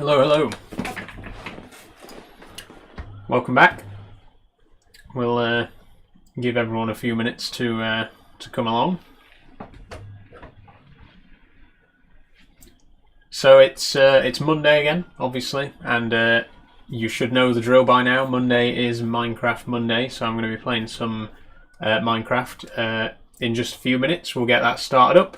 Hello, hello. Welcome back. We'll give everyone a few minutes to come along. So it's Monday again, obviously, and you should know the drill by now. Monday is Minecraft Monday, so I'm going to be playing some Minecraft in just a few minutes. We'll get that started up.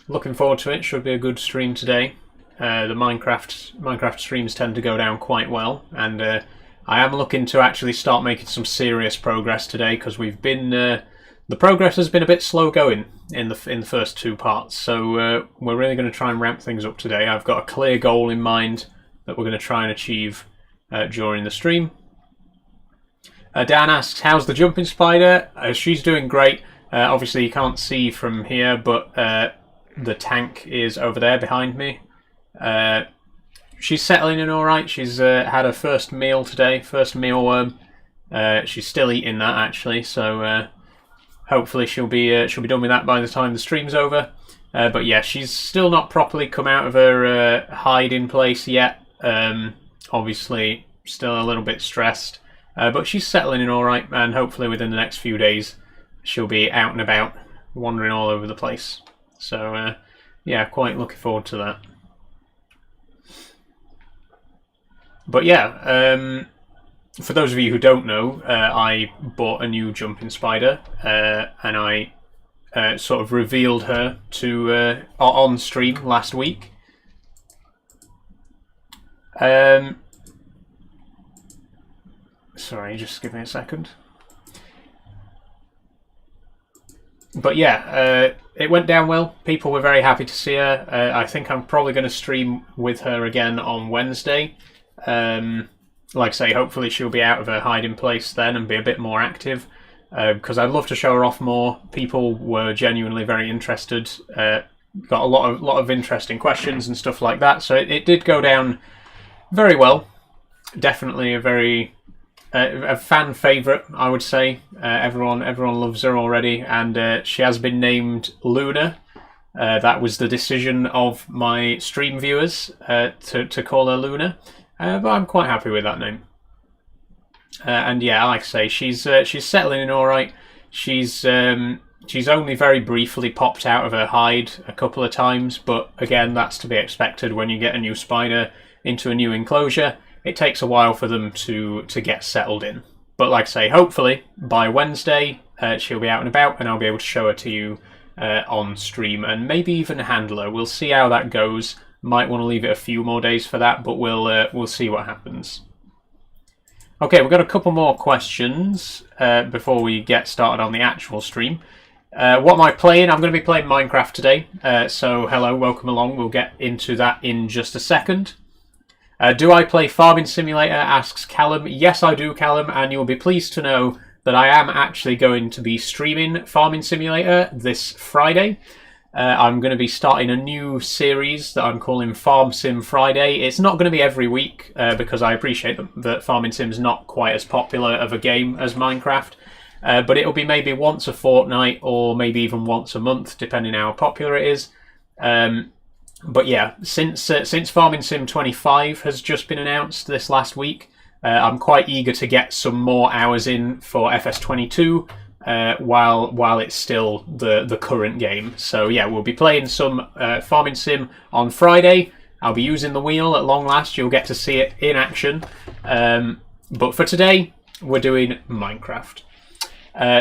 Looking forward to it. Should be a good stream today. The Minecraft streams tend to go down quite well, and I am looking to actually start making some serious progress today because we've been the progress has been a bit slow going in the first two parts. So we're really going to try and ramp things up today. I've got a clear goal in mind that we're going to try and achieve during the stream. Dan asks, "How's the jumping spider?" She's doing great. Obviously, you can't see from here, but the tank is over there behind me. She's settling in all right. She's had her first meal today, first mealworm. She's still eating that actually, so hopefully she'll be done with that by the time the stream's over. But yeah, she's still not properly come out of her hiding place yet. Obviously, still a little bit stressed, but she's settling in all right, and hopefully within the next few days she'll be out and about, wandering all over the place. So yeah, quite looking forward to that. But yeah, for those of you who don't know, I bought a new jumping spider, and I sort of revealed her to on stream last week. Sorry, just give me a second. But yeah, it went down well. People were very happy to see her. I think I'm probably going to stream with her again on Wednesday. Like I say, hopefully she'll be out of her hiding place then and be a bit more active, because I'd love to show her off more. People were genuinely very interested. Got a lot of interesting questions and stuff like that. So it did go down very well. Definitely a fan favourite, I would say. Everyone loves her already, and she has been named Luna. That was the decision of my stream viewers to call her Luna, but I'm quite happy with that name. And yeah, like I say, she's settling in all right. She's only very briefly popped out of her hide a couple of times, but again, that's to be expected when you get a new spider into a new enclosure. It takes a while for them to get settled in. But like I say, hopefully by Wednesday she'll be out and about, and I'll be able to show her to you on stream, and maybe even handle her. We'll see how that goes. Might want to leave it a few more days for that, but we'll see what happens. Okay, we've got a couple more questions before we get started on the actual stream. What am I playing? I'm going to be playing Minecraft today. So hello, welcome along. We'll get into that in just a second. Do I play Farming Simulator, asks Callum. Yes, I do, Callum, and you'll be pleased to know that I am actually going to be streaming Farming Simulator this Friday. I'm going to be starting a new series that I'm calling Farm Sim Friday. It's not going to be every week, because I appreciate that Farming Sim's not quite as popular of a game as Minecraft, but it'll be maybe once a fortnight or maybe even once a month, depending how popular it is. But yeah, since Farming Sim 25 has just been announced this last week, I'm quite eager to get some more hours in for FS22 while it's still the current game. So yeah, we'll be playing some Farming Sim on Friday. I'll be using the wheel at long last. You'll get to see it in action. But for today, we're doing Minecraft.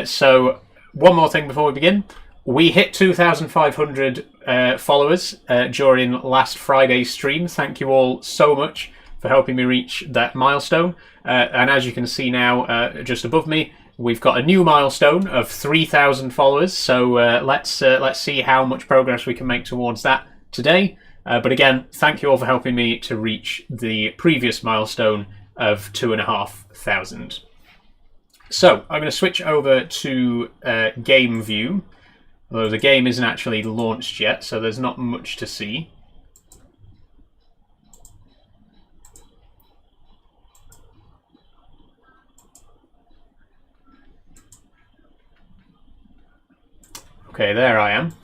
So one more thing before we begin. We hit 2,500 followers during last Friday's stream. Thank you all so much for helping me reach that milestone. And as you can see now, just above me, we've got a new milestone of 3,000 followers. So let's see how much progress we can make towards that today. But again, thank you all for helping me to reach the previous milestone of 2,500. So I'm going to switch over to game view. Although the game isn't actually launched yet, so there's not much to see. Okay, there I am.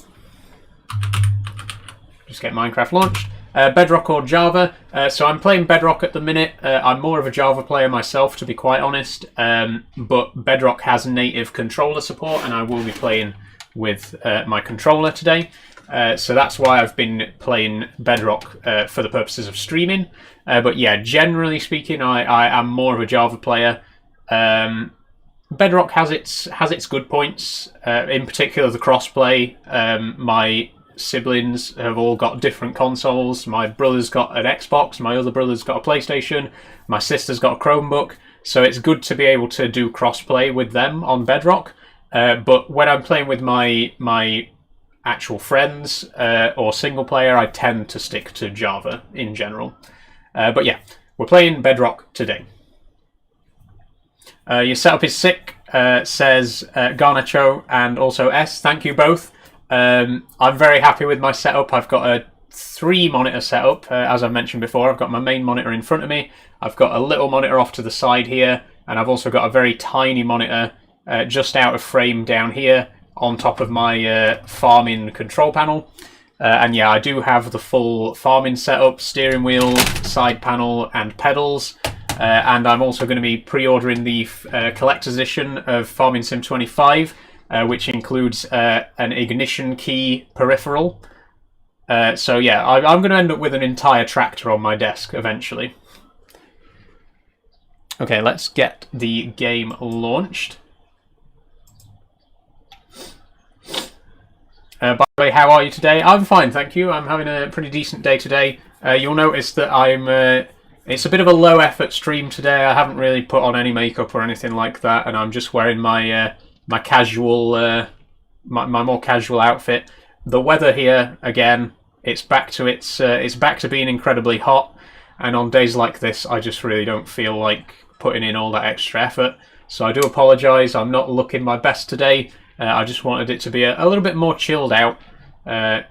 just get Minecraft launched. Bedrock or Java. So I'm playing Bedrock at the minute. I'm more of a Java player myself, to be quite honest. But Bedrock has native controller support, and I will be playing with my controller today. So that's why I've been playing Bedrock for the purposes of streaming. But yeah, generally speaking, I am more of a Java player. Bedrock has its good points. In particular, the crossplay. My siblings have all got different consoles. My brother's got an Xbox, my other brother's got a PlayStation, my sister's got a Chromebook, so it's good to be able to do crossplay with them on Bedrock. But when I'm playing with my actual friends or single player, I tend to stick to Java in general. But yeah, we're playing Bedrock today. Your setup is sick, says Garnacho and also S. Thank you both. I'm very happy with my setup. I've got a 3-monitor setup, as I've mentioned before. I've got my main monitor in front of me. I've got a little monitor off to the side here, and I've also got a very tiny monitor just out of frame down here on top of my farming control panel. And yeah, I do have the full farming setup, steering wheel, side panel, and pedals. And I'm also going to be pre-ordering the collector's edition of Farming Sim 25. Which includes an ignition key peripheral. So yeah, I'm going to end up with an entire tractor on my desk eventually. Okay, let's get the game launched. By the way, how are you today? I'm fine, thank you. I'm having a pretty decent day today. You'll notice that it's a bit of a low-effort stream today. I haven't really put on any makeup or anything like that, and I'm just wearing my casual, my more casual outfit. The weather here, again, it's back to being incredibly hot, and on days like this, I just really don't feel like putting in all that extra effort. So I do apologise. I'm not looking my best today. I just wanted it to be a little bit more chilled out.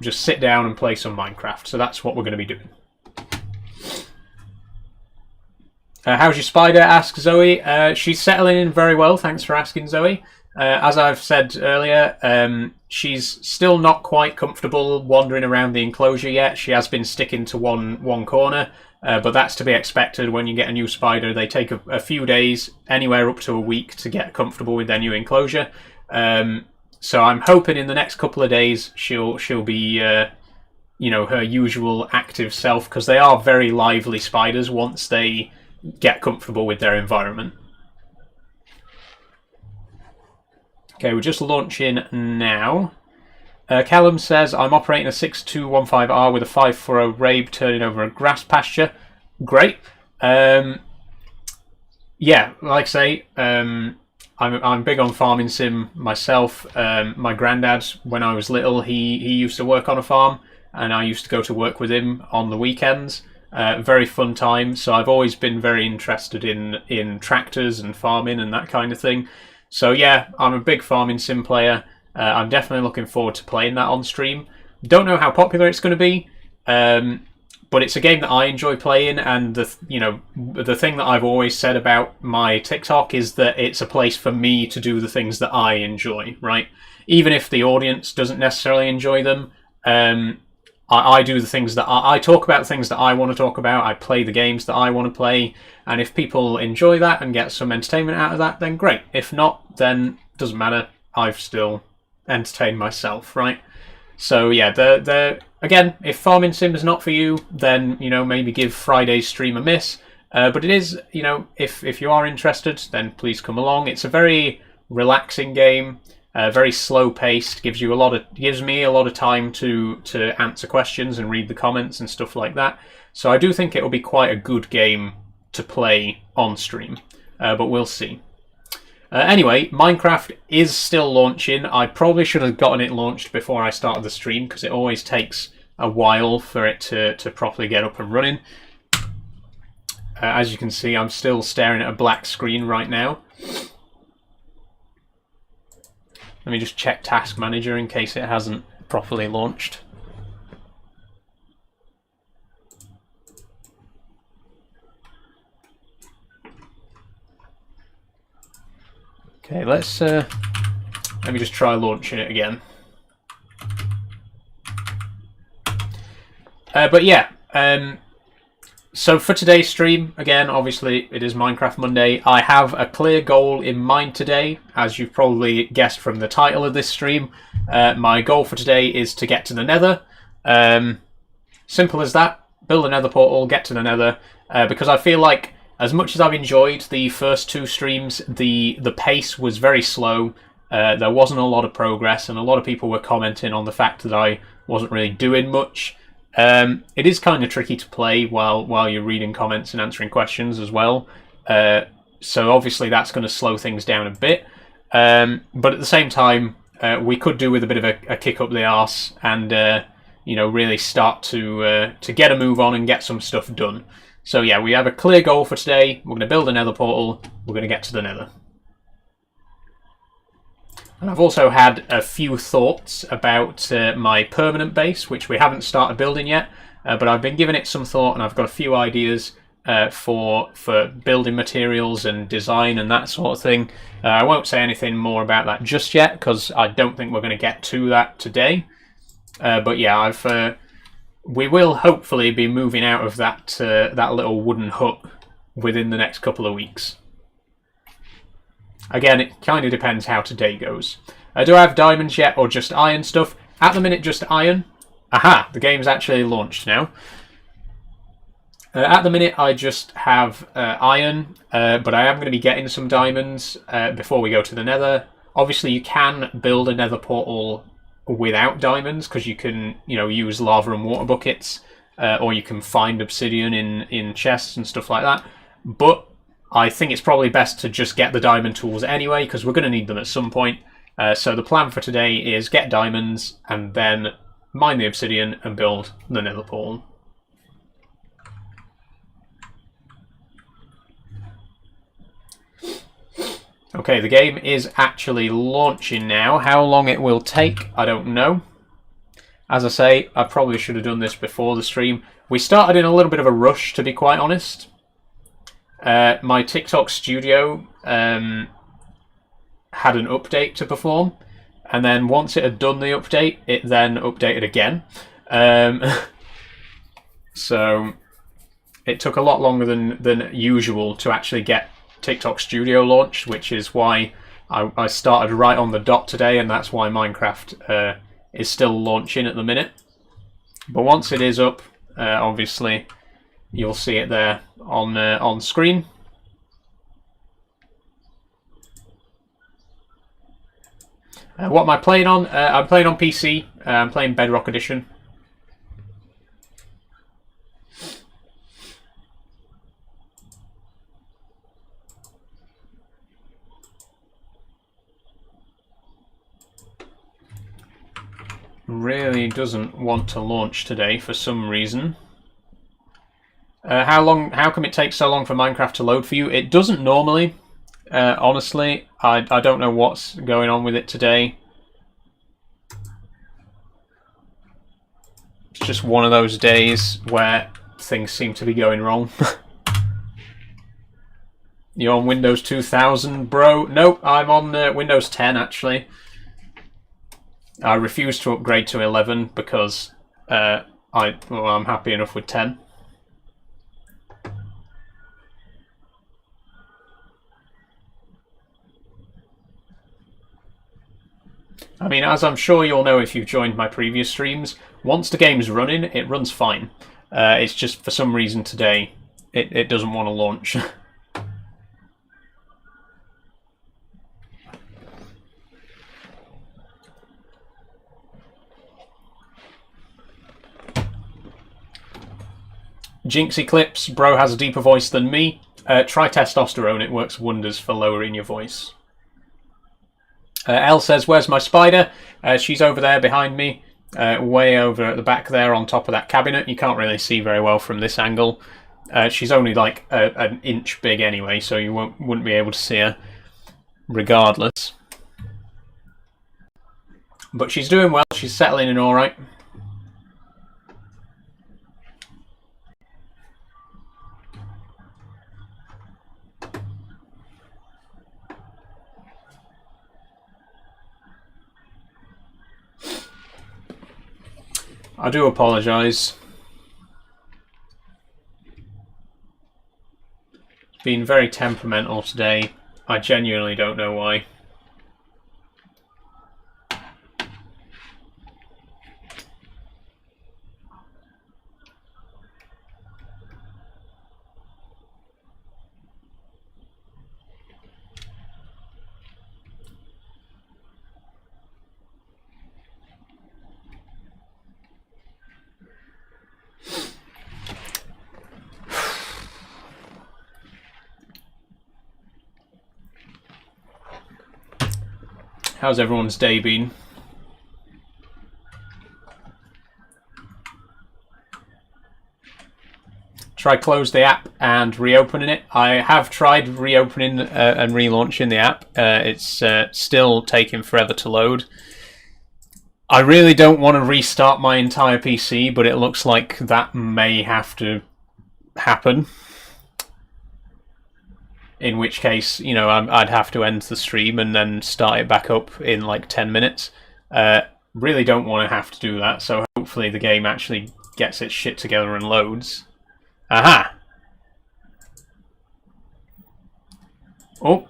Just sit down and play some Minecraft. So that's what we're going to be doing. How's your spider? Asks Zoe. She's settling in very well. Thanks for asking, Zoe. As I've said earlier, she's still not quite comfortable wandering around the enclosure yet. She has been sticking to one corner, but that's to be expected when you get a new spider. They take a few days, anywhere up to a week, to get comfortable with their new enclosure. So I'm hoping in the next couple of days she'll be, her usual active self, because they are very lively spiders once they get comfortable with their environment. Okay, we're just launching now. Callum says, I'm operating a 6215R with a 540 Rabe turning over a grass pasture. Great. Yeah, like I say, I'm big on farming sim myself. My granddad, when I was little, he used to work on a farm, and I used to go to work with him on the weekends. Very fun time. So I've always been very interested in tractors and farming and that kind of thing. So yeah, I'm a big farming sim player. I'm definitely looking forward to playing that on stream. Don't know how popular it's going to be, but it's a game that I enjoy playing. And the thing that I've always said about my TikTok is that it's a place for me to do the things that I enjoy. Right, even if the audience doesn't necessarily enjoy them, I do the things that I talk about, things that I want to talk about. I play the games that I want to play, and if people enjoy that and get some entertainment out of that, then great. If not, then doesn't matter. I've still entertained myself, right? So yeah, again, if farming sim is not for you, then maybe give Friday's stream a miss. But it is, if you are interested, then please come along. It's a very relaxing game. Very slow paced, gives me a lot of time to answer questions and read the comments and stuff like that. So I do think it will be quite a good game to play on stream, but we'll see. Anyway, Minecraft is still launching. I probably should have gotten it launched before I started the stream, because it always takes a while for it to properly get up and running. As you can see, I'm still staring at a black screen right now. Let me just check Task Manager in case it hasn't properly launched. Okay, let me just try launching it again. But yeah, so for today's stream, again, obviously it is Minecraft Monday. I have a clear goal in mind today, as you've probably guessed from the title of this stream. My goal for today is to get to the Nether. Simple as that. Build a Nether portal, get to the Nether, because I feel like as much as I've enjoyed the first two streams, the pace was very slow. There wasn't a lot of progress, and a lot of people were commenting on the fact that I wasn't really doing much. It is kind of tricky to play while you're reading comments and answering questions as well. So obviously that's going to slow things down a bit. But at the same time, we could do with a bit of a kick up the arse and really start to get a move on and get some stuff done. So yeah, we have a clear goal for today. We're going to build a Nether portal. We're going to get to the Nether. And I've also had a few thoughts about my permanent base, which we haven't started building yet, but I've been giving it some thought, and I've got a few ideas for building materials and design and that sort of thing. I won't say anything more about that just yet, because I don't think we're going to get to that today. But yeah, we will hopefully be moving out of that little wooden hut within the next couple of weeks. Again, it kind of depends how today goes. Do I have diamonds yet, or just iron stuff? At the minute, just iron. Aha! The game's actually launched now. At the minute, I just have iron, but I am going to be getting some diamonds before we go to the Nether. Obviously, you can build a Nether portal without diamonds, because you can, use lava and water buckets, or you can find obsidian in chests and stuff like that. But I think it's probably best to just get the diamond tools anyway, because we're going to need them at some point. So the plan for today is get diamonds and then mine the obsidian and build the Nether portal. Okay, the game is actually launching now. How long it will take, I don't know. As I say, I probably should have done this before the stream. We started in a little bit of a rush, to be quite honest. My TikTok studio had an update to perform, and then once it had done the update, it then updated again. So it took a lot longer than usual to actually get TikTok Studio launched, which is why I started right on the dot today, and that's why Minecraft is still launching at the minute. But once it is up, obviously you'll see it there on screen. What am I playing on? I'm playing on PC. I'm playing Bedrock Edition. Really doesn't want to launch today for some reason. How come it takes so long for Minecraft to load for you? It doesn't normally. Honestly, I don't know what's going on with it today. It's just one of those days where things seem to be going wrong. You're on Windows 2000, bro? Nope, I'm on Windows 10 actually. I refuse to upgrade to 11 because I'm happy enough with 10. I mean, as I'm sure you'll know if you've joined my previous streams, once the game's running, it runs fine. It's just for some reason today, it doesn't want to launch. Jinx Eclipse, bro has a deeper voice than me. Try testosterone, it works wonders for lowering your voice. Elle says, where's my spider? She's over there behind me, way over at the back there on top of that cabinet. You can't really see very well from this angle. She's only like an inch big anyway, so you wouldn't be able to see her regardless. But she's doing well, she's settling in alright. I do apologise. Being very temperamental today. I genuinely don't know why. How's everyone's day been? Try close the app and reopening it. I have tried reopening and relaunching the app. It's still taking forever to load. I really don't want to restart my entire PC, but it looks like that may have to happen. In which case, you know, I'd have to end the stream and then start it back up in like 10 minutes. Really don't want to have to do that, so hopefully the game actually gets its shit together and loads. Aha! Oh.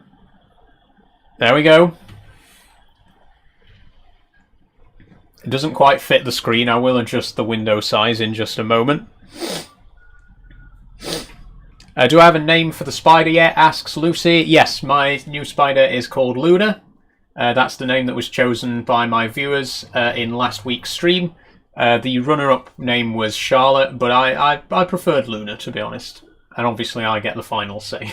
There we go. It doesn't quite fit the screen. I will adjust the window size in just a moment. Do I have a name for the spider yet? Asks Lucy. Yes, my new spider is called Luna. That's the name that was chosen by my viewers in last week's stream. The runner-up name was Charlotte, but I preferred Luna, to be honest. And obviously I get the final say.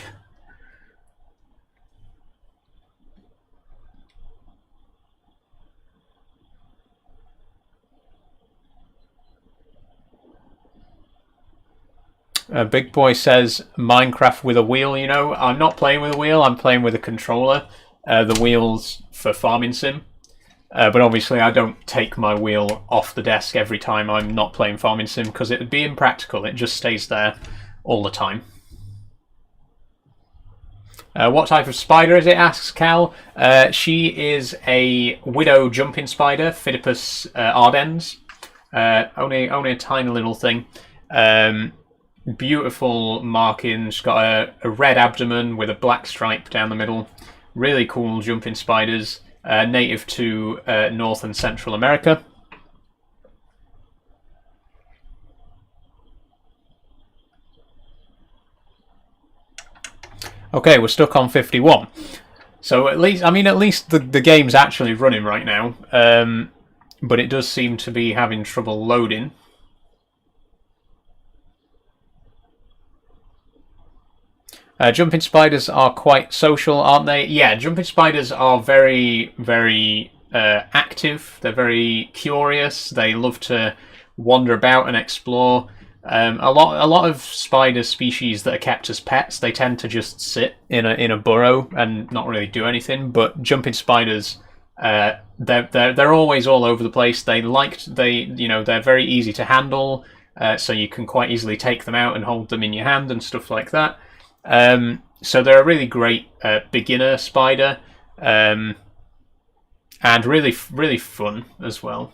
Big Boy says Minecraft with a wheel. You know, I'm not playing with a wheel, I'm playing with a controller. The wheel's for farming sim. But obviously I don't take my wheel off the desk every time I'm not playing farming sim because it would be impractical. It just stays there all the time. What type of spider is it? Asks Cal. She is a widow jumping spider, Phidippus ardens. Only a tiny little thing. Beautiful markings, got a red abdomen with a black stripe down the middle. Really cool jumping spiders, native to North and Central America. Okay, we're stuck on 51. So at least the game's actually running right now, but it does seem to be having trouble loading. Jumping spiders are quite social, aren't they? Yeah, jumping spiders are very, very active. They're very curious. They love to wander about and explore. A lot of spider species that are kept as pets, they tend to just sit in a burrow and not really do anything. But jumping spiders, they're always all over the place. They're very easy to handle, so you can quite easily take them out and hold them in your hand and stuff like that. So they're a really great beginner spider, and really, really fun as well.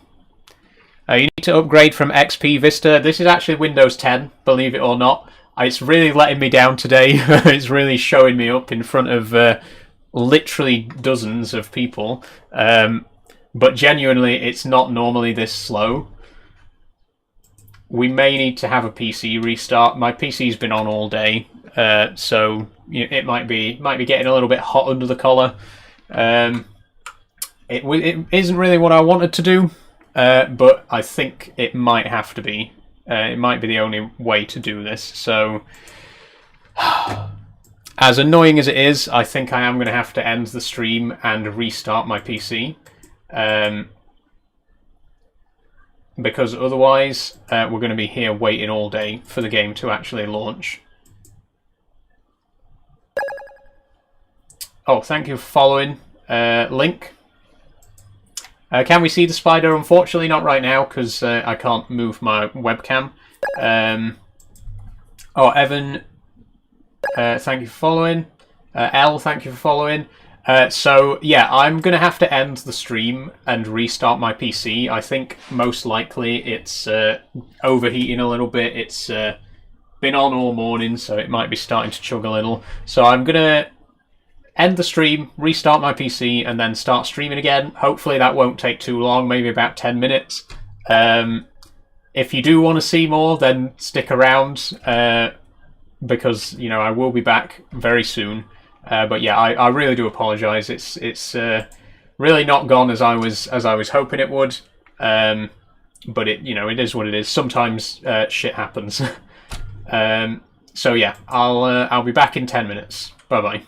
You need to upgrade from XP Vista. This is actually Windows 10, believe it or not. It's really letting me down today. It's really showing me up in front of literally dozens of people. But genuinely, it's not normally this slow. We may need to have a PC restart. My PC's been on all day. So it might be getting a little bit hot under the collar. It isn't really what I wanted to do, but I think it might have to be. It might be the only way to do this. So, as annoying as it is, I think I am going to have to end the stream and restart my PC. Because otherwise, we're going to be here waiting all day for the game to actually launch. Oh, thank you for following, Link. Can we see the spider? Unfortunately, not right now, because I can't move my webcam. Oh, Evan, thank you for following. Elle, thank you for following. So, yeah, I'm going to have to end the stream and restart my PC. I think most likely it's overheating a little bit. It's been on all morning, so it might be starting to chug a little. So I'm going to end the stream, restart my PC, and then start streaming again. Hopefully that won't take too long, maybe about 10 minutes. If you do want to see more, then stick around, because, you know, I will be back very soon. But yeah, I really do apologise. It's really not gone as I was hoping it would. But it is what it is. Sometimes shit happens. So yeah, I'll be back in 10 minutes. Bye bye.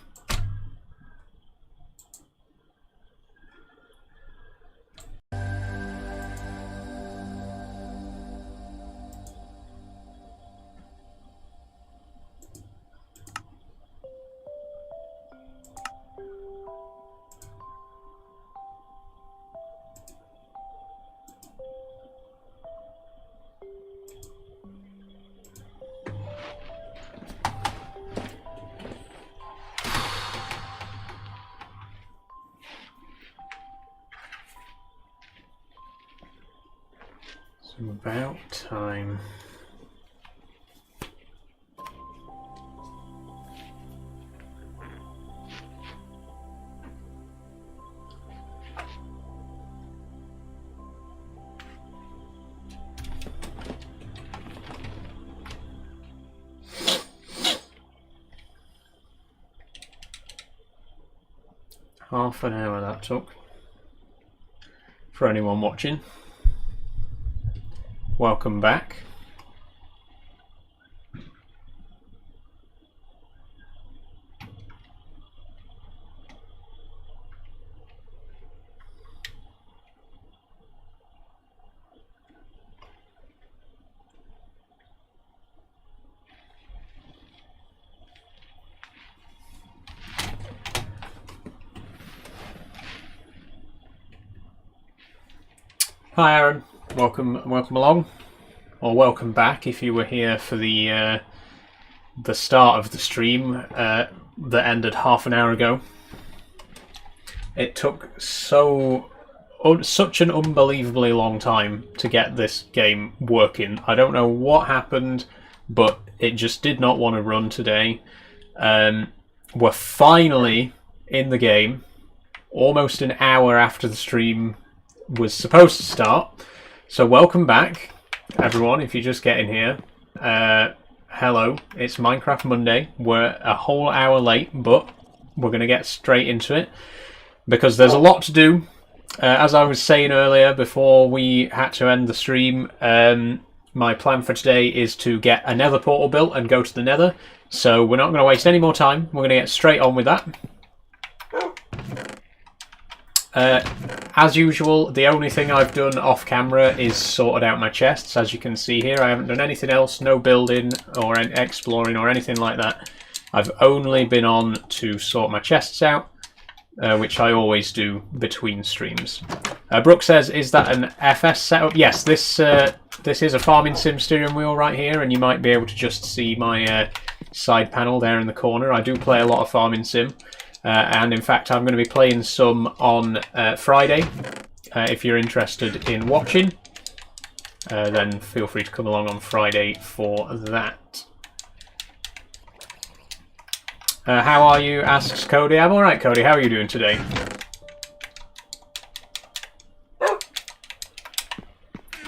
About time. Half an hour that took. For anyone watching. Welcome back. Hi Aaron, welcome along. Or welcome back if you were here for the start of the stream that ended half an hour ago. It took such an unbelievably long time to get this game working. I don't know what happened, but it just did not want to run today. We're finally in the game, almost an hour after the stream was supposed to start. So welcome back, everyone, if you're just getting here. Hello, it's Minecraft Monday. We're a whole hour late, but we're going to get straight into it because there's a lot to do. As I was saying earlier before we had to end the stream, my plan for today is to get a nether portal built and go to the nether. So we're not going to waste any more time. We're going to get straight on with that. As usual, the only thing I've done off camera is sorted out my chests. As you can see here, I haven't done anything else, no building or exploring or anything like that. I've only been on to sort my chests out, which I always do between streams. Brooke says, is that an FS setup? Yes, this is a farming sim steering wheel right here, and you might be able to just see my side panel there in the corner. I do play a lot of farming sim. And in fact, I'm going to be playing some on Friday. If you're interested in watching, then feel free to come along on Friday for that. How are you? Asks Cody. I'm alright, Cody. How are you doing today?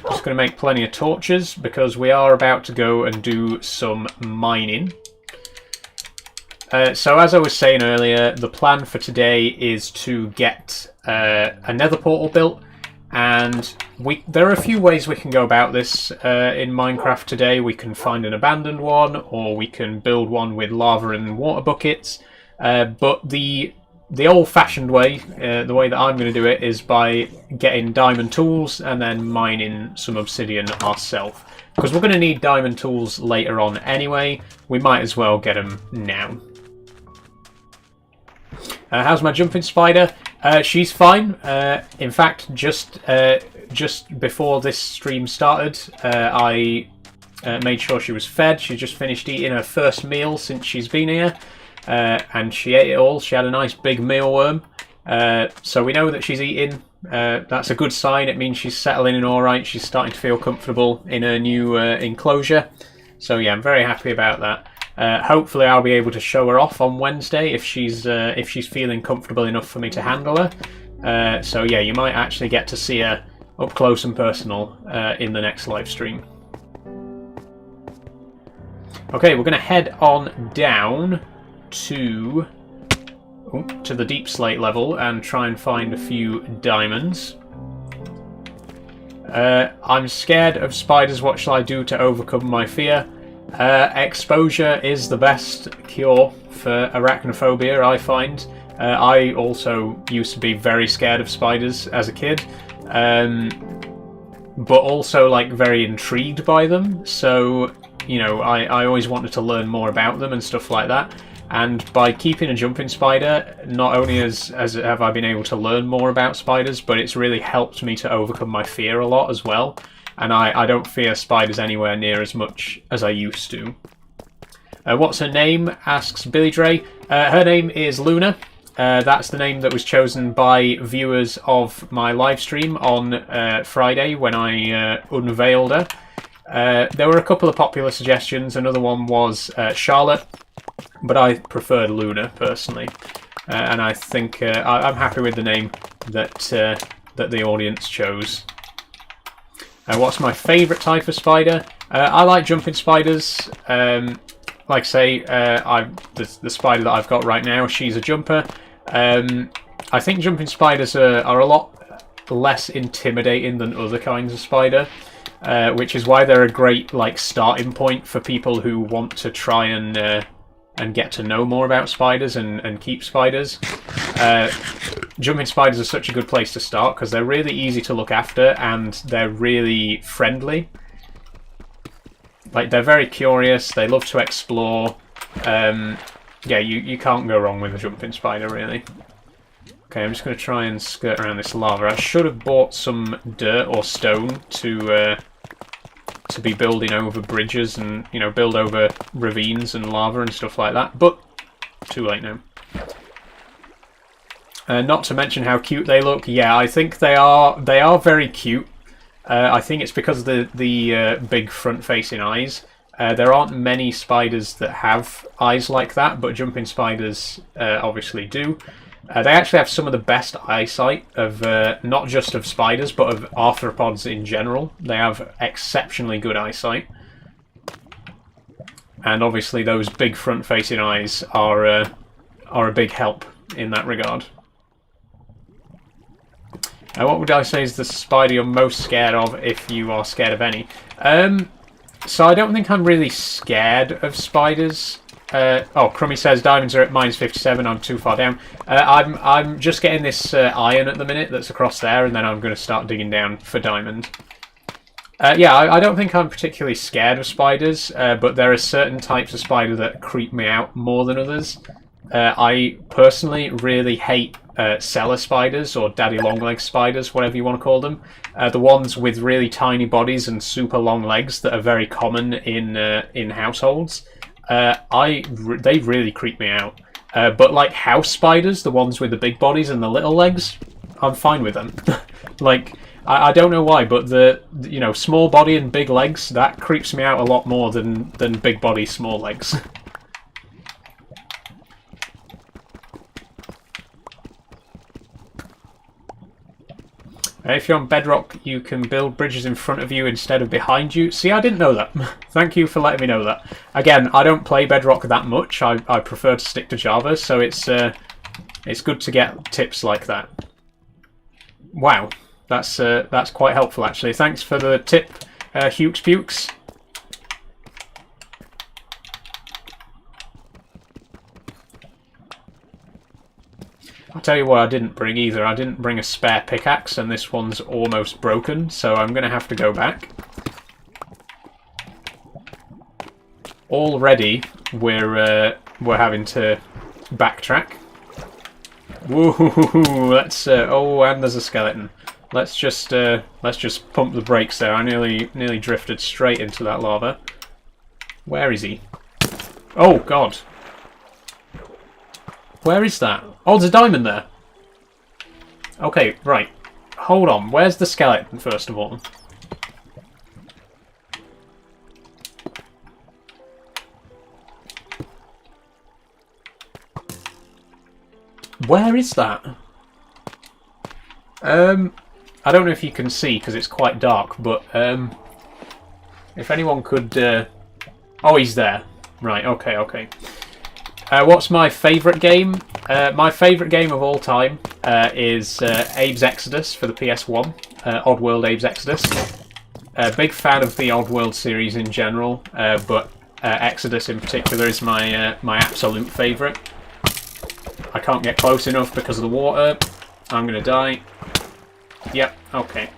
Just going to make plenty of torches because we are about to go and do some mining. So as I was saying earlier, the plan for today is to get a nether portal built, and there are a few ways we can go about this in Minecraft today. We can find an abandoned one, or we can build one with lava and water buckets. But the old-fashioned way, the way that I'm going to do it, is by getting diamond tools and then mining some obsidian ourselves. Because we're going to need diamond tools later on anyway. We might as well get them now. How's my jumping spider? She's fine. In fact, just before this stream started, I made sure she was fed. She just finished eating her first meal since she's been here, and she ate it all. She had a nice big mealworm. So we know that she's eating. That's a good sign. It means she's settling in all right. She's starting to feel comfortable in her new enclosure. So yeah, I'm very happy about that. Hopefully I'll be able to show her off on Wednesday if she's feeling comfortable enough for me to handle her. So yeah, you might actually get to see her up close and personal in the next live stream. Okay, we're going to head on down to the deep slate level and try and find a few diamonds. I'm scared of spiders. What shall I do to overcome my fear? Exposure is the best cure for arachnophobia, I find. I also used to be very scared of spiders as a kid, but also like very intrigued by them. So, you know, I always wanted to learn more about them and stuff like that. And by keeping a jumping spider, not only have I been able to learn more about spiders, but it's really helped me to overcome my fear a lot as well. And I don't fear spiders anywhere near as much as I used to. What's her name? Asks Billy Dre. Her name is Luna. That's the name that was chosen by viewers of my live stream on Friday when I unveiled her. There were a couple of popular suggestions. Another one was Charlotte, but I preferred Luna personally, and I think I'm happy with the name that the audience chose. What's my favourite type of spider? I like jumping spiders. Like I say, the spider that I've got right now, she's a jumper. I think jumping spiders are a lot less intimidating than other kinds of spider. Which is why they're a great like starting point for people who want to try and get to know more about spiders and keep spiders. Jumping spiders are such a good place to start because they're really easy to look after and they're really friendly. Like, they're very curious, they love to explore. Yeah, you can't go wrong with a jumping spider, really. Okay, I'm just going to try and skirt around this lava. I should have bought some dirt or stone to be building over bridges and, you know, build over ravines and lava and stuff like that, but too late now. Not to mention how cute they look. Yeah, I think they are very cute. I think it's because of the big front-facing eyes. There aren't many spiders that have eyes like that, but jumping spiders obviously do. They actually have some of the best eyesight of not just of spiders, but of arthropods in general. They have exceptionally good eyesight. And obviously those big front-facing eyes are a big help in that regard. What would I say is the spider you're most scared of, if you are scared of any? So I don't think I'm really scared of spiders. Oh, Crummy says diamonds are at -57. I'm too far down. I'm just getting this iron at the minute that's across there, and then I'm going to start digging down for diamond. Yeah, I don't think I'm particularly scared of spiders, but there are certain types of spider that creep me out more than others. I personally really hate cellar spiders, or daddy long-legged spiders, whatever you want to call them. The ones with really tiny bodies and super long legs that are very common in households. They really creep me out. But like house spiders, the ones with the big bodies and the little legs, I'm fine with them. Like, I don't know why, but the small body and big legs, that creeps me out a lot more than big body, small legs. If you're on Bedrock, you can build bridges in front of you instead of behind you. See, I didn't know that. Thank you for letting me know that. Again, I don't play Bedrock that much. I prefer to stick to Java, so it's good to get tips like that. Wow, that's quite helpful actually. Thanks for the tip, Hukes Pukes. I'll tell you what I didn't bring either. I didn't bring a spare pickaxe, and this one's almost broken, so I'm going to have to go back. Already, we're having to backtrack. Woohoo! Let's oh, and there's a skeleton. Let's just pump the brakes there. I nearly drifted straight into that lava. Where is he? Oh God! Where is that? Oh, there's a diamond there. Okay, right. Hold on. Where's the skeleton, first of all? Where is that? I don't know if you can see because it's quite dark, but if anyone could... Oh, he's there. Right, okay. What's my favourite game? My favourite game of all time is Abe's Exodus for the PS1. Oddworld Abe's Exodus. Big fan of the Oddworld series in general, but Exodus in particular is my absolute favourite. I can't get close enough because of the water. I'm going to die. Yep, okay.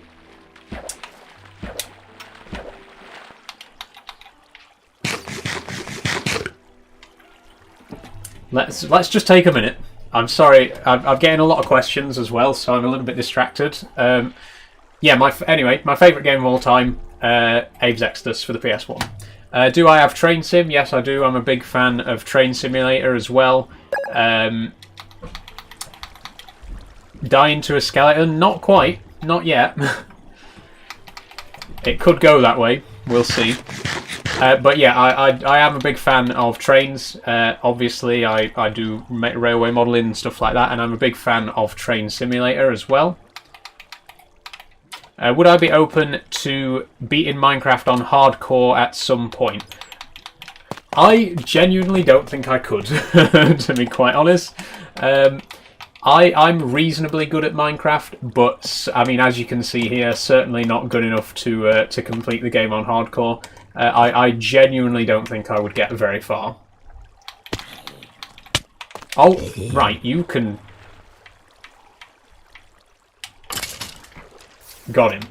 Let's just take a minute. I'm sorry, I'm getting a lot of questions as well, so I'm a little bit distracted. Yeah, anyway, my favourite game of all time, Abe's Exodus for the PS1. Do I have Train Sim? Yes, I do. I'm a big fan of Train Simulator as well. Dying to a skeleton? Not quite. Not yet. It could go that way. We'll see. But yeah, I am a big fan of trains. Obviously, I do railway modelling and stuff like that, and I'm a big fan of Train Simulator as well. Would I be open to beating Minecraft on hardcore at some point? I genuinely don't think I could, to be quite honest. I'm reasonably good at Minecraft, but I mean, as you can see here, certainly not good enough to complete the game on hardcore. I genuinely don't think I would get very far. Oh, right, you can... Got him.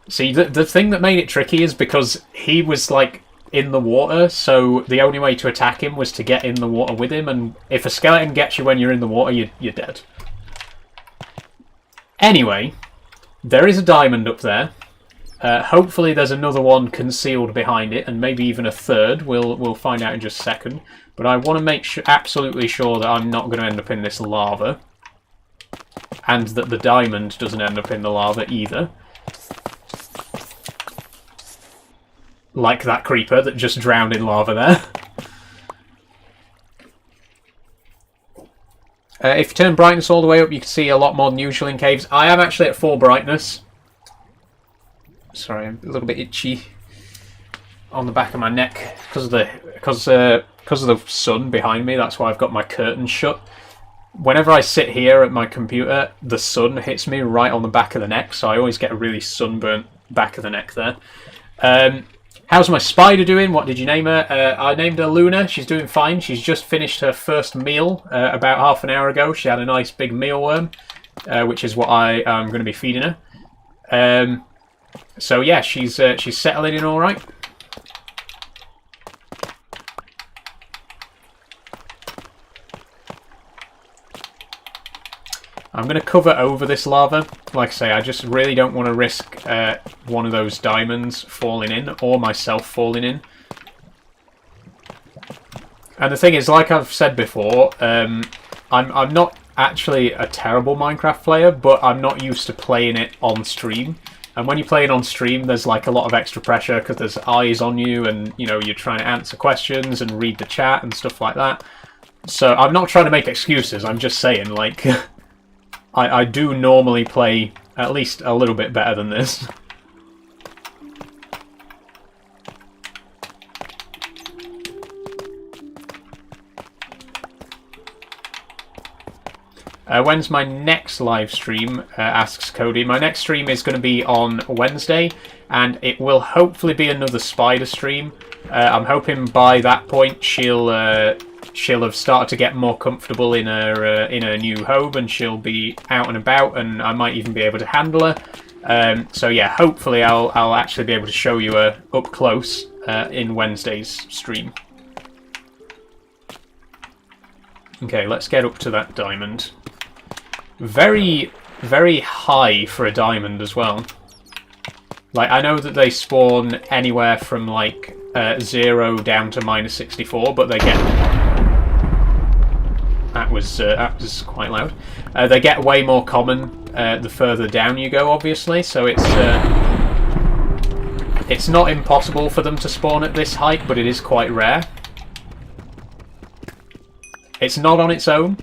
See, the thing that made it tricky is because he was, like, in the water, so the only way to attack him was to get in the water with him, and if a skeleton gets you when you're in the water, you're dead. Anyway, there is a diamond up there. Hopefully there's another one concealed behind it, and maybe even a third. We'll find out in just a second. But I want to make absolutely sure that I'm not going to end up in this lava. And that the diamond doesn't end up in the lava either. Like that creeper that just drowned in lava there. If you turn brightness all the way up, you can see a lot more than usual in caves. I am actually at full brightness. Sorry, I'm a little bit itchy on the back of my neck because of the sun behind me. That's why I've got my curtains shut. Whenever I sit here at my computer, the sun hits me right on the back of the neck, so I always get a really sunburnt back of the neck there. How's my spider doing? What did you name her? I named her Luna. She's doing fine. She's just finished her first meal about half an hour ago. She had a nice big mealworm, which is what I am going to be feeding her. So yeah, she's settling in all right. I'm going to cover over this lava. Like I say, I just really don't want to risk one of those diamonds falling in, or myself falling in. And the thing is, like I've said before, I'm not actually a terrible Minecraft player, but I'm not used to playing it on stream. And when you play it on stream, there's like a lot of extra pressure because there's eyes on you, and you know you're trying to answer questions and read the chat and stuff like that. So I'm not trying to make excuses. I'm just saying, like, I do normally play at least a little bit better than this. When's my next live stream? Asks Cody. My next stream is going to be on Wednesday, and it will hopefully be another spider stream. I'm hoping by that point she'll have started to get more comfortable in her new home, and she'll be out and about, and I might even be able to handle her. So yeah, hopefully I'll actually be able to show you her up close in Wednesday's stream. Okay, let's get up to that diamond. Very, very high for a diamond as well. Like, I know that they spawn anywhere from like 0 down to -64, but they get... That was quite loud. They get way more common the further down you go, obviously, so it's not impossible for them to spawn at this height, but it is quite rare. It's not on its own.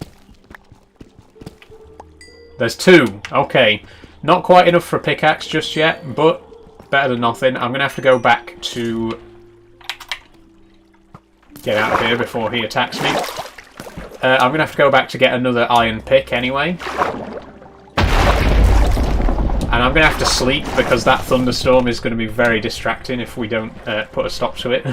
There's 2. Okay. Not quite enough for a pickaxe just yet, but better than nothing. I'm going to have to go back to get out of here before he attacks me. I'm going to have to go back to get another iron pick anyway. And I'm going to have to sleep because that thunderstorm is going to be very distracting if we don't put a stop to it.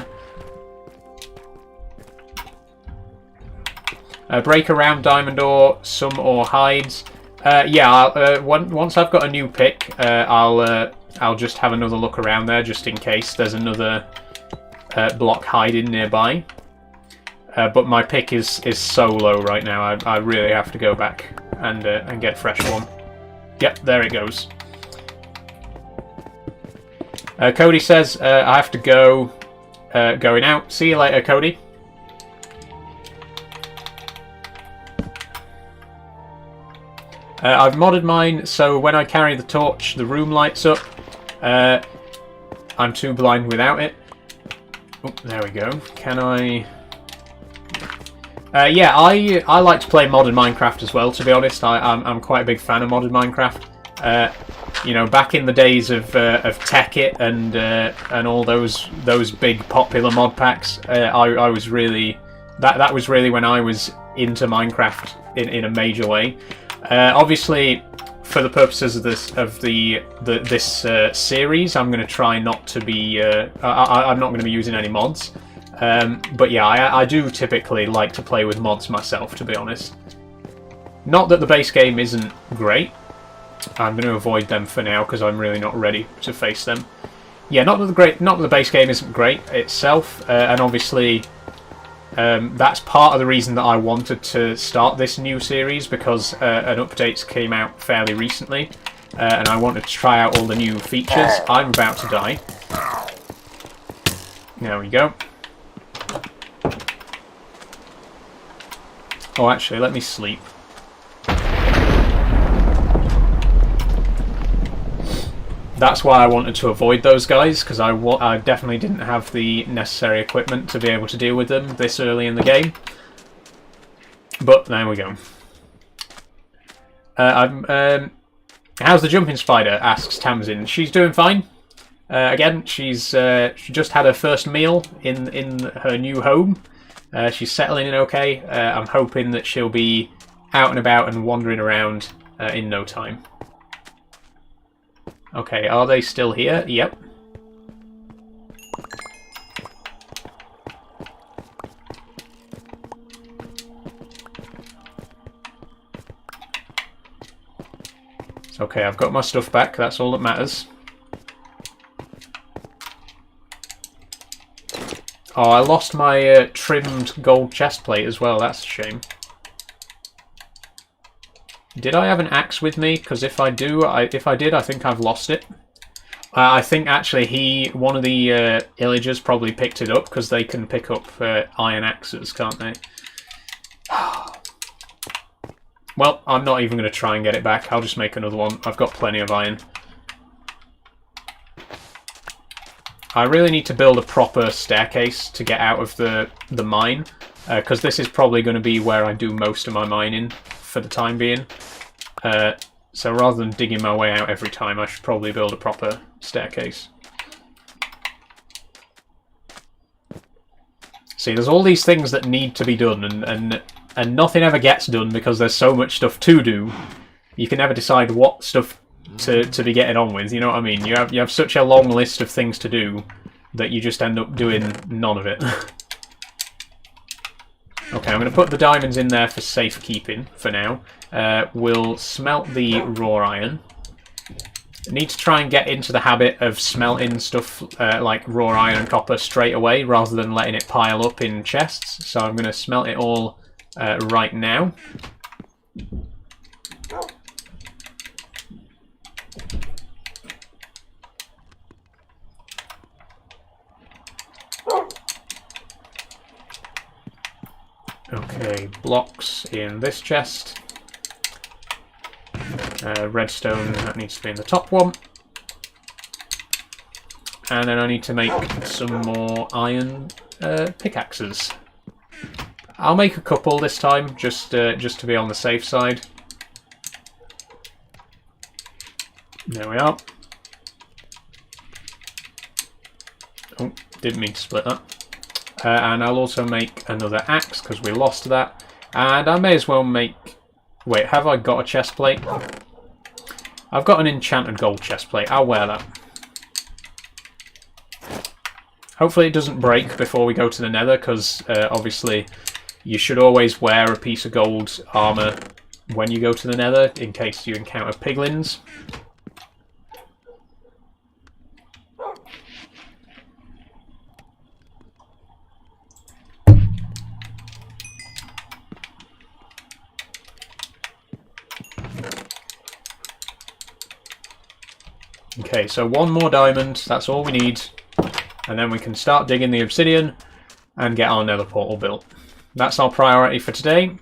Break around diamond ore, some ore hides. Yeah, once I've got a new pick, I'll just have another look around there just in case there's another block hiding nearby. But my pick is so low right now. I really have to go back and get a fresh one. Yep, there it goes. Cody says I have to go. Going out. See you later, Cody. I've modded mine so when I carry the torch, the room lights up. I'm too blind without it. Oh, there we go. Can I? Yeah, I like to play modded Minecraft as well. To be honest, I'm quite a big fan of modded Minecraft. You know, back in the days of Tekkit and all those big popular mod packs, I was really that was really when I was into Minecraft in a major way. Obviously, for the purposes of this series, I'm going to try not to be. I'm not going to be using any mods. But yeah, I do typically like to play with mods myself, to be honest. Not that the base game isn't great. I'm going to avoid them for now because I'm really not ready to face them. Yeah, not that the base game isn't great itself, and obviously that's part of the reason that I wanted to start this new series because an update came out fairly recently, and I wanted to try out all the new features. I'm about to die. There we go. Oh, actually, let me sleep. That's why I wanted to avoid those guys, because I definitely didn't have the necessary equipment to be able to deal with them this early in the game. But there we go. How's the jumping spider? Asks Tamsin. She's doing fine. Again, she just had her first meal in her new home. She's settling in okay. I'm hoping that she'll be out and about and wandering around in no time. Okay, are they still here? Yep. Okay, I've got my stuff back. That's all that matters. Oh, I lost my trimmed gold chest plate as well. That's a shame. Did I have an axe with me? Because if I did, I think I've lost it. I think actually one of the illagers probably picked it up because they can pick up iron axes, can't they? Well, I'm not even going to try and get it back. I'll just make another one. I've got plenty of iron. I really need to build a proper staircase to get out of the mine, because this is probably going to be where I do most of my mining for the time being. So rather than digging my way out every time, I should probably build a proper staircase. See, there's all these things that need to be done, and nothing ever gets done because there's so much stuff to do. You can never decide what stuff to be getting on with, you know what I mean? You have such a long list of things to do that you just end up doing none of it. Okay, I'm going to put the diamonds in there for safekeeping for now. We'll smelt the raw iron. I need to try and get into the habit of smelting stuff like raw iron and copper straight away rather than letting it pile up in chests. So I'm going to smelt it all right now. Okay, blocks in this chest. Redstone, that needs to be in the top one. And then I need to make some more iron pickaxes. I'll make a couple this time, just to be on the safe side. There we are. Oh, didn't mean to split that. And I'll also make another axe because we lost that. And I may as well make... Wait, have I got a chest plate? I've got an enchanted gold chest plate. I'll wear that. Hopefully it doesn't break before we go to the nether, because obviously you should always wear a piece of gold armour when you go to the nether, in case you encounter piglins. Okay, so one more diamond, that's all we need. And then we can start digging the obsidian and get our nether portal built. That's our priority for today.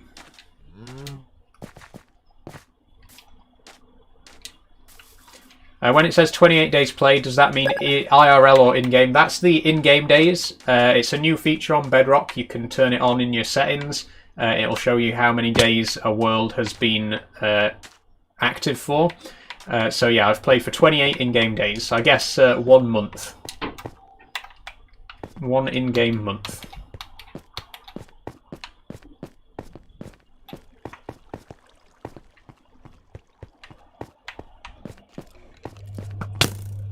When it says 28 days played, does that mean IRL or in-game? That's the in-game days. It's a new feature on Bedrock. You can turn it on in your settings. It'll show you how many days a world has been active for. So yeah, I've played for 28 in-game days. So I guess 1 month. 1 in-game month.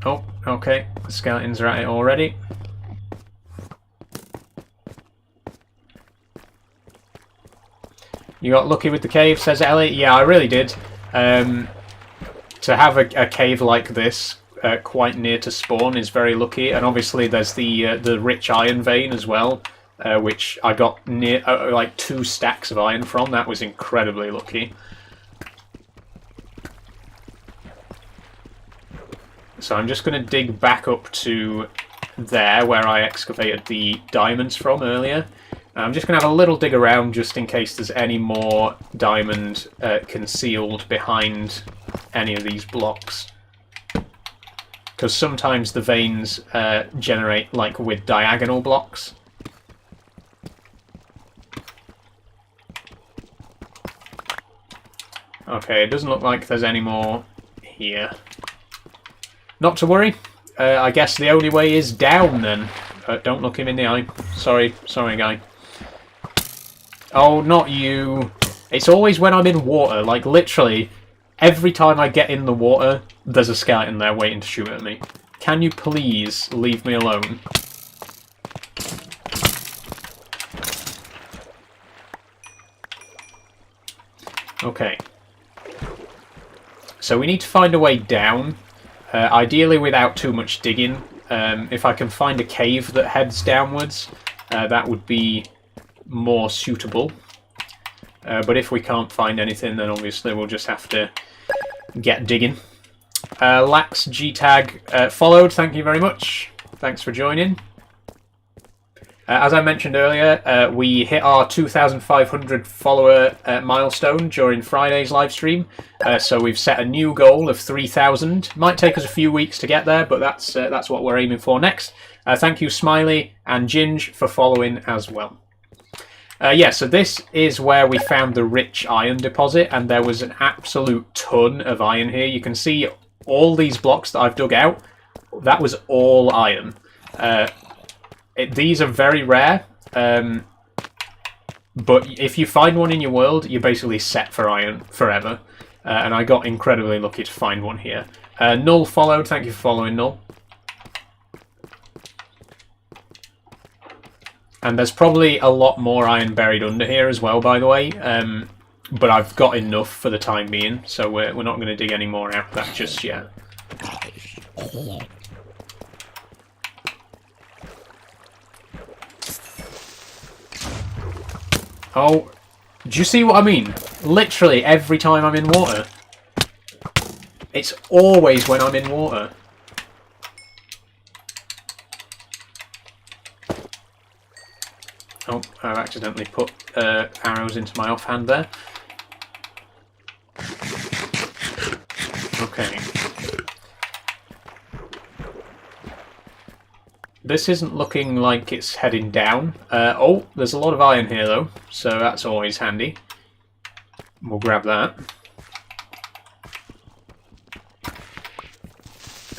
Oh, okay. The skeletons are at it already. You got lucky with the cave, says Ellie. Yeah, I really did. To have a cave like this quite near to spawn is very lucky, and obviously there's the rich iron vein as well, which I got near like 2 stacks of iron from. That was incredibly lucky. So I'm just going to dig back up to there where I excavated the diamonds from earlier. I'm just going to have a little dig around just in case there's any more diamond concealed behind any of these blocks. Because sometimes the veins generate like with diagonal blocks. Okay, it doesn't look like there's any more here. Not to worry. I guess the only way is down then. Don't look him in the eye. Sorry guy. Oh, not you. It's always when I'm in water. Like, literally, every time I get in the water, there's a skeleton there waiting to shoot at me. Can you please leave me alone? Okay. So we need to find a way down. Ideally without too much digging. If I can find a cave that heads downwards, that would be more suitable. But if we can't find anything, then obviously we'll just have to get digging. Lax G-Tag followed, thank you very much. Thanks for joining. As I mentioned earlier, we hit our 2,500 follower milestone during Friday's live stream. So we've set a new goal of 3,000. Might take us a few weeks to get there, but that's what we're aiming for next. Thank you, Smiley and Ginge, for following as well. Yeah, so this is where we found the rich iron deposit, and there was an absolute ton of iron here. You can see all these blocks that I've dug out. That was all iron. These are very rare, but if you find one in your world, you're basically set for iron forever. And I got incredibly lucky to find one here. Null followed, thank you for following, Null. And there's probably a lot more iron buried under here as well, by the way. But I've got enough for the time being, so we're not going to dig any more out of that just yet. Oh, do you see what I mean? Literally every time I'm in water. It's always when I'm in water. Oh, I've accidentally put arrows into my offhand there. Okay. This isn't looking like it's heading down. Oh, there's a lot of iron here though, so that's always handy. We'll grab that.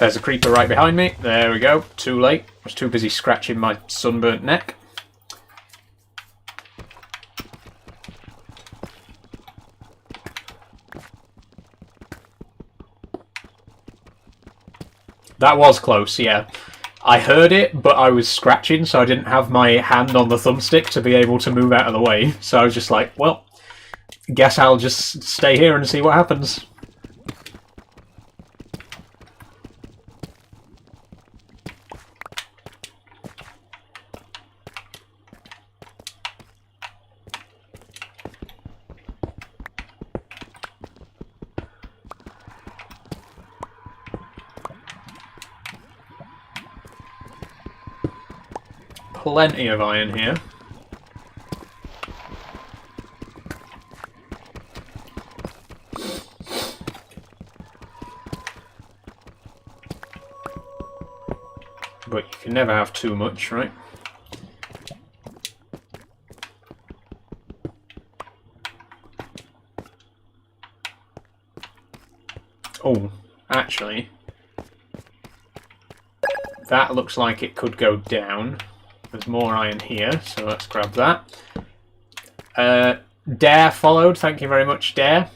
There's a creeper right behind me. There we go. Too late. I was too busy scratching my sunburnt neck. That was close, yeah. I heard it, but I was scratching, so I didn't have my hand on the thumbstick to be able to move out of the way. So I was just like, well, guess I'll just stay here and see what happens. Plenty of iron here. But you can never have too much, right? Oh, actually, that looks like it could go down. There's more iron here, so let's grab that. Dare followed. Thank you very much, Dare.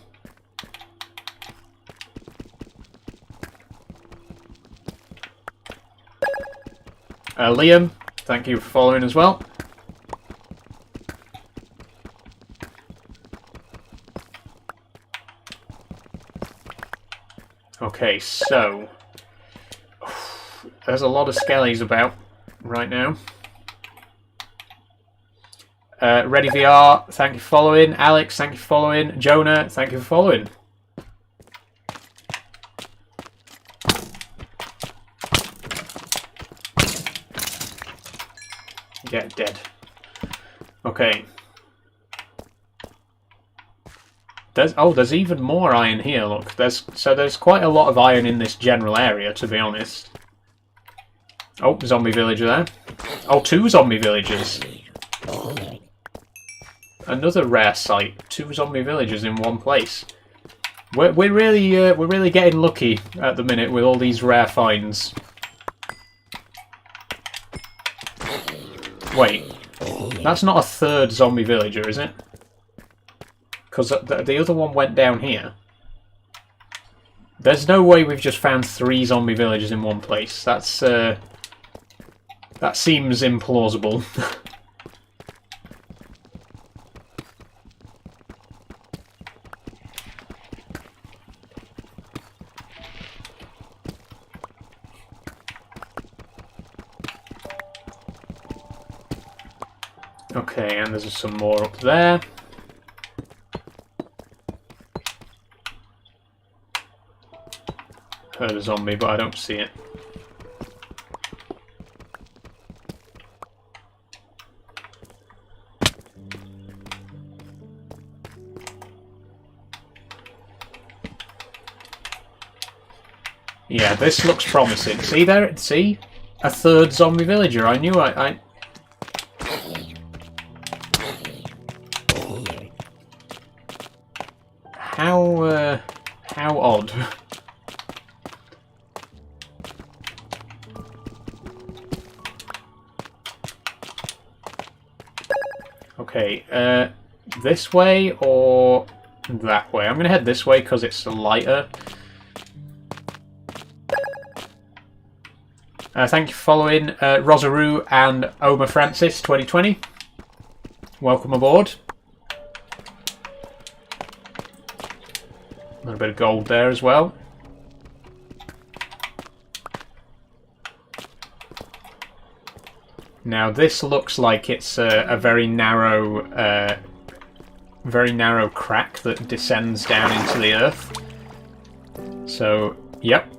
Liam, thank you for following as well. Okay, so there's a lot of skellies about right now. Ready VR, thank you for following. Alex, thank you for following. Jonah, thank you for following. Get dead. Okay. There's even more iron here, look. There's quite a lot of iron in this general area, to be honest. Oh, zombie villager there. Oh, 2 zombie villagers. Another rare sight. 2 zombie villagers in one place. We're really getting lucky at the minute with all these rare finds. Wait, that's not a 3rd zombie villager, is it? Because the other one went down here. There's no way we've just found 3 zombie villagers in one place. That seems implausible. Okay, and there's some more up there. Heard a zombie, but I don't see it. Yeah, this looks promising. See there? See? A 3rd zombie villager. I knew I... How odd. Okay, this way or that way? I'm going to head this way because it's lighter. Thank you for following Rosaroo and Oma Francis 2020. Welcome aboard. A little bit of gold there as well. Now this looks like it's a very narrow crack that descends down into the earth. So, yep.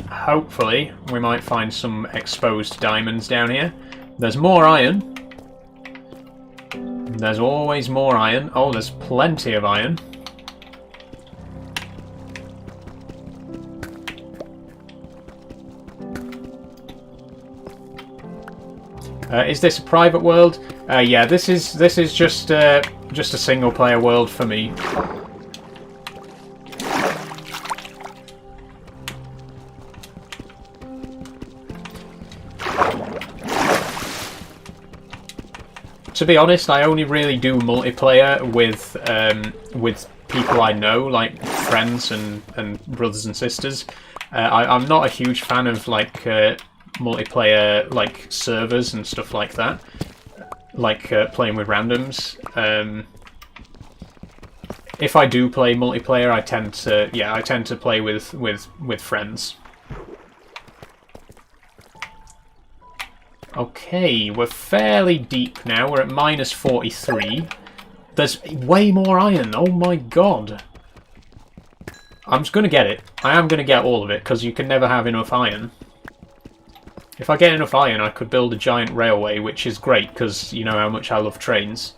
Hopefully we might find some exposed diamonds down here. There's more iron. There's always more iron. Oh, there's plenty of iron. Is this a private world? Yeah, this is just a single player world for me. To be honest, I only really do multiplayer with people I know, like friends and brothers and sisters. I'm not a huge fan of like multiplayer like servers and stuff like that, like playing with randoms. If I do play multiplayer, I tend to play with friends. Okay, we're fairly deep now. We're at minus 43. There's way more iron. Oh my god. I'm just going to get it. I am going to get all of it, because you can never have enough iron. If I get enough iron, I could build a giant railway, which is great, because you know how much I love trains.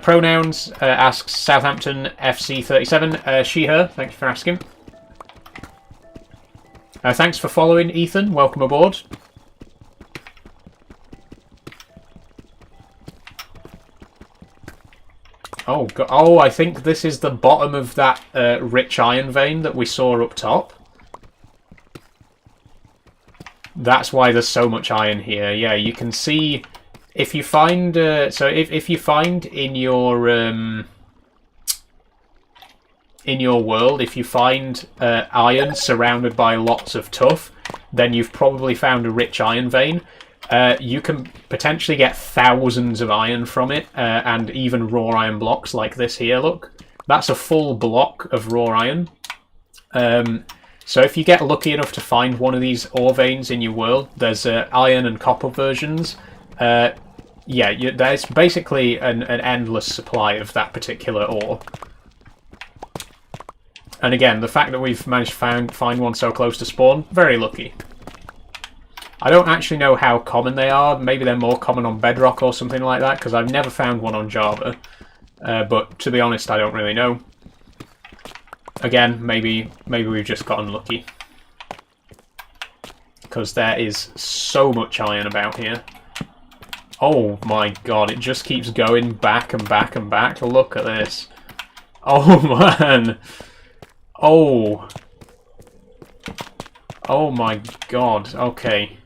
Pronouns, asks Southampton FC37. She, her. Thank you for asking. Thanks for following, Ethan. Welcome aboard. Oh, God. Oh, I think this is the bottom of that rich iron vein that we saw up top. That's why there's so much iron here. Yeah, you can see if you find. So if you find in your world, if you find iron surrounded by lots of tuff, then you've probably found a rich iron vein. You can potentially get thousands of iron from it, and even raw iron blocks like this here, look. That's a full block of raw iron. So if you get lucky enough to find one of these ore veins in your world, there's iron and copper versions. Yeah, there's basically an endless supply of that particular ore. And again, the fact that we've managed to find one so close to spawn, very lucky. I don't actually know how common they are. Maybe they're more common on Bedrock or something like that, because I've never found one on Java. But to be honest, I don't really know. Again, maybe we've just gotten lucky. Because there is so much iron about here. Oh my god, it just keeps going back and back and back. Look at this. Oh man. Oh. Oh my god. Okay.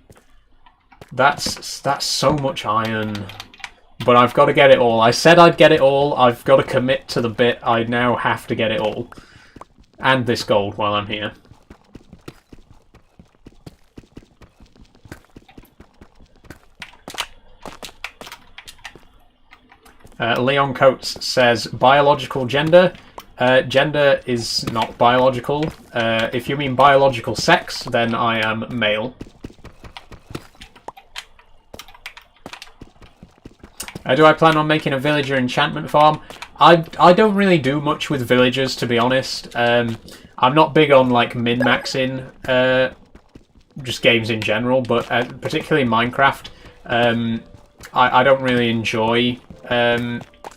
That's so much iron. But I've got to get it all. I said I'd get it all. I've got to commit to the bit. I now have to get it all. And this gold while I'm here. Leon Coates says, biological gender. Gender is not biological. If you mean biological sex, then I am male. Do I plan on making a villager enchantment farm? I don't really do much with villagers, to be honest. I'm not big on like min-maxing just games in general, but particularly Minecraft. I don't really enjoy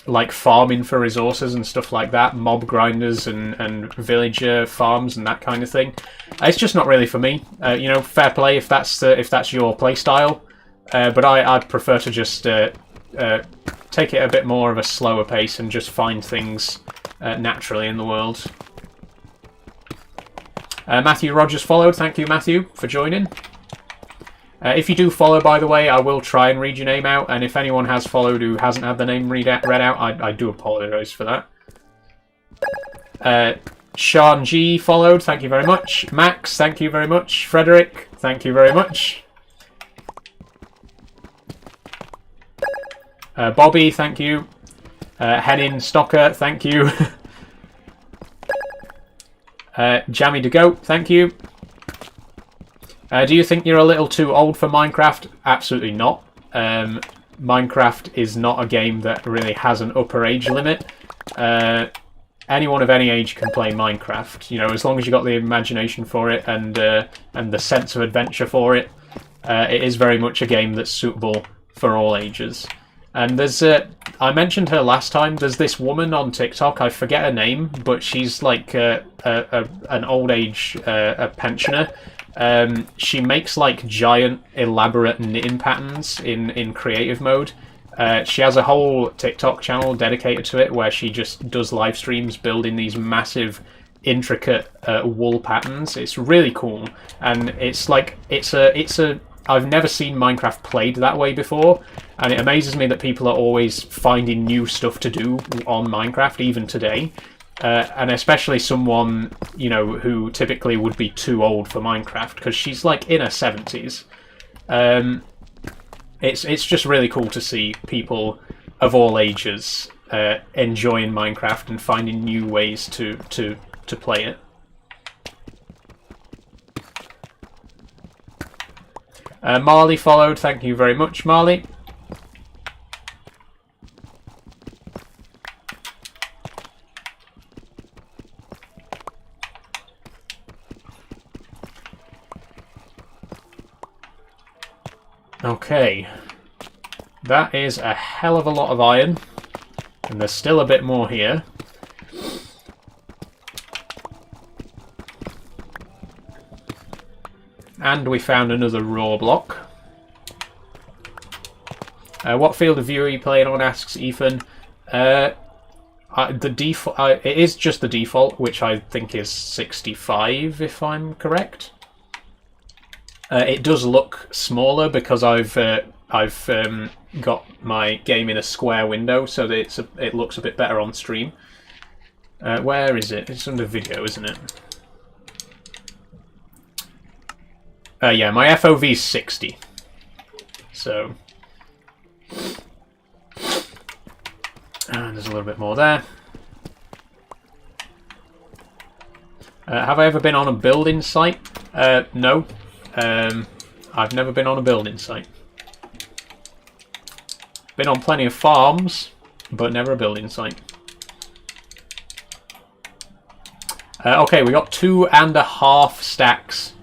like farming for resources and stuff like that, mob grinders and villager farms and that kind of thing. It's just not really for me. You know, fair play if that's your play style, but I'd prefer to just take it a bit more of a slower pace and just find things naturally in the world. Matthew Rogers followed. Thank you, Matthew, for joining. If you do follow, by the way, I will try and read your name out, and if anyone has followed who hasn't had the name read out, I do apologise for that. Sean G followed. Thank you very much. Max, thank you very much. Frederick, thank you very much. Bobby, thank you. Henning Stocker, thank you. Jammy to Goat, thank you. Do you think you're a little too old for Minecraft? Absolutely not. Minecraft is not a game that really has an upper age limit. Anyone of any age can play Minecraft. You know, as long as you've got the imagination for it and the sense of adventure for it, it is very much a game that's suitable for all ages. And there's, I mentioned her last time, there's this woman on TikTok, I forget her name, but she's like an old age pensioner. She makes like giant elaborate knitting patterns in creative mode. She has a whole TikTok channel dedicated to it where she just does live streams building these massive intricate wool patterns. It's really cool, and it's like it's a. I've never seen Minecraft played that way before, and it amazes me that people are always finding new stuff to do on Minecraft even today. And especially someone, you know, who typically would be too old for Minecraft, because she's like in her 70s. It's just really cool to see people of all ages enjoying Minecraft and finding new ways to play it. Marley followed. Thank you very much, Marley. Okay, that is a hell of a lot of iron, and there's still a bit more here. And we found another raw block. What field of view are you playing on, asks Ethan. The default, it is just the default, which I think is 65 if I'm correct. It does look smaller because I've got my game in a square window, so that it looks a bit better on stream. Where is it? It's under video, isn't it? Yeah, my FOV is 60. So there's a little bit more there. Have I ever been on a building site? No. I've never been on a building site. Been on plenty of farms, but never a building site. Okay, we got 2.5 stacks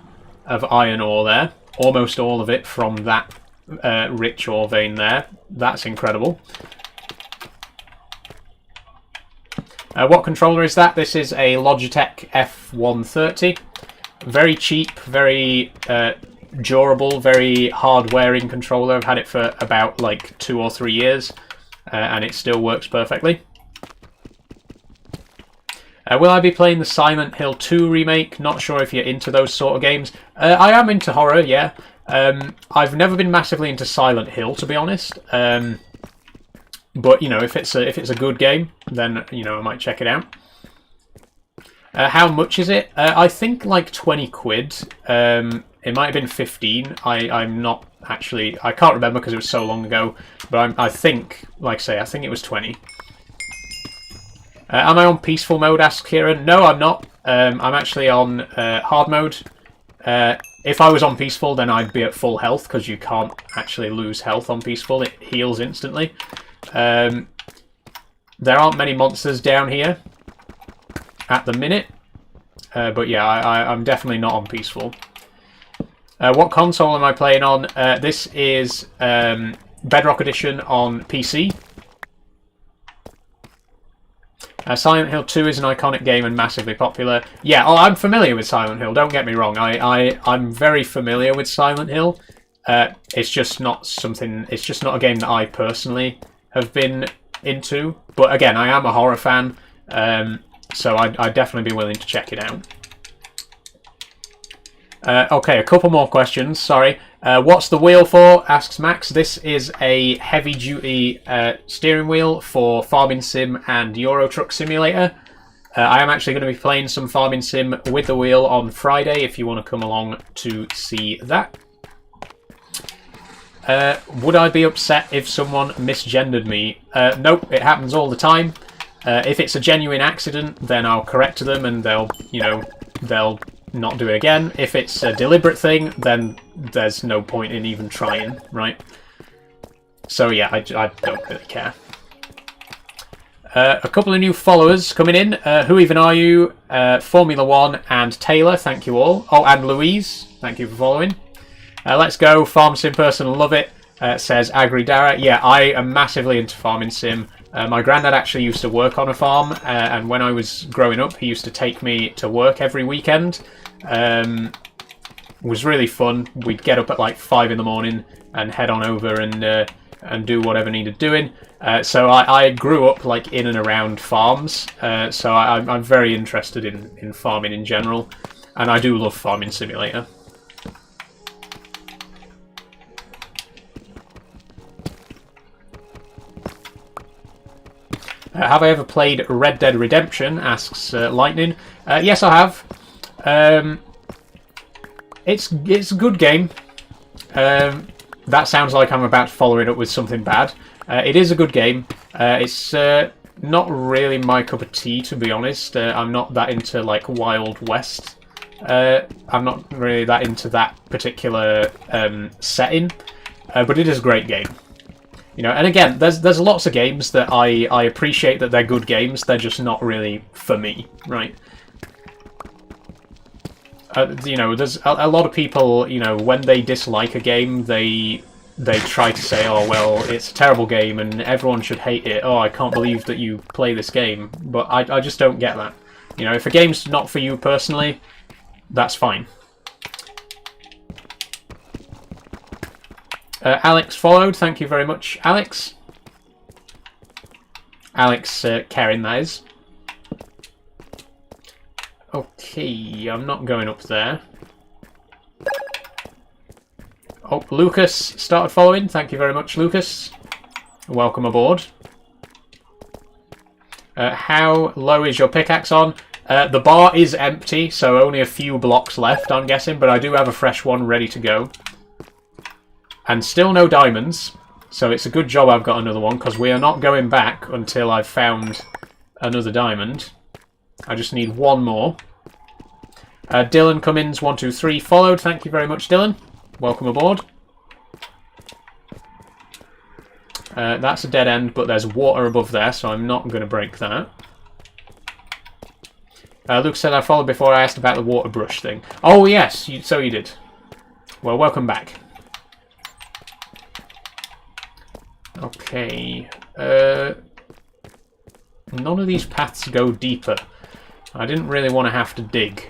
of iron ore there. Almost all of it from that rich ore vein there. That's incredible. What controller is that? This is a Logitech F130. Very cheap, very durable, very hard-wearing controller. I've had it for about like 2 or 3 years, and it still works perfectly. Will I be playing the Silent Hill 2 remake? Not sure if you're into those sort of games. I am into horror, yeah. I've never been massively into Silent Hill, to be honest. But you know, if it's a good game, then you know I might check it out. How much is it? I think like 20 quid. It might have been 15. I'm not actually. I can't remember because it was so long ago. But I think, like I say, I think it was 20. Am I on peaceful mode, asks Kieran. No, I'm not. I'm actually on hard mode. If I was on peaceful, then I'd be at full health, because you can't actually lose health on peaceful. It heals instantly. There aren't many monsters down here at the minute. But yeah, I'm definitely not on peaceful. What console am I playing on? This is Bedrock Edition on PC. Silent Hill 2 is an iconic game and massively popular. Yeah, oh, I'm familiar with Silent Hill, don't get me wrong. I'm very familiar with Silent Hill. It's just not something. It's just not a game that I personally have been into. But again, I am a horror fan, so I'd definitely be willing to check it out. Okay, a couple more questions. Sorry. What's the wheel for? Asks Max. This is a heavy-duty steering wheel for Farming Sim and Euro Truck Simulator. I am actually going to be playing some Farming Sim with the wheel on Friday, if you want to come along to see that. Would I be upset if someone misgendered me? Nope, it happens all the time. If it's a genuine accident, then I'll correct them and they'll not do it again. If it's a deliberate thing, then there's no point in even trying, right? So yeah, I don't really care. A couple of new followers coming in. Who even are you? Formula 1 and Taylor, thank you all. Oh, and Louise, thank you for following. Let's go, Farm Sim person, love it, says Agri Dara. Yeah, I am massively into Farming Sim. My granddad actually used to work on a farm, and when I was growing up, he used to take me to work every weekend. was really fun. We'd get up at like 5 in the morning and head on over and do whatever needed doing. So I grew up like in and around farms. So I'm very interested in farming in general, and I do love Farming Simulator. Have I ever played Red Dead Redemption? Asks Lightning. Yes, I have. It's a good game. That sounds like I'm about to follow it up with something bad. It is a good game. It's not really my cup of tea, to be honest. I'm not that into like Wild West. I'm not really that into that particular setting. But it is a great game. You know, and again, there's lots of games that I appreciate that they're good games. They're just not really for me, right? You know, there's a lot of people. You know, when they dislike a game, they try to say, "Oh well, it's a terrible game, and everyone should hate it." Oh, I can't believe that you play this game. But I just don't get that. You know, if a game's not for you personally, that's fine. Alex followed. Thank you very much, Alex. Alex Karen, that is. Okay, I'm not going up there. Oh, Lucas started following. Thank you very much, Lucas. Welcome aboard. How low is your pickaxe on? The bar is empty, so only a few blocks left, I'm guessing, but I do have a fresh one ready to go. And still no diamonds, so it's a good job I've got another one, because we are not going back until I've found another diamond. I just need one more. Dylan Cummins 123 followed. Thank you very much, Dylan. Welcome aboard. That's a dead end, but there's water above there, so I'm not going to break that. Luke said I followed before I asked about the water brush thing. Oh yes, so you did. Well, welcome back. Okay. None of these paths go deeper. I didn't really want to have to dig,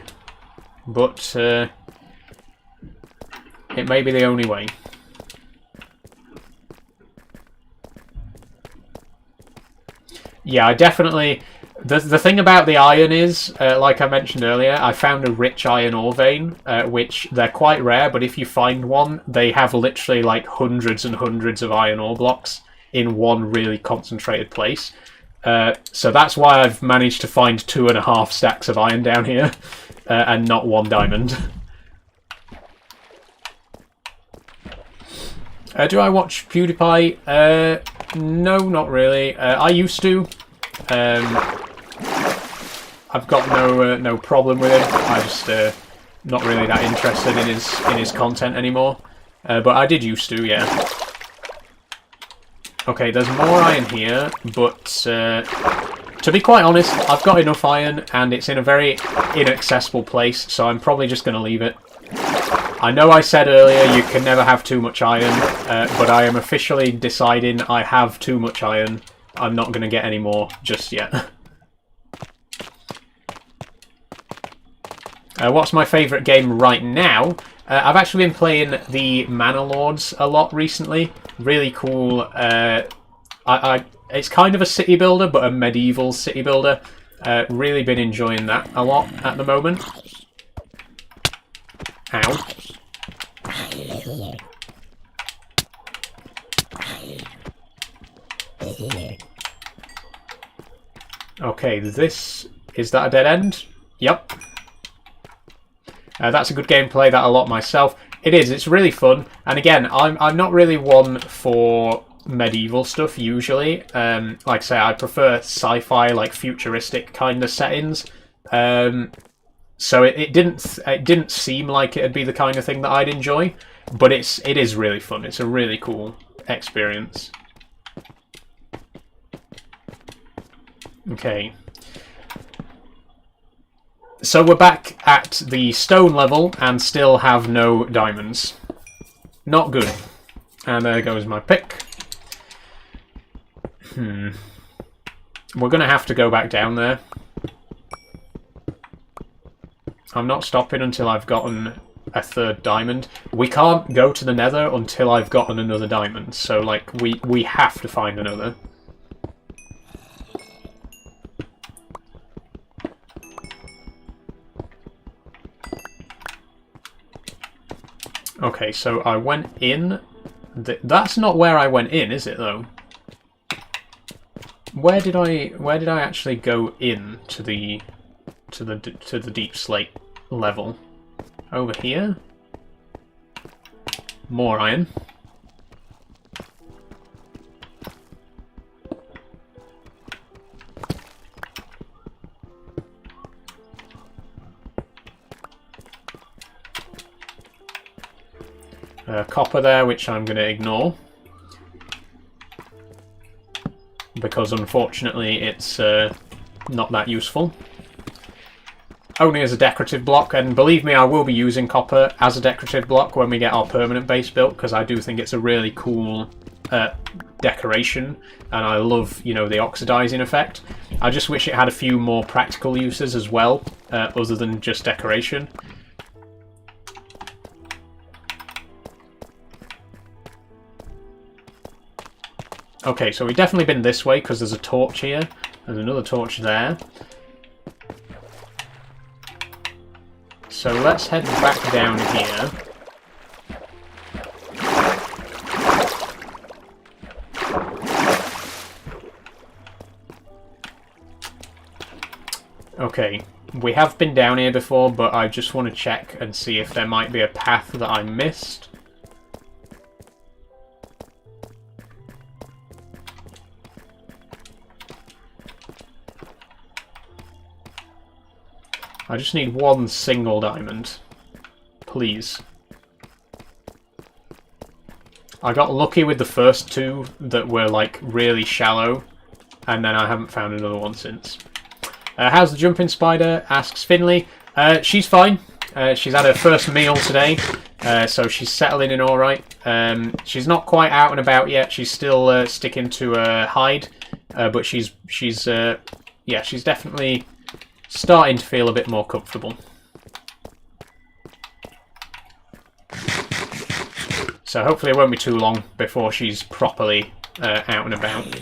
but it may be the only way. Yeah, I definitely... The thing about the iron is, like I mentioned earlier, I found a rich iron ore vein, which they're quite rare, but if you find one, they have literally like hundreds and hundreds of iron ore blocks in one really concentrated place. So that's why I've managed to find 2.5 stacks of iron down here, and not one diamond. Do I watch PewDiePie? No, not really. I used to. I've got no problem with him. I'm just not really that interested in his content anymore. But I did used to, yeah. Okay, there's more iron here, but to be quite honest, I've got enough iron, and it's in a very inaccessible place, so I'm probably just going to leave it. I know I said earlier you can never have too much iron, but I am officially deciding I have too much iron. I'm not going to get any more just yet. What's my favourite game right now? I've actually been playing the Manor Lords a lot recently. Really cool. It's kind of a city builder, but a medieval city builder. Really been enjoying that a lot at the moment. Ow. Okay, is that a dead end? Yep. That's a good gameplay, that a lot myself. It is, it's really fun. And again, I'm not really one for medieval stuff usually. Like I say, I prefer sci-fi, like futuristic kind of settings. So it didn't seem like it'd be the kind of thing that I'd enjoy, but it is really fun. It's a really cool experience. Okay. So we're back at the stone level and still have no diamonds. Not good. And there goes my pick. We're going to have to go back down there. I'm not stopping until I've gotten a third diamond. We can't go to the Nether until I've gotten another diamond. So, like, we have to find another. Okay, so I went in. That's not where I went in, is it though? Where did I actually go in to the deep slate level? Over here? More iron. Copper there, which I'm going to ignore. Because unfortunately it's not that useful. Only as a decorative block, and believe me, I will be using copper as a decorative block when we get our permanent base built, because I do think it's a really cool decoration, and I love, you know, the oxidizing effect. I just wish it had a few more practical uses as well, other than just decoration. Okay, so we've definitely been this way because there's a torch here. There's another torch there. So let's head back down here. Okay, we have been down here before, but I just want to check and see if there might be a path that I missed. I just need one single diamond. Please. I got lucky with the first two that were like really shallow, and then I haven't found another one since. How's the jumping spider? Asks Finley. She's fine. She's had her first meal today, so she's settling in alright. She's not quite out and about yet. She's still sticking to her hide, but she's definitely starting to feel a bit more comfortable. So hopefully it won't be too long before she's properly out and about.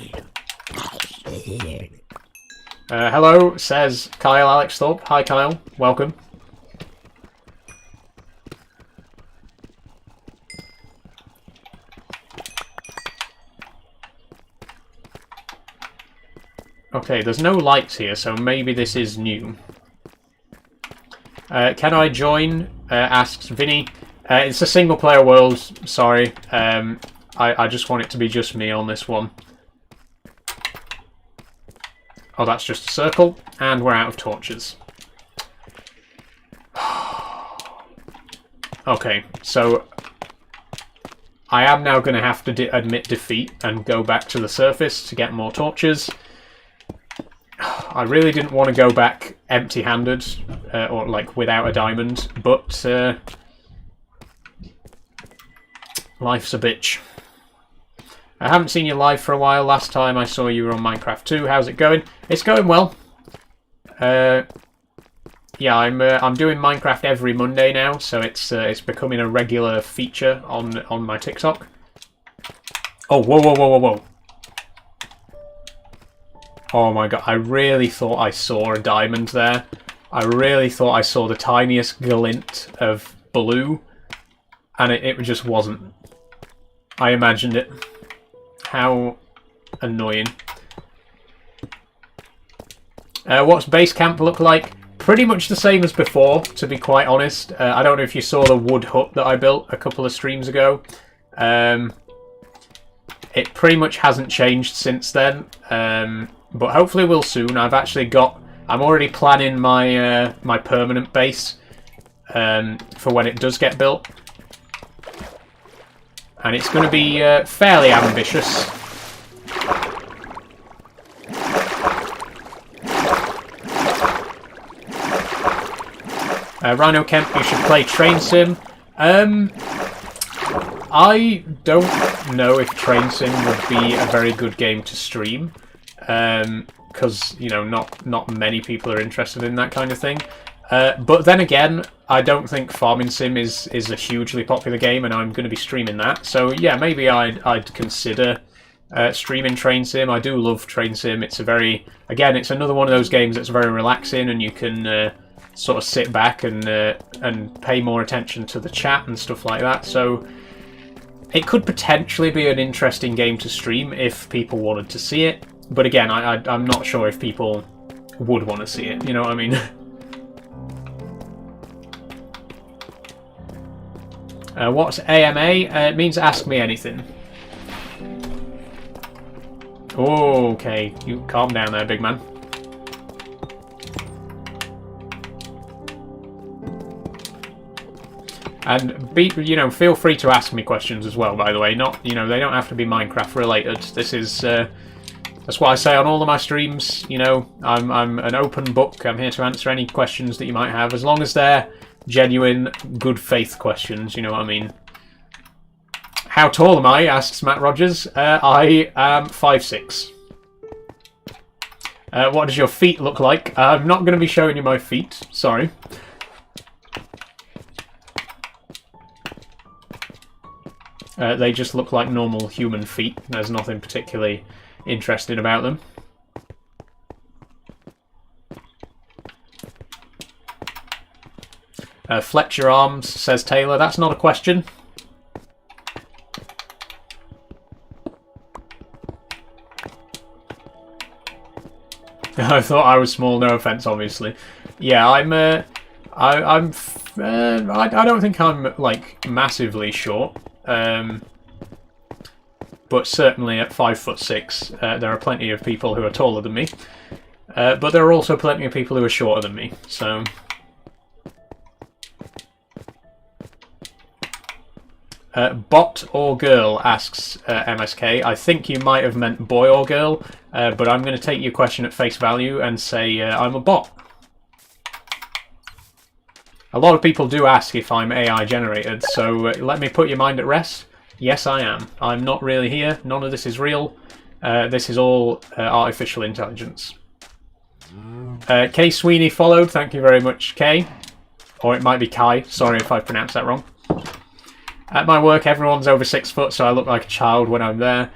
Hello, says Kyle Alex Thorpe. Hi Kyle, welcome. Okay, there's no lights here, so maybe this is new. Can I join? Asks Vinny. It's a single player world, sorry. I just want it to be just me on this one. Oh, that's just a circle, and we're out of torches. Okay, so I am now going to have to admit defeat and go back to the surface to get more torches. I really didn't want to go back empty-handed, or like without a diamond, but life's a bitch. I haven't seen you live for a while. Last time I saw you were on Minecraft 2. How's it going? It's going well. Yeah, I'm doing Minecraft every Monday now, so it's becoming a regular feature on my TikTok. Oh, whoa, whoa, whoa, whoa, whoa. Oh my god, I really thought I saw a diamond there. I really thought I saw the tiniest glint of blue, and it just wasn't. I imagined it. How annoying. What's base camp look like? Pretty much the same as before, to be quite honest. I don't know if you saw the wood hut that I built a couple of streams ago. It pretty much hasn't changed since then. But hopefully we'll soon. I'm already planning my my permanent base for when it does get built, and it's going to be fairly ambitious. Rhino Kemp, you should play Train Sim. I don't know if Train Sim would be a very good game to stream. Because, you know, not many people are interested in that kind of thing. But then again, I don't think Farming Sim is a hugely popular game, and I'm going to be streaming that. So yeah, maybe I'd consider streaming Train Sim. I do love Train Sim. It's it's another one of those games that's very relaxing, and you can sort of sit back and pay more attention to the chat and stuff like that. So it could potentially be an interesting game to stream if people wanted to see it. But again, I'm not sure if people would want to see it. You know what I mean? What's AMA? It means ask me anything. Oh, okay, you calm down there, big man. And feel free to ask me questions as well. By the way, not they don't have to be Minecraft related. This is that's what I say on all of my streams. I'm an open book. I'm here to answer any questions that you might have, as long as they're genuine, good faith questions, you know what I mean. How tall am I? Asks Matt Rogers. I am 5'6". What does your feet look like? I'm not going to be showing you my feet, sorry. They just look like normal human feet. There's nothing particularly interesting about them. Flex your arms, says Taylor. That's not a question. I thought I was small. No offense, obviously. Yeah, I don't think I'm like massively short. But certainly at 5'6", there are plenty of people who are taller than me. But there are also plenty of people who are shorter than me. So. Bot or girl, asks MSK. I think you might have meant boy or girl, but I'm going to take your question at face value and say I'm a bot. A lot of people do ask if I'm AI generated, so let me put your mind at rest. Yes, I am. I'm not really here. None of this is real. This is all artificial intelligence. Kay Sweeney followed. Thank you very much, Kay. Or it might be Kai. Sorry if I pronounced that wrong. At my work, everyone's over 6 foot, so I look like a child when I'm there.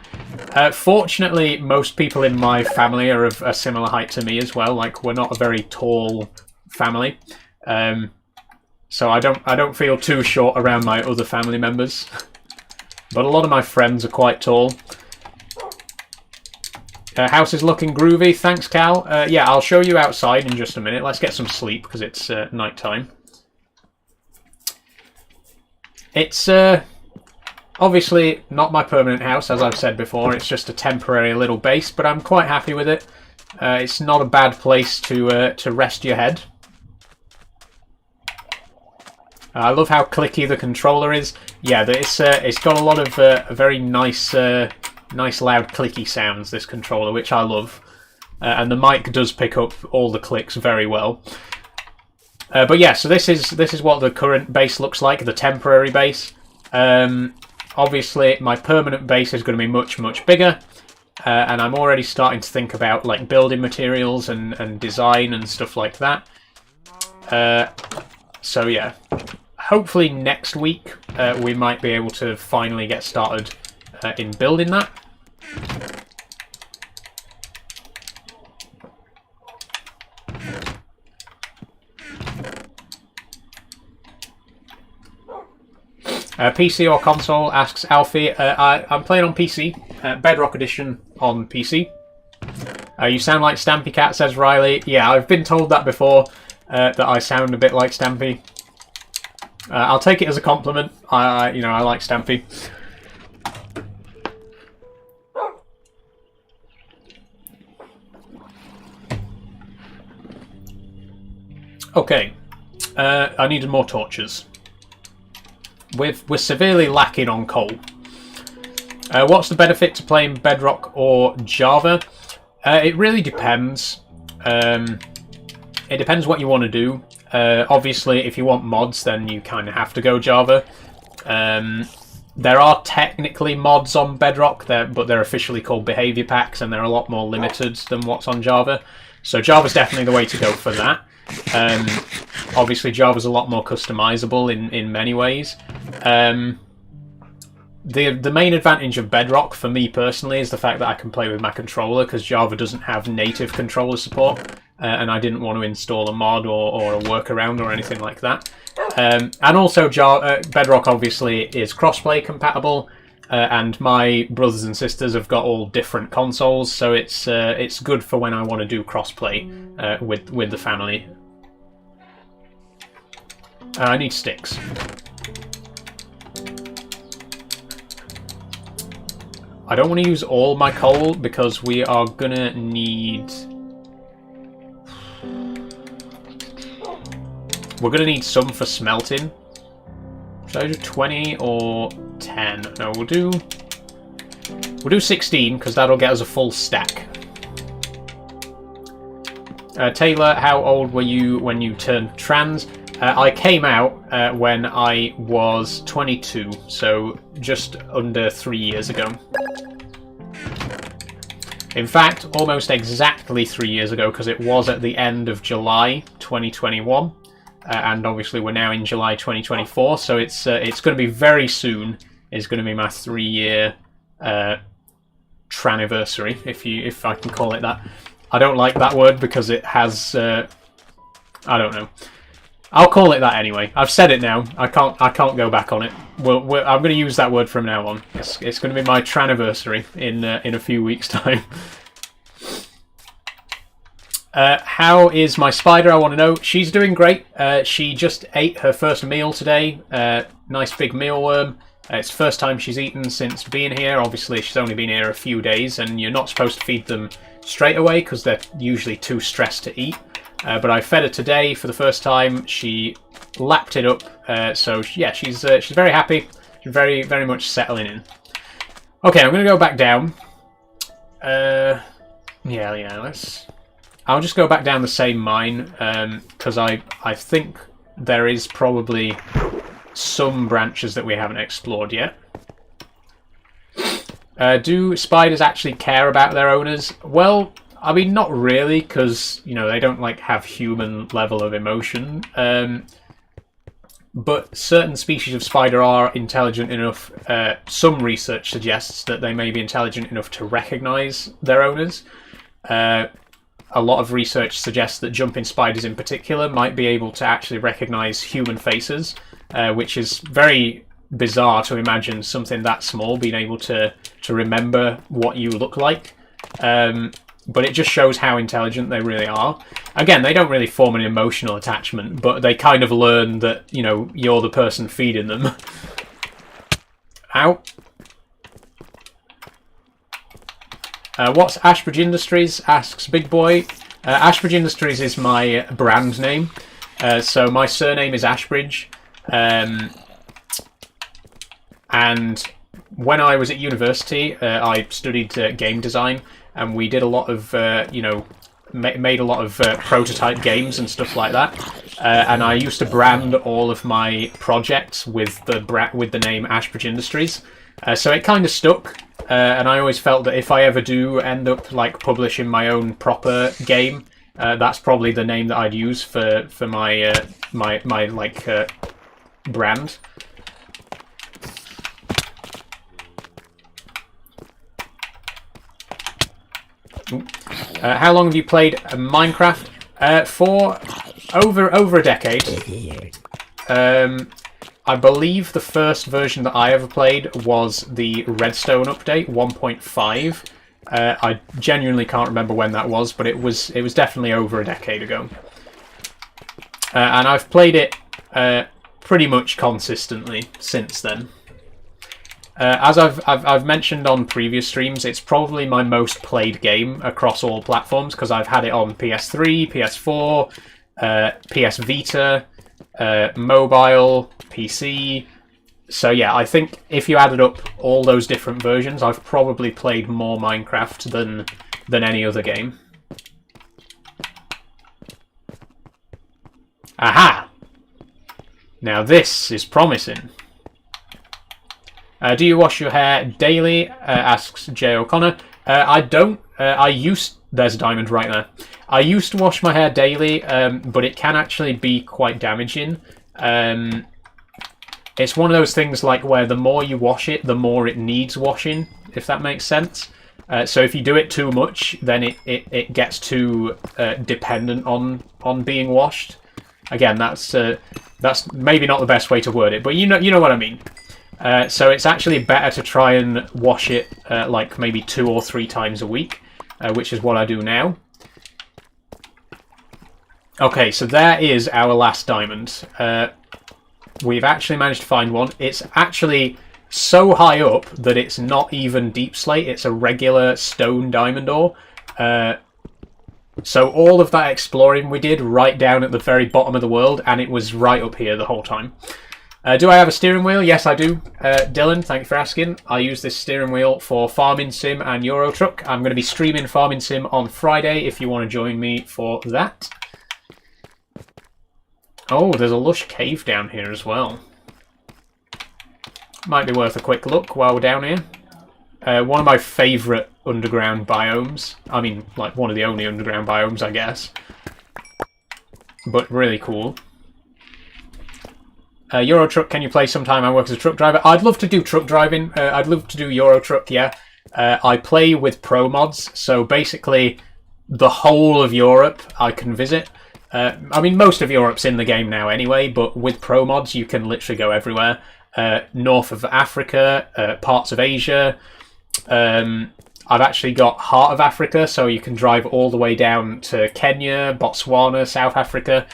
Fortunately, most people in my family are of a similar height to me as well. Like, we're not a very tall family, so I don't feel too short around my other family members. But a lot of my friends are quite tall. House is looking groovy. Thanks, Cal. Yeah, I'll show you outside in just a minute. Let's get some sleep because it's night time. It's obviously not my permanent house, as I've said before. It's just a temporary little base, but I'm quite happy with it. It's not a bad place to rest your head. I love how clicky the controller is. Yeah, it's got a lot of very nice, nice loud clicky sounds, this controller, which I love. And the mic does pick up all the clicks very well. But yeah, so this is what the current base looks like, the temporary base. Obviously, my permanent base is going to be much, much bigger. And I'm already starting to think about like building materials and design and stuff like that. So yeah, hopefully next week we might be able to finally get started in building that. PC or console, asks Alfie. I'm playing on PC, Bedrock Edition on PC. You sound like Stampy Cat, says Riley. Yeah, I've been told that before, that I sound a bit like Stampy. I'll take it as a compliment. I like Stampy. Okay, I needed more torches. We're severely lacking on coal. What's the benefit to playing Bedrock or Java? It really depends. It depends what you want to do. Obviously, if you want mods, then you kind of have to go Java. There are technically mods on Bedrock, but they're officially called behavior packs, and they're a lot more limited than what's on Java. So Java's definitely the way to go for that. Obviously, Java's a lot more customizable in many ways. The main advantage of Bedrock for me personally is the fact that I can play with my controller, because Java doesn't have native controller support, and I didn't want to install a mod or a workaround or anything like that. And also Bedrock obviously is crossplay compatible, and my brothers and sisters have got all different consoles, so it's good for when I want to do crossplay with the family. I need sticks. I don't want to use all my coal because we are gonna need... We're gonna need some for smelting. Should I do 20 or 10? No, we'll do 16 because that'll get us a full stack. Taylor, how old were you when you turned trans? I came out when I was 22, so just under 3 years ago. In fact, almost exactly 3 years ago, because it was at the end of July 2021, and obviously we're now in July 2024, so it's going to be very soon. It's going to be my 3-year traniversary, if I can call it that. I don't like that word because it has I don't know. I'll call it that anyway. I've said it now. I can't go back on it. I'm going to use that word from now on. It's going to be my traniversary in a few weeks' time. How is my spider? I want to know. She's doing great. She just ate her first meal today. Nice big mealworm. It's the first time she's eaten since being here. Obviously, she's only been here a few days, and you're not supposed to feed them straight away because they're usually too stressed to eat. But I fed her today for the first time. She lapped it up. So yeah, she's very happy. She's very much settling in. Okay, I'm gonna go back down. Yeah. I'll just go back down the same mine because I think there is probably some branches that we haven't explored yet. Do spiders actually care about their owners? Well, I mean, not really, because, you know, they don't, like, have human level of emotion. But certain species of spider are intelligent enough. Some research suggests that they may be intelligent enough to recognise their owners. A lot of research suggests that jumping spiders in particular might be able to actually recognise human faces, which is very bizarre to imagine something that small being able to remember what you look like. But it just shows how intelligent they really are. Again, they don't really form an emotional attachment, but they kind of learn that, you know, you're the person feeding them. Ow. What's Ashbridge Industries? Asks Big Boy. Ashbridge Industries is my brand name. So my surname is Ashbridge. And when I was at university, I studied game design. And we did a lot of, made a lot of prototype games and stuff like that. And I used to brand all of my projects with the name Ashbridge Industries. So it kind of stuck. And I always felt that if I ever do end up like publishing my own proper game, that's probably the name that I'd use for my brand. How long have you played Minecraft? For over a decade. I believe the first version that I ever played was the Redstone update 1.5. I genuinely can't remember when that was, but it was definitely over a decade ago. And I've played it pretty much consistently since then. As I've mentioned on previous streams, it's probably my most played game across all platforms because I've had it on PS3, PS4, PS Vita, mobile, PC. So yeah, I think if you added up all those different versions, I've probably played more Minecraft than any other game. Aha! Now this is promising. Do you wash your hair daily? Asks Jay O'Connor. I don't. There's a diamond right there. I used to wash my hair daily, but it can actually be quite damaging. It's one of those things like where the more you wash it, the more it needs washing, if that makes sense. So if you do it too much, then it gets too dependent on being washed. Again, that's maybe not the best way to word it, but you know what I mean. So it's actually better to try and wash it like maybe 2 or 3 times a week, which is what I do now. Okay, so there is our last diamond. We've actually managed to find one. It's actually so high up that it's not even deep slate. It's a regular stone diamond ore. So all of that exploring we did right down at the very bottom of the world, and it was right up here the whole time. Do I have a steering wheel? Yes, I do. Dylan, thank you for asking. I use this steering wheel for Farming Sim and Euro Truck. I'm going to be streaming Farming Sim on Friday if you want to join me for that. Oh, there's a lush cave down here as well. Might be worth a quick look while we're down here. One of my favourite underground biomes. I mean, like one of the only underground biomes, I guess. But really cool. Euro Truck, can you play sometime? I work as a truck driver. I'd love to do truck driving. I'd love to do Euro Truck, yeah. I play with pro mods, so basically the whole of Europe I can visit. I mean, most of Europe's in the game now anyway, but with pro mods you can literally go everywhere. North of Africa, parts of Asia. I've actually got Heart of Africa, so you can drive all the way down to Kenya, Botswana, South Africa.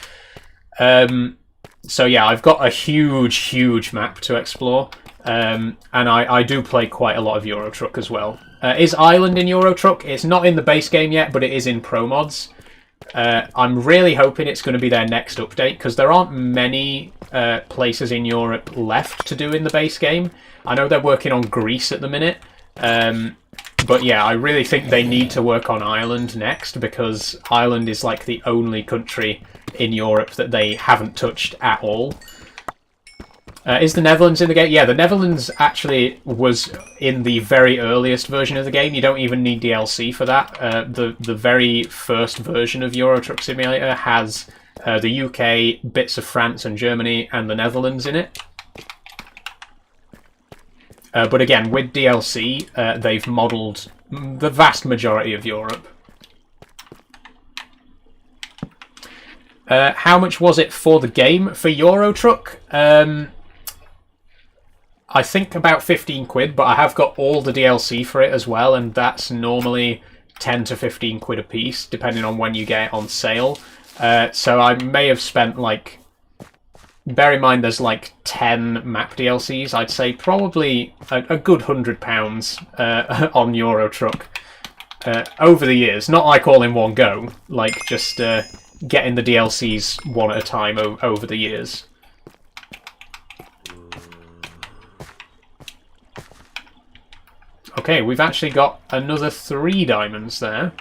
So yeah, I've got a huge map to explore, and I do play quite a lot of Euro Truck as well. Is Ireland in Euro Truck? It's not in the base game yet, but it is in pro mods. I'm really hoping it's going to be their next update, because there aren't many places in Europe left to do in the base game. I know they're working on Greece at the minute, but yeah, I really think they need to work on Ireland next, because Ireland is like the only country in Europe that they haven't touched at all. Is the Netherlands in the game? Yeah, the Netherlands actually was in the very earliest version of the game. You don't even need DLC for that. The very first version of Euro Truck Simulator has the UK, bits of France and Germany, and the Netherlands in it. But again, with DLC, they've modelled the vast majority of Europe. How much was it for the game? For Euro Truck? I think about 15 quid, but I have got all the DLC for it as well, and that's normally 10 to 15 quid a piece, depending on when you get it on sale. So I may have spent, like... Bear in mind there's like 10 map DLCs. I'd say probably a good £100 on Euro Truck over the years. Not like all in one go, like just getting the DLCs one at a time over the years. Okay, we've actually got another 3 diamonds there.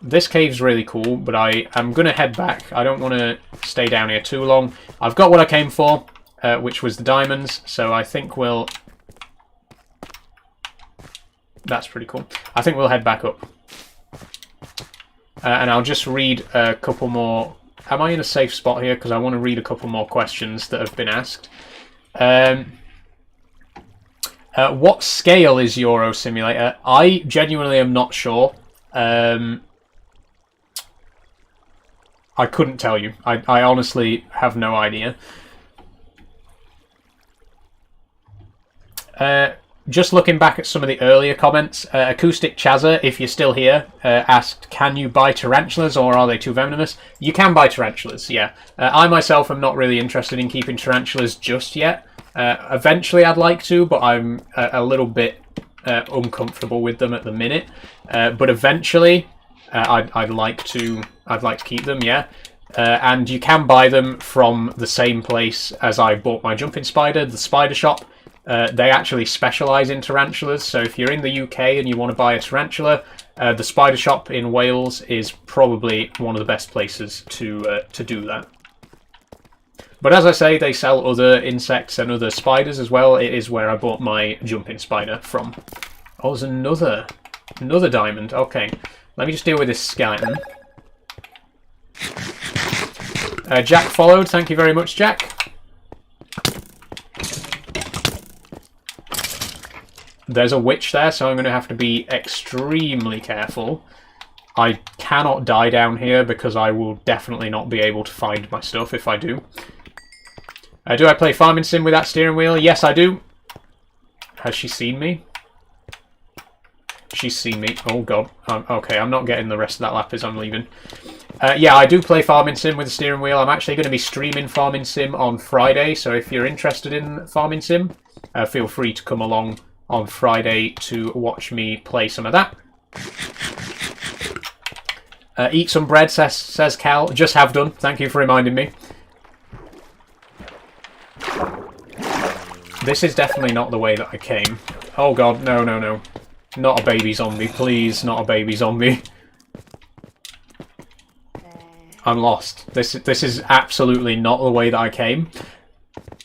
This cave's really cool, but I am going to head back. I don't want to stay down here too long. I've got what I came for, which was the diamonds, so I think we'll... That's pretty cool. I think we'll head back up. And I'll just read a couple more... Am I in a safe spot here? Because I want to read a couple more questions that have been asked. What scale is Euro Simulator? I genuinely am not sure. I couldn't tell you. I honestly have no idea. Just looking back at some of the earlier comments, Acoustic Chazza, if you're still here, asked, can you buy tarantulas or are they too venomous? You can buy tarantulas, yeah. I myself am not really interested in keeping tarantulas just yet. Eventually I'd like to, but I'm a little bit uncomfortable with them at the minute. But eventually I'd like to keep them, yeah. And you can buy them from the same place as I bought my jumping spider, the Spider Shop. They actually specialise in tarantulas, so if you're in the UK and you want to buy a tarantula, the Spider Shop in Wales is probably one of the best places to do that. But as I say, they sell other insects and other spiders as well. It is where I bought my jumping spider from. Oh, there's another Another diamond. Okay. Let me just deal with this skeleton. Jack followed. Thank you very much, Jack. There's a witch there, so I'm going to have to be extremely careful. I cannot die down here because I will definitely not be able to find my stuff if I do. Do I play Farming Sim with that steering wheel? Yes, I do. Has she seen me? She's seen me. Oh, God. Okay, I'm not getting the rest of that lap as I'm leaving. Yeah, I do play Farming Sim with the steering wheel. I'm actually going to be streaming Farming Sim on Friday, so if you're interested in Farming Sim, feel free to come along on Friday to watch me play some of that. Eat some bread, says Cal. Just have done. Thank you for reminding me. This is definitely not the way that I came. Oh god, no, no, no. Not a baby zombie, please, not a baby zombie. I'm lost. This is absolutely not the way that I came.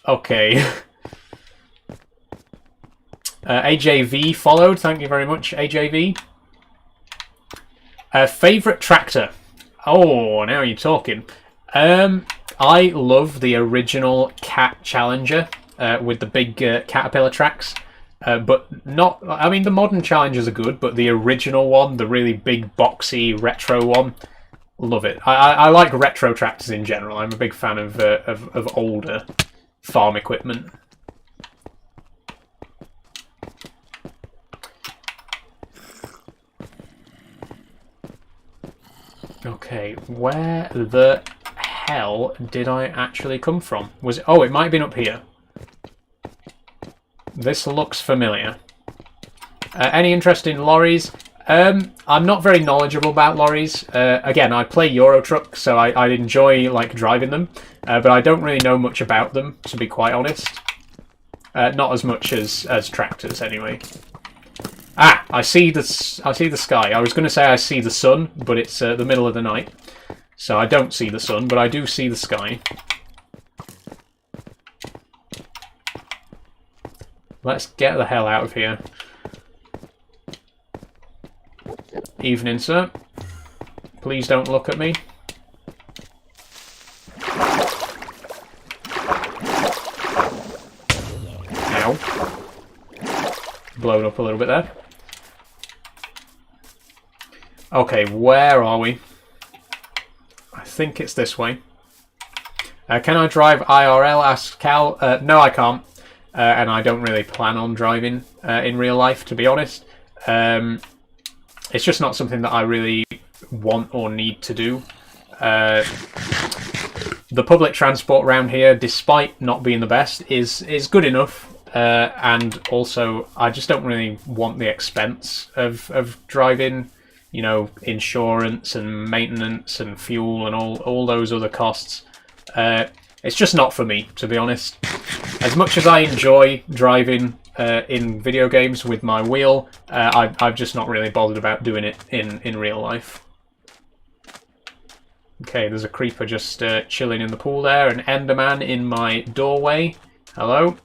Okay. AJV followed, thank you very much, AJV. Favourite tractor? Oh, now you're talking. I love the original Cat Challenger with the big caterpillar tracks. But not... I mean, the modern Challengers are good, but the original one, the really big, boxy, retro one, love it. I like retro tractors in general. I'm a big fan of older farm equipment. Okay, where the hell did I actually come from? Was it... Oh, it might have been up here. This looks familiar. Any interest in lorries? I'm not very knowledgeable about lorries. Again, I play Euro Truck, so I enjoy like driving them, but I don't really know much about them, to be quite honest. Not as much as tractors, anyway. Ah, I see the sky. I was going to say I see the sun, but it's the middle of the night, so I don't see the sun, but I do see the sky. Let's get the hell out of here. Evening, sir. Please don't look at me. Ow. Blown up a little bit there. Okay, where are we? I think it's this way. Can I drive IRL? Asks Cal. No, I can't. And I don't really plan on driving in real life, to be honest. It's just not something that I really want or need to do. The public transport around here, despite not being the best, is good enough. And also, I just don't really want the expense of driving. You know, insurance and maintenance and fuel and all those other costs. It's just not for me, to be honest. As much as I enjoy driving in video games with my wheel, I've just not really bothered about doing it in real life. Okay, there's a creeper just chilling in the pool there, an enderman in my doorway. Hello.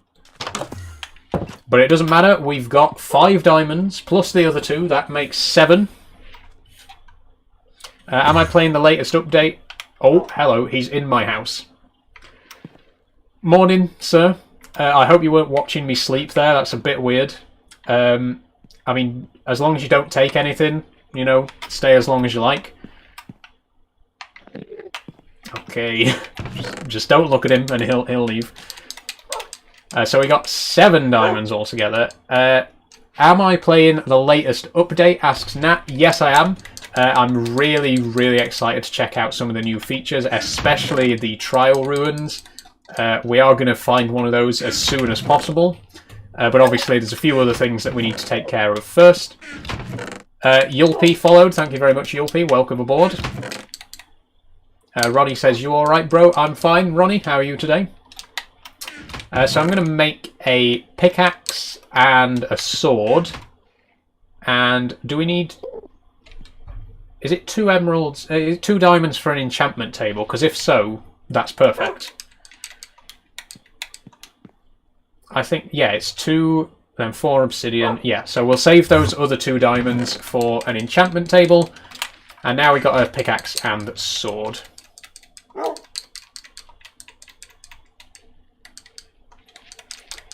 But it doesn't matter, we've got 5 diamonds, plus the other 2, that makes 7. Am I playing the latest update? Oh, hello, he's in my house. Morning, sir. I hope you weren't watching me sleep there. That's a bit weird. I mean, as long as you don't take anything, you know, stay as long as you like. Okay, just don't look at him and he'll leave. So we got 7 diamonds altogether. Am I playing the latest update? Asks Nat. Yes, I am. I'm really, really excited to check out some of the new features, especially the trial ruins. We are going to find one of those as soon as possible, but obviously there's a few other things that we need to take care of first. Yulpy followed, thank you very much Yulpy, welcome aboard. Ronnie says, you alright bro? I'm fine, Ronnie, how are you today? So I'm going to make a pickaxe and a sword, and do we need... Is it 2 emeralds, 2 diamonds for an enchantment table? Because if so, that's perfect. I think, yeah, it's 2 then 4 obsidian. Yeah, so we'll save those other 2 diamonds for an enchantment table. And now we got a pickaxe and sword.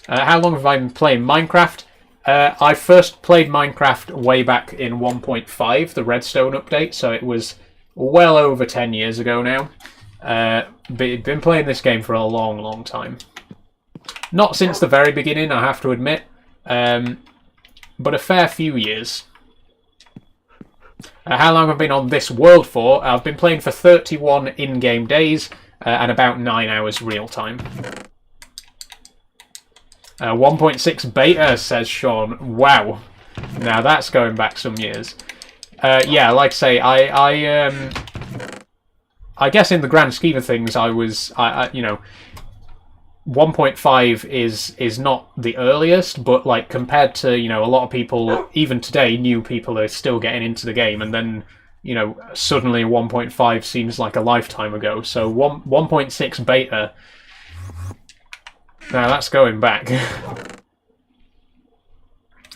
How long have I been playing Minecraft? I first played Minecraft way back in 1.5, the Redstone update, so it was well over 10 years ago now. Been playing this game for a long, long time. Not since the very beginning, I have to admit, but a fair few years. How long I've been on this world for? I've been playing for 31 in-game days and about 9 hours real time. 1.6 beta, says Sean. Wow. Now that's going back some years. Yeah, like I say, I guess in the grand scheme of things, you know, 1.5 is not the earliest, but like compared to, you know, a lot of people, even today, new people are still getting into the game, and then, you know, suddenly 1.5 seems like a lifetime ago. So 1.6 beta. Now that's going back.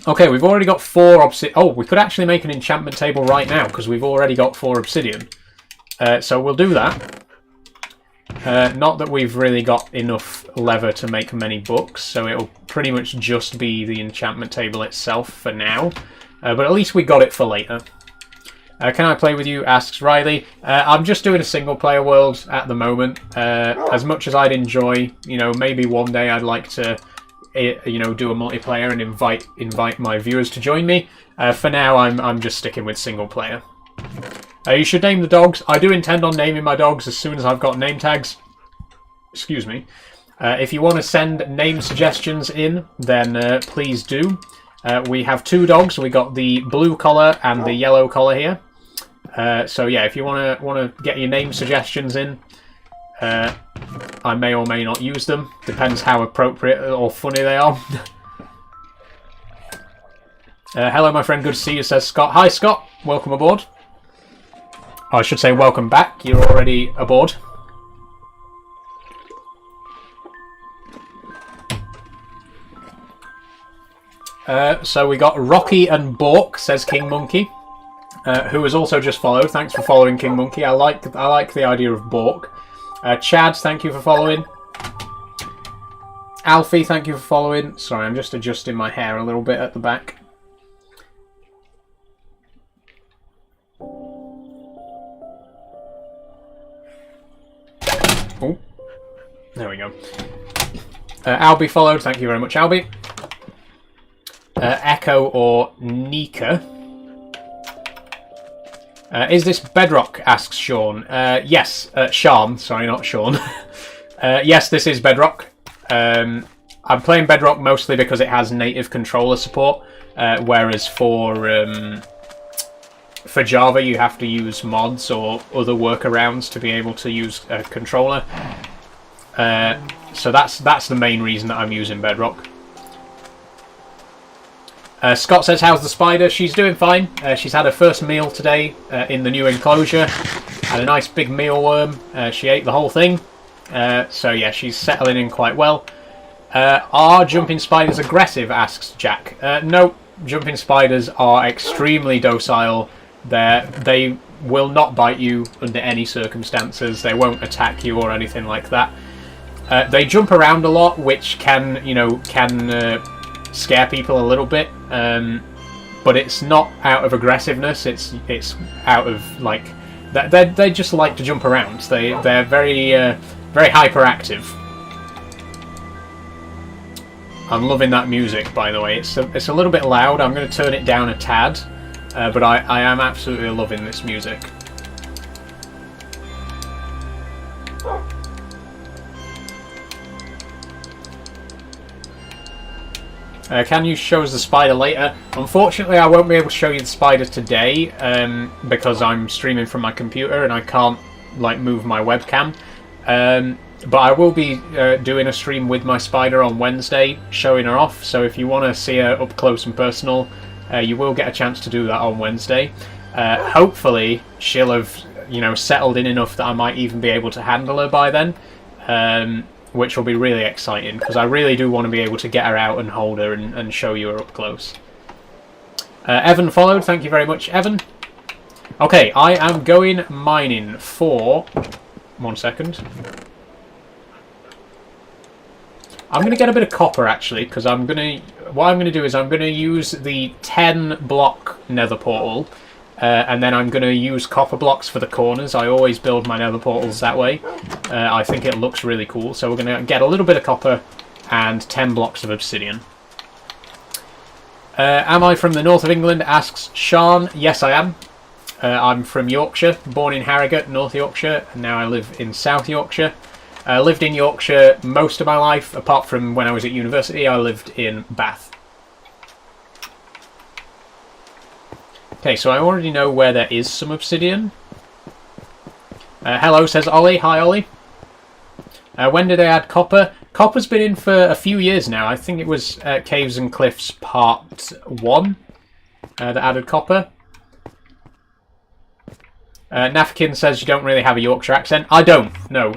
Okay, we've already got 4 obsidian. Oh, we could actually make an enchantment table right now because we've already got 4 obsidian. So we'll do that. Not that we've really got enough leather to make many books, so it'll pretty much just be the enchantment table itself for now. But at least we got it for later. Can I play with you? Asks Riley. I'm just doing a single player world at the moment. As much as I'd enjoy, you know, maybe one day I'd like to, you know, do a multiplayer and invite my viewers to join me. For now, I'm just sticking with single player. You should name the dogs. I do intend on naming my dogs as soon as I've got name tags. Excuse me. If you want to send name suggestions in, then please do. We have 2 dogs. We got the blue collar and the yellow collar here. So yeah, if you want to get your name suggestions in, I may or may not use them. Depends how appropriate or funny they are. Hello, my friend. Good to see you, says Scott. Hi, Scott. Welcome aboard. Oh, I should say welcome back. You're already aboard. So we got Rocky and Bork, says King Monkey, who has also just followed. Thanks for following, King Monkey. I like the idea of Bork. Chad, thank you for following. Alfie, thank you for following. Sorry, I'm just adjusting my hair a little bit at the back. Oh, there we go. Albie followed. Thank you very much, Albie. Echo or Nika. Is this Bedrock? Asks Sean. Yes, Sean. Sorry, not Sean. Yes, this is Bedrock. I'm playing Bedrock mostly because it has native controller support, whereas for Java you have to use mods or other workarounds to be able to use a controller. So that's the main reason that I'm using Bedrock. Scott says, how's the spider? She's doing fine. She's had her first meal today in the new enclosure. Had a nice big mealworm. She ate the whole thing. So yeah, she's settling in quite well. Are jumping spiders aggressive? Asks Jack. No, jumping spiders are extremely docile. They will not bite you under any circumstances. They won't attack you or anything like that. They jump around a lot, which can scare people a little bit, but it's not out of aggressiveness. It's out of like they just like to jump around. They're very very hyperactive. I'm loving that music, by the way. It's a little bit loud. I'm going to turn it down a tad, but I am absolutely loving this music. Can you show us the spider later? Unfortunately, I won't be able to show you the spider today because I'm streaming from my computer and I can't like move my webcam. But I will be doing a stream with my spider on Wednesday, showing her off. So if you want to see her up close and personal, you will get a chance to do that on Wednesday. Hopefully, she'll have settled in enough that I might even be able to handle her by then. which will be really exciting because I really do want to be able to get her out and hold her and show you her up close. Evan followed. Thank you very much, Evan. Okay, I am going mining for... 1 second. I'm going to get a bit of copper, actually, because I'm going to... What I'm going to do is I'm going to use the 10-block nether portal, and then I'm going to use copper blocks for the corners. I always build my nether portals that way. I think it looks really cool. So we're going to get a little bit of copper and 10 blocks of obsidian. Am I from the north of England? Asks Sean. Yes, I am. I'm from Yorkshire, born in Harrogate, North Yorkshire, and now I live in South Yorkshire. Lived in Yorkshire most of my life, apart from when I was at university. I lived in Bath. Okay, so I already know where there is some obsidian. Hello, says Ollie. Hi, Ollie. When did they add copper? Copper's been in for a few years now. I think it was Caves and Cliffs Part 1 that added copper. Nafkin says you don't really have a Yorkshire accent. I don't, no.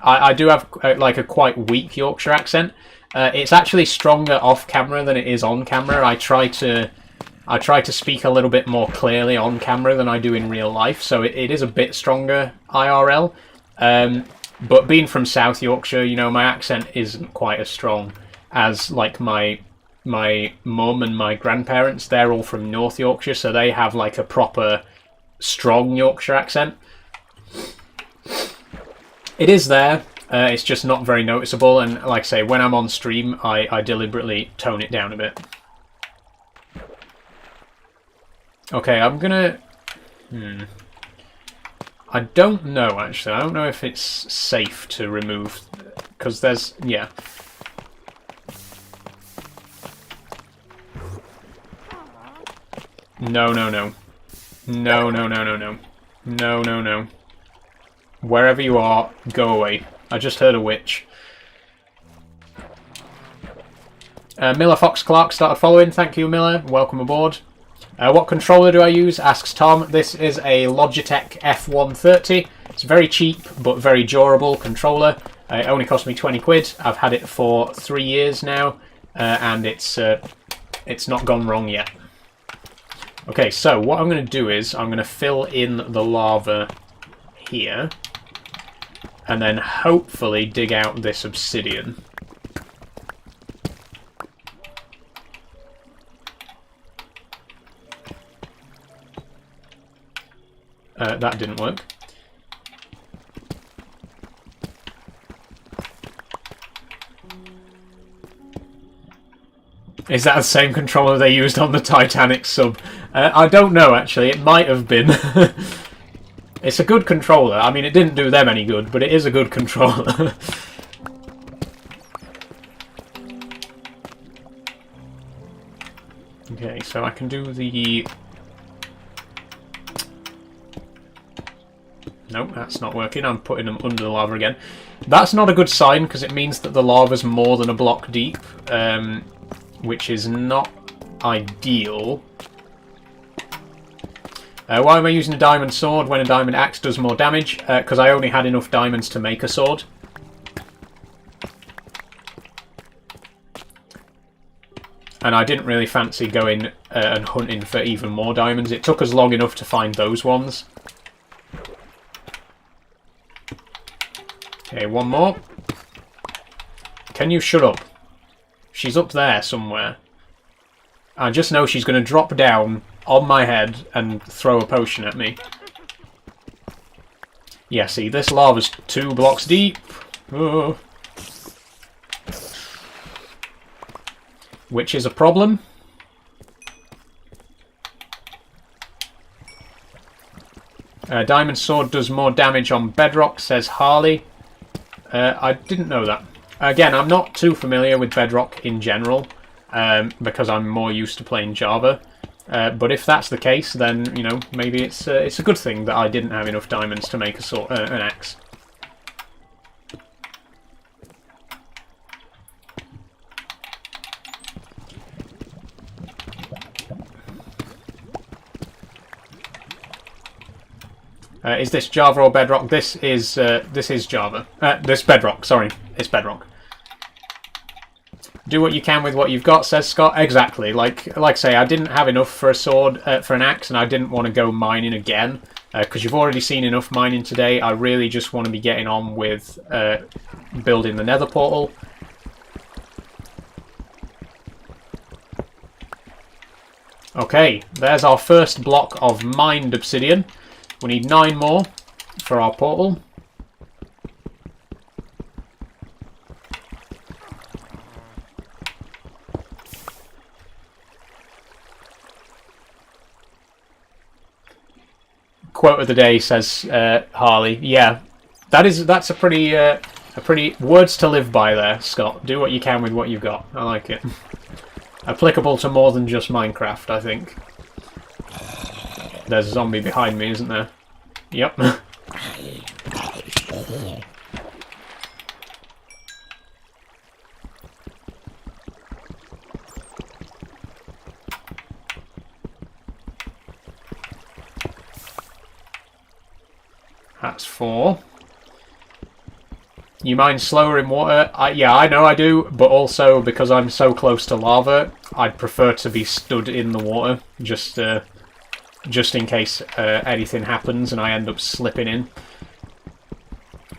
I do have like a quite weak Yorkshire accent. It's actually stronger off camera than it is on camera. I try to speak a little bit more clearly on camera than I do in real life, so it is a bit stronger IRL. But being from South Yorkshire, you know, my accent isn't quite as strong as like my mum and my grandparents. They're all from North Yorkshire, so they have like a proper strong Yorkshire accent. It is there, it's just not very noticeable, and like I say, when I'm on stream I deliberately tone it down a bit. Okay, I'm gonna... I don't know, actually. I don't know if it's safe to remove, because there's... yeah. No, no, no. No, no, no, no, no. No, no, no. Wherever you are, go away. I just heard a witch. Miller Fox Clark started following. Thank you, Miller. Welcome aboard. What controller do I use? Asks Tom. This is a Logitech F130. It's very cheap, but very durable controller. It only cost me 20 quid. I've had it for 3 years now, and it's not gone wrong yet. Okay, so what I'm going to do is I'm going to fill in the lava here and then hopefully dig out this obsidian. That didn't work. Is that the same controller they used on the Titanic sub? I don't know, actually. It might have been. It's a good controller. I mean, it didn't do them any good, but it is a good controller. Okay, so I can do the... Nope, that's not working. I'm putting them under the lava again. That's not a good sign, because it means that the lava's more than a block deep, which is not ideal. Why am I using a diamond sword when a diamond axe does more damage? Because I only had enough diamonds to make a sword. And I didn't really fancy going and hunting for even more diamonds. It took us long enough to find those ones. Okay, one more. Can you shut up? She's up there somewhere. I just know she's going to drop down on my head and throw a potion at me. Yeah, see, this lava's 2 blocks deep. Oh. Which is a problem. Diamond sword does more damage on Bedrock, says Harley. I didn't know that. Again, I'm not too familiar with Bedrock in general, because I'm more used to playing Java. But if that's the case, then, you know, maybe it's a good thing that I didn't have enough diamonds to make a sword, an axe. Is this Java or Bedrock? This is Java. This Bedrock. Sorry, it's Bedrock. Do what you can with what you've got, says Scott. Exactly. Like I say, I didn't have enough for a sword, for an axe, and I didn't want to go mining again. Because you've already seen enough mining today. I really just want to be getting on with building the nether portal. Okay, there's our first block of mined obsidian. We need 9 more for our portal. Quote of the day, says Harley. Yeah, that's a pretty words to live by there, Scott. Do what you can with what you've got. I like it. Applicable to more than just Minecraft, I think. There's a zombie behind me, isn't there? Yep. That's 4. You mine slower in water? Yeah, I know I do, but also because I'm so close to lava, I'd prefer to be stood in the water, just in case anything happens and I end up slipping in.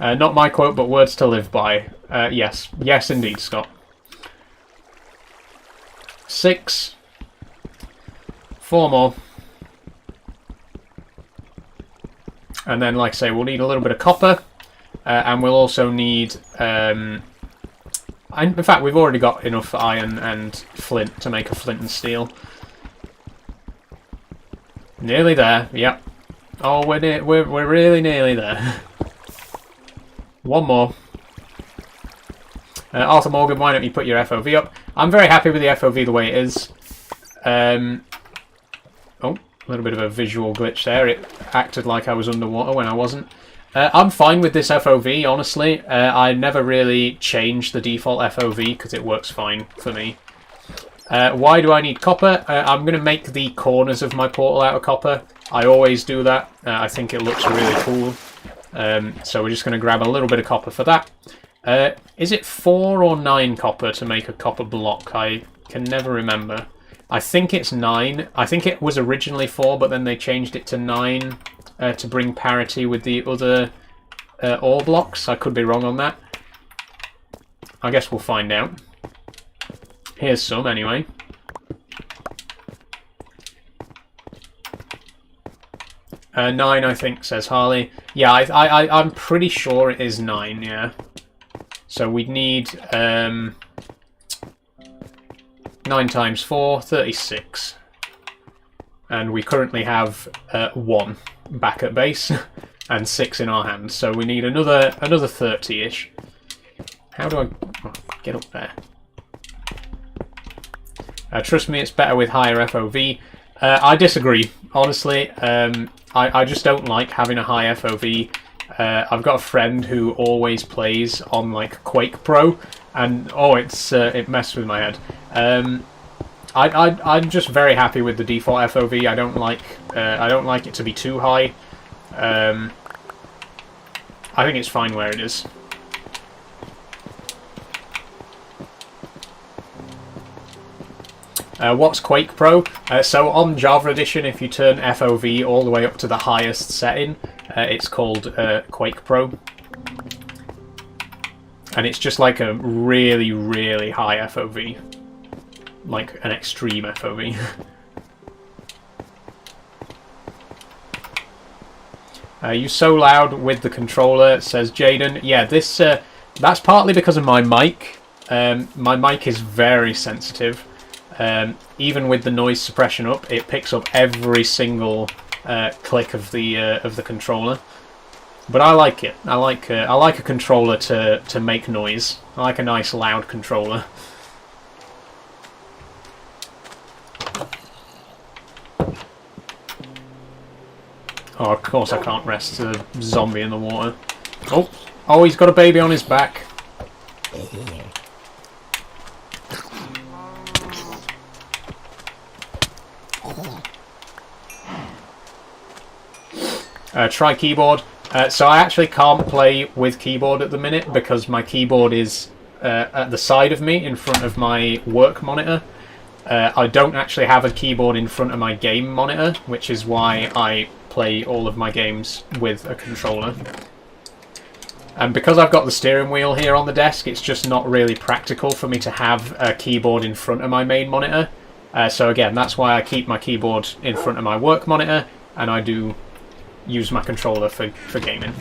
Not my quote, but words to live by. Yes. Yes, indeed, Scott. 6. 4 more. And then, like I say, we'll need a little bit of copper. And we'll also need... in fact, we've already got enough iron and flint to make a flint and steel. Nearly there, yep. Oh, we're really nearly there. 1 more. Arthur Morgan, why don't you put your FOV up? I'm very happy with the FOV the way it is. Oh, a little bit of a visual glitch there. It acted like I was underwater when I wasn't. I'm fine with this FOV, honestly. I never really changed the default FOV because it works fine for me. Why do I need copper? I'm going to make the corners of my portal out of copper. I always do that. I think it looks really cool. So we're just going to grab a little bit of copper for that. Is it 4 or 9 copper to make a copper block? I can never remember. I think it's 9. I think it was originally 4, but then they changed it to 9 to bring parity with the other ore blocks. I could be wrong on that. I guess we'll find out. Here's some, anyway. Nine, I think, says Harley. Yeah, I'm pretty sure it is 9, yeah. So we'd need 9 times 4, 36. And we currently have 1 back at base and 6 in our hands. So we need another 30-ish. How do I get up there? Trust me, it's better with higher FOV. I disagree, honestly. I just don't like having a high FOV. I've got a friend who always plays on like Quake Pro, and oh, it messed with my head. I'm just very happy with the default FOV. I don't like it to be too high. I think it's fine where it is. What's Quake Pro? So on Java Edition, if you turn FOV all the way up to the highest setting, it's called Quake Pro. And it's just like a really, really high FOV. Like an extreme FOV. You're so loud with the controller, says Jaden. Yeah, that's partly because of my mic. My mic is very sensitive. Even with the noise suppression up, it picks up every single click of the controller. But I like it. I like a controller to make noise. I like a nice loud controller. Oh, of course I can't rest the zombie in the water. Oh, he's got a baby on his back. Try keyboard. So I actually can't play with keyboard at the minute because my keyboard is at the side of me in front of my work monitor. I don't actually have a keyboard in front of my game monitor, which is why I play all of my games with a controller. And because I've got the steering wheel here on the desk, it's just not really practical for me to have a keyboard in front of my main monitor. So again, that's why I keep my keyboard in front of my work monitor, and I do use my controller for gaming.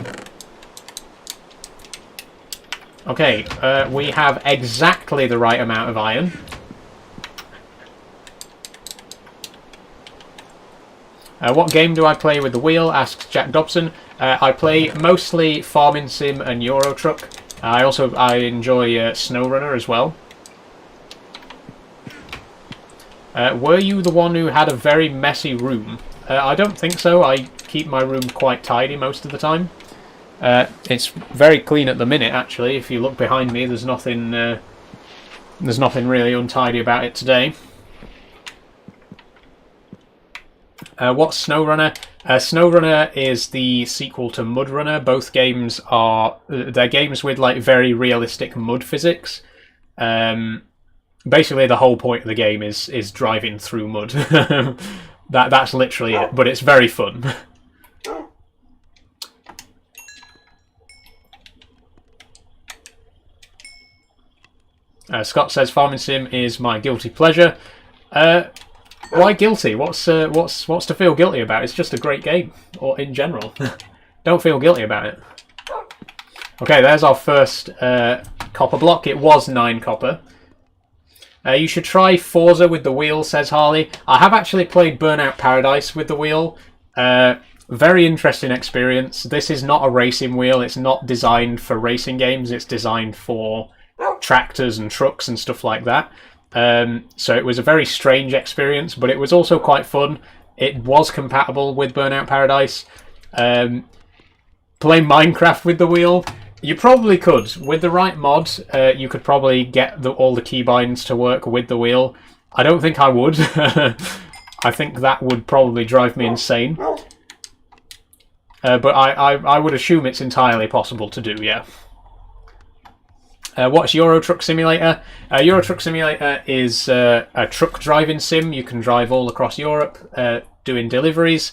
Okay, we have exactly the right amount of iron. What game do I play with the wheel? Asks Jack Dobson. I play mostly Farming Sim and Euro Truck. I enjoy SnowRunner as well. Were you the one who had a very messy room? I don't think so. I keep my room quite tidy most of the time. It's very clean at the minute, actually. If you look behind me, there's nothing really untidy about it today. What's SnowRunner? SnowRunner is the sequel to MudRunner. Both games are they're games with like very realistic mud physics. Basically, the whole point of the game is driving through mud. That's literally it, but it's very fun. Scott says Farming Sim is my guilty pleasure. Why guilty? What's to feel guilty about? It's just a great game, or in general. Don't feel guilty about it. Okay, there's our first copper block. It was 9 copper. You should try Forza with the wheel, says Harley. I have actually played Burnout Paradise with the wheel. Very interesting experience. This is not a racing wheel. It's not designed for racing games. It's designed for tractors and trucks and stuff like that. So it was a very strange experience, but it was also quite fun. It was compatible with Burnout Paradise. Play Minecraft with the wheel. You probably could. With the right mod, you could probably get all the keybinds to work with the wheel. I don't think I would. I think that would probably drive me insane. But I would assume it's entirely possible to do, yeah. What's Euro Truck Simulator? Euro Truck Simulator is a truck driving sim. You can drive all across Europe doing deliveries.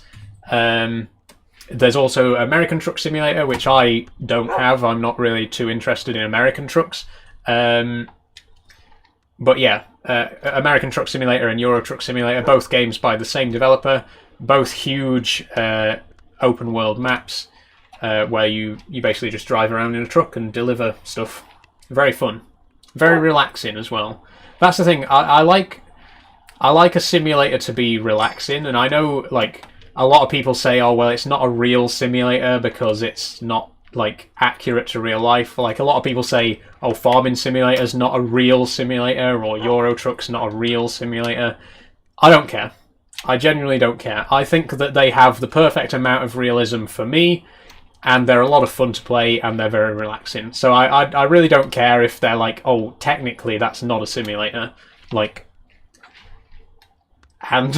There's also American Truck Simulator, which I don't have. I'm not really too interested in American trucks. But yeah, American Truck Simulator and Euro Truck Simulator, both games by the same developer, both huge open world maps where you basically just drive around in a truck and deliver stuff. Very fun. Very relaxing as well. That's the thing. I like a simulator to be relaxing, and I know like a lot of people say, oh well, it's not a real simulator because it's not like accurate to real life. Like a lot of people say, oh, Farming Simulator's not a real simulator, or Euro Truck's not a real simulator. I don't care. I genuinely don't care. I think that they have the perfect amount of realism for me, and they're a lot of fun to play, and they're very relaxing. So I really don't care if they're like, oh, technically that's not a simulator. Like, and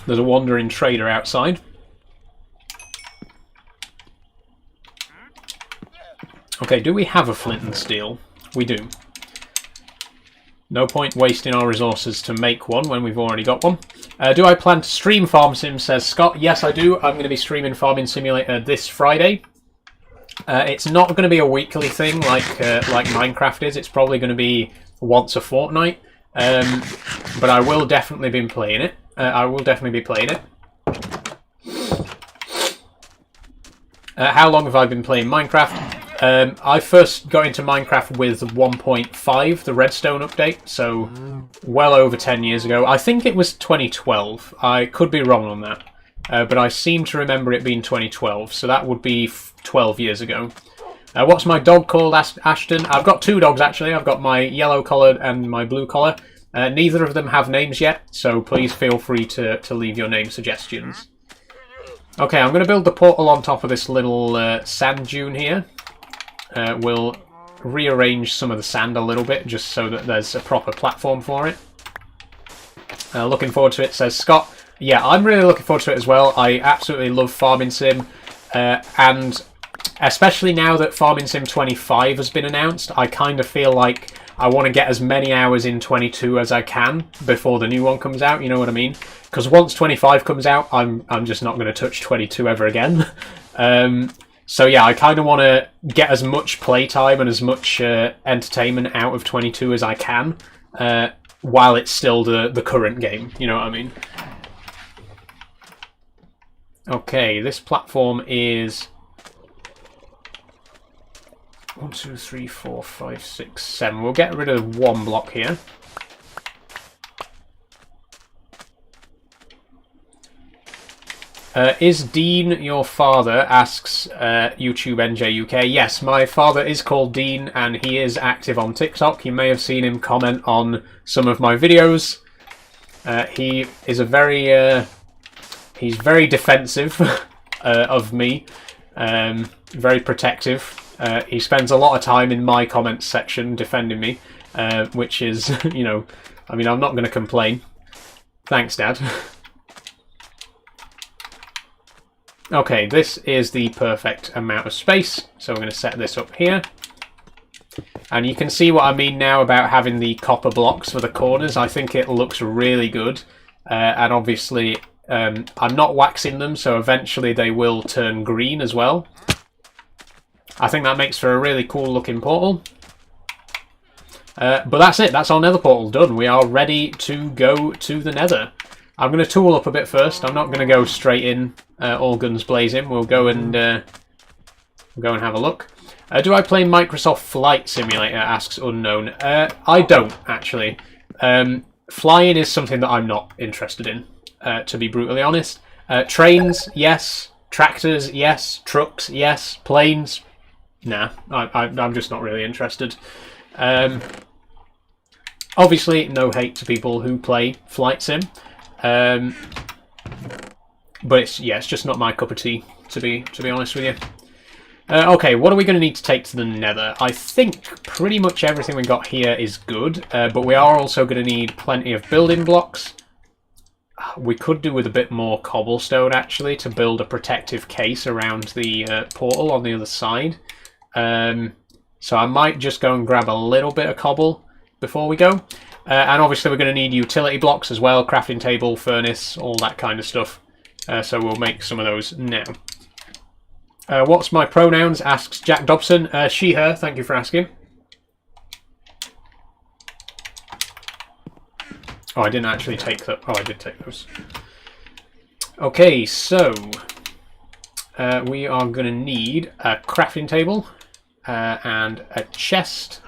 there's a wandering trader outside. Okay, do we have a flint and steel? We do. No point wasting our resources to make one when we've already got one. Do I plan to stream Farm Sim, says Scott. Yes, I do. I'm going to be streaming Farming Simulator this Friday. It's not going to be a weekly thing like Minecraft is. It's probably going to be once a fortnight. But I will definitely be playing it. How long have I been playing Minecraft? I first got into Minecraft with 1.5, the Redstone update, so well over 10 years ago. I think it was 2012. I could be wrong on that, but I seem to remember it being 2012, so that would be 12 years ago. What's my dog called, Ashton? I've got 2 dogs, actually. I've got my yellow collar and my blue collar. Neither of them have names yet, so please feel free to leave your name suggestions. Okay, I'm going to build the portal on top of this little sand dune here. We'll rearrange some of the sand a little bit just so that there's a proper platform for it. Looking forward to it, says Scott. Yeah, I'm really looking forward to it as well. I absolutely love Farming Sim, and especially now that Farming Sim 25 has been announced, I kind of feel like I want to get as many hours in 22 as I can before the new one comes out, you know what I mean? Because once 25 comes out, I'm just not going to touch 22 ever again. So yeah, I kind of want to get as much playtime and as much entertainment out of 22 as I can, while it's still the current game, you know what I mean? Okay, this platform is 1, 2, 3, 4, 5, 6, 7. We'll get rid of one block here. Is Dean your father? Asks YouTube NJ UK. Yes, my father is called Dean and he is active on TikTok. You may have seen him comment on some of my videos. He is a very... he's very defensive of me. Very protective. He spends a lot of time in my comments section defending me, which is, you know, I mean, I'm not going to complain. Thanks, Dad. Okay, this is the perfect amount of space, so we're going to set this up here. And you can see what I mean now about having the copper blocks for the corners. I think it looks really good, and obviously I'm not waxing them, so eventually they will turn green as well. I think that makes for a really cool looking portal. But that's it, that's our nether portal done. We are ready to go to the nether. I'm going to tool up a bit first. I'm not going to go straight in, all guns blazing. We'll go and have a look. Do I play Microsoft Flight Simulator? Asks Unknown. I don't, actually. Flying is something that I'm not interested in, to be brutally honest. Trains, yes. Tractors, yes. Trucks, yes. Planes, nah. I'm just not really interested. Obviously, no hate to people who play Flight Sim. But it's just not my cup of tea, to be honest with you. Okay, what are we going to need to take to the nether? I think pretty much everything we got here is good, but we are also going to need plenty of building blocks. We could do with a bit more cobblestone, actually, to build a protective case around the portal on the other side. So I might just go and grab a little bit of cobble before we go. And obviously we're going to need utility blocks as well, crafting table, furnace, all that kind of stuff. So we'll make some of those now. What's my pronouns? Asks Jack Dobson. She, her, thank you for asking. Oh, I didn't actually take that. Oh, I did take those. Okay, so we are going to need a crafting table and a chest.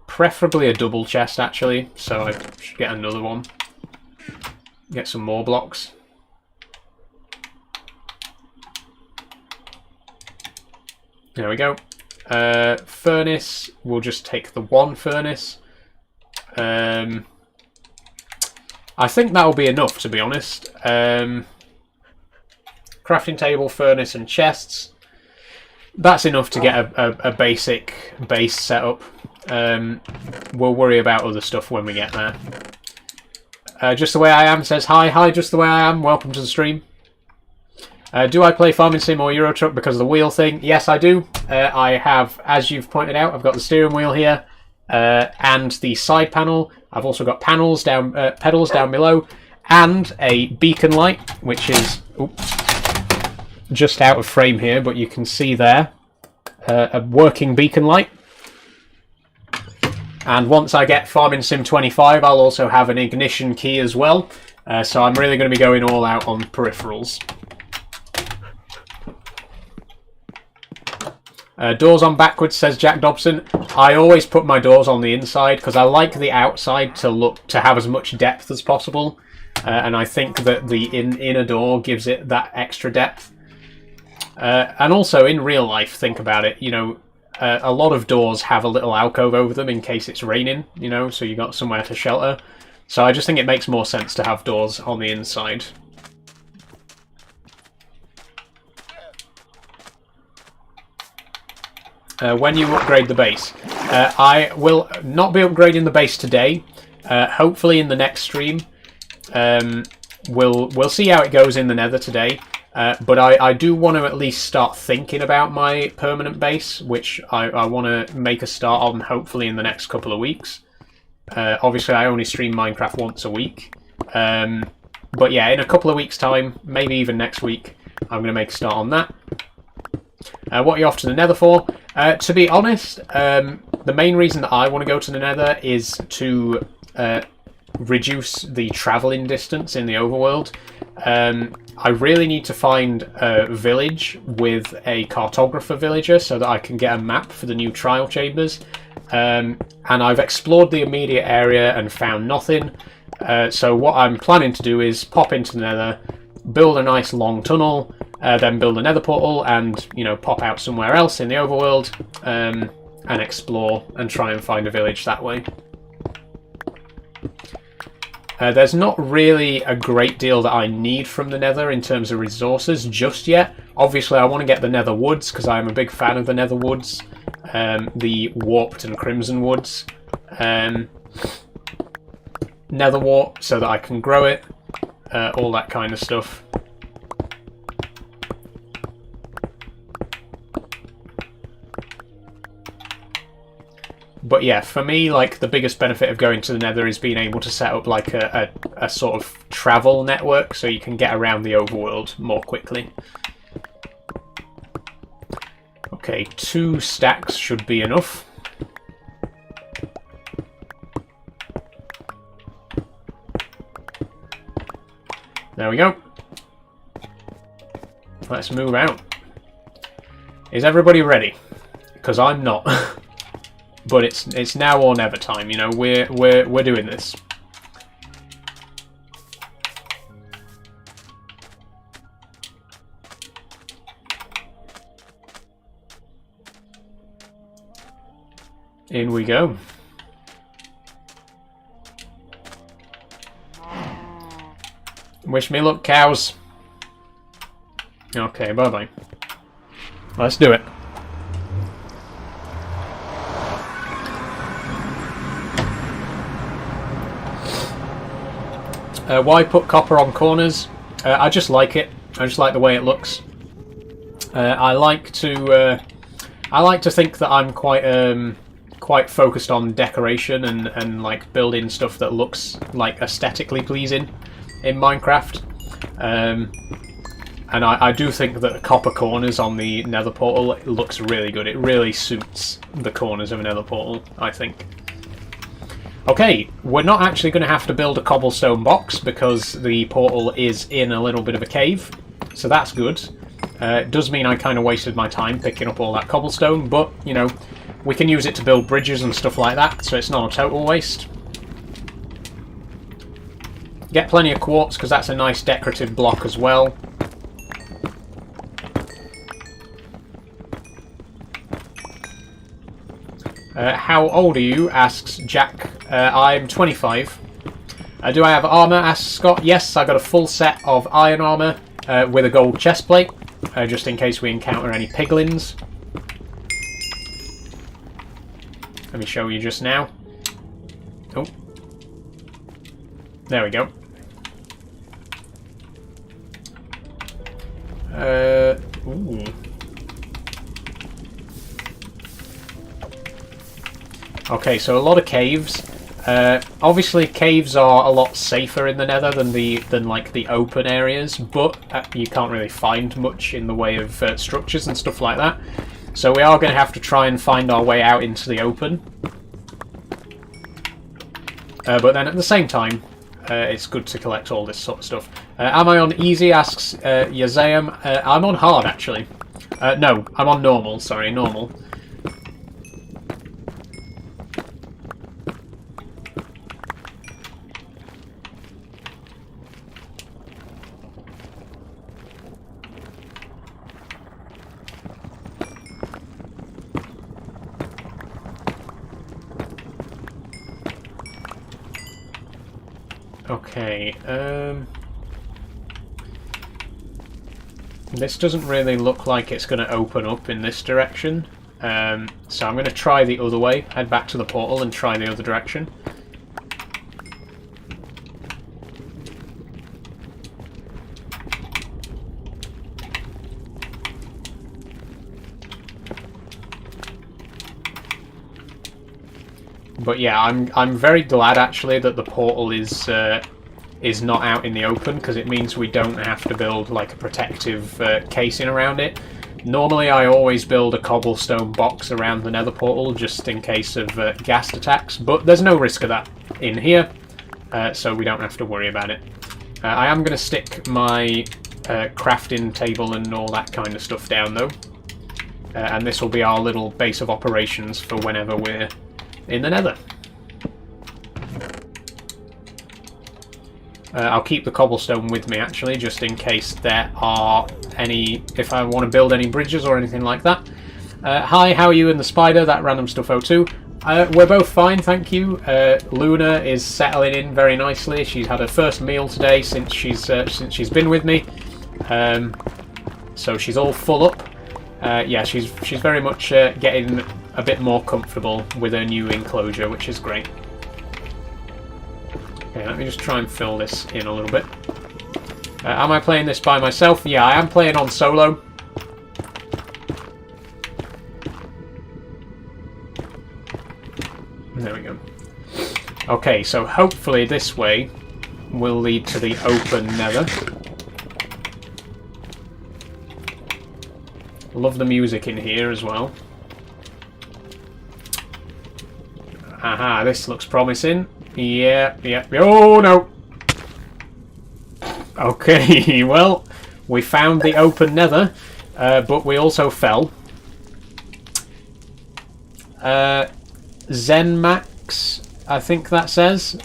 Preferably a double chest, actually, so I should get another one. Get some more blocks. There we go. Furnace, we'll just take the one furnace. I think that'll be enough, to be honest. Crafting table, furnace, and chests. That's enough to get a basic base setup. We'll worry about other stuff when we get there. Just the way I am says hi, just the way I am. Welcome to the stream. Do I play Farming Sim or Euro Truck because of the wheel thing? Yes, I do. I have, as you've pointed out, I've got the steering wheel here and the side panel. I've also got pedals down below, and a beacon light, which is just out of frame here, but you can see there a working beacon light. And once I get Farming Sim 25, I'll also have an ignition key as well. So I'm really going to be going all out on peripherals. Doors on backwards, says Jack Dobson. I always put my doors on the inside because I like the outside to have as much depth as possible. And I think that the inner door gives it that extra depth. And also, in real life, think about it, you know, a lot of doors have a little alcove over them in case it's raining, you know, so you got somewhere to shelter. So I just think it makes more sense to have doors on the inside. when you upgrade the base. I will not be upgrading the base today. Hopefully in the next stream. We'll see how it goes in the Nether today. But I do want to at least start thinking about my permanent base, which I want to make a start on hopefully in the next couple of weeks. Obviously I only stream Minecraft once a week. But yeah, in a couple of weeks' time, maybe even next week, I'm going to make a start on that. What are you off to the Nether for? To be honest, the main reason that I want to go to the Nether is to reduce the travelling distance in the overworld. I really need to find a village with a cartographer villager so that I can get a map for the new trial chambers. And I've explored the immediate area and found nothing. So what I'm planning to do is pop into the Nether, build a nice long tunnel, then build a Nether portal, and pop out somewhere else in the overworld and explore and try and find a village that way. There's not really a great deal that I need from the Nether in terms of resources just yet. Obviously I want to get the Nether woods because I'm a big fan of the Nether woods, the warped and crimson woods, Nether wart so that I can grow it, all that kind of stuff. But yeah, for me, like, the biggest benefit of going to the Nether is being able to set up like a sort of travel network so you can get around the overworld more quickly. Okay, 2 stacks should be enough. There we go. Let's move out. Is everybody ready? Because I'm not. But it's now or never time, we're doing this. In we go. Wish me luck, cows. Okay, bye-bye. Let's do it. Why put copper on corners? I just like it. I just like the way it looks. I like to think that I'm quite focused on decoration and like building stuff that looks like aesthetically pleasing in Minecraft. And I do think that copper corners on the Nether portal looks really good. It really suits the corners of a Nether portal, I think. Okay, we're not actually going to have to build a cobblestone box because the portal is in a little bit of a cave, so that's good. It does mean I kind of wasted my time picking up all that cobblestone, but, we can use it to build bridges and stuff like that, so it's not a total waste. Get plenty of quartz because that's a nice decorative block as well. How old are you? Asks Jack. I'm 25. Do I have armour? Asks Scott. Yes, I got a full set of iron armour with a gold chestplate, just in case we encounter any piglins. Let me show you just now. Oh. There we go. Ooh. Okay, so a lot of caves. Obviously, caves are a lot safer in the Nether than like the open areas, but you can't really find much in the way of structures and stuff like that. So we are going to have to try and find our way out into the open. But then at the same time, it's good to collect all this sort of stuff. Am I on easy? Asks Yazaam. I'm on hard, actually. No, I'm on normal. Sorry, normal. Okay, this doesn't really look like it's going to open up in this direction. So I'm going to try the other way, head back to the portal and try the other direction. But yeah, I'm very glad actually that the portal is not out in the open, because it means we don't have to build like a protective casing around it. Normally I always build a cobblestone box around the nether portal just in case of ghast attacks, but there's no risk of that in here, so we don't have to worry about it. I am going to stick my crafting table and all that kind of stuff down though, and this will be our little base of operations for whenever we're in the nether. I'll keep the cobblestone with me actually, just in case there are any, if I want to build any bridges or anything like that. Hi, how are you and the spider, that random stuff 02? We're both fine, thank you. Luna is settling in very nicely. She's had her first meal today since she's been with me, so she's all full up. Yeah, she's very much getting a bit more comfortable with her new enclosure, which is great. Okay, let me just try and fill this in a little bit. Am I playing this by myself? Yeah, I am playing on solo. There we go. Okay, so hopefully this way will lead to the open nether. Love the music in here as well. Aha, this looks promising. Yeah. Oh no! Okay, well, we found the open nether, but we also fell. Zenmax, I think that says,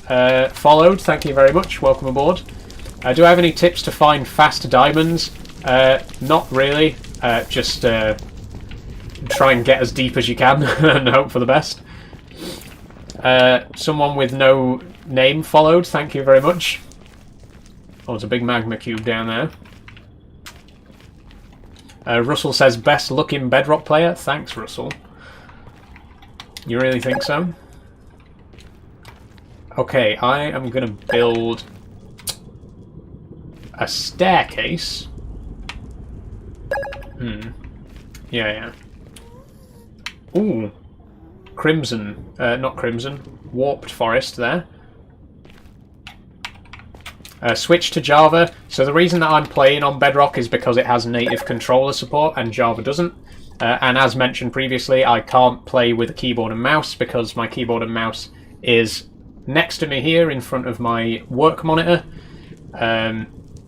followed. Thank you very much. Welcome aboard. Do I have any tips to find fast diamonds? Not really. Just try and get as deep as you can and hope for the best. Someone with no name followed. Thank you very much. Oh, there's a big magma cube down there. Russell says, best looking Bedrock player. Thanks, Russell. You really think so? Okay, I am going to build a staircase. Yeah. Ooh. Crimson. Not crimson. Warped forest there. Switch to Java. So the reason that I'm playing on Bedrock is because it has native controller support and Java doesn't. And as mentioned previously, I can't play with a keyboard and mouse because my keyboard and mouse is next to me here in front of my work monitor.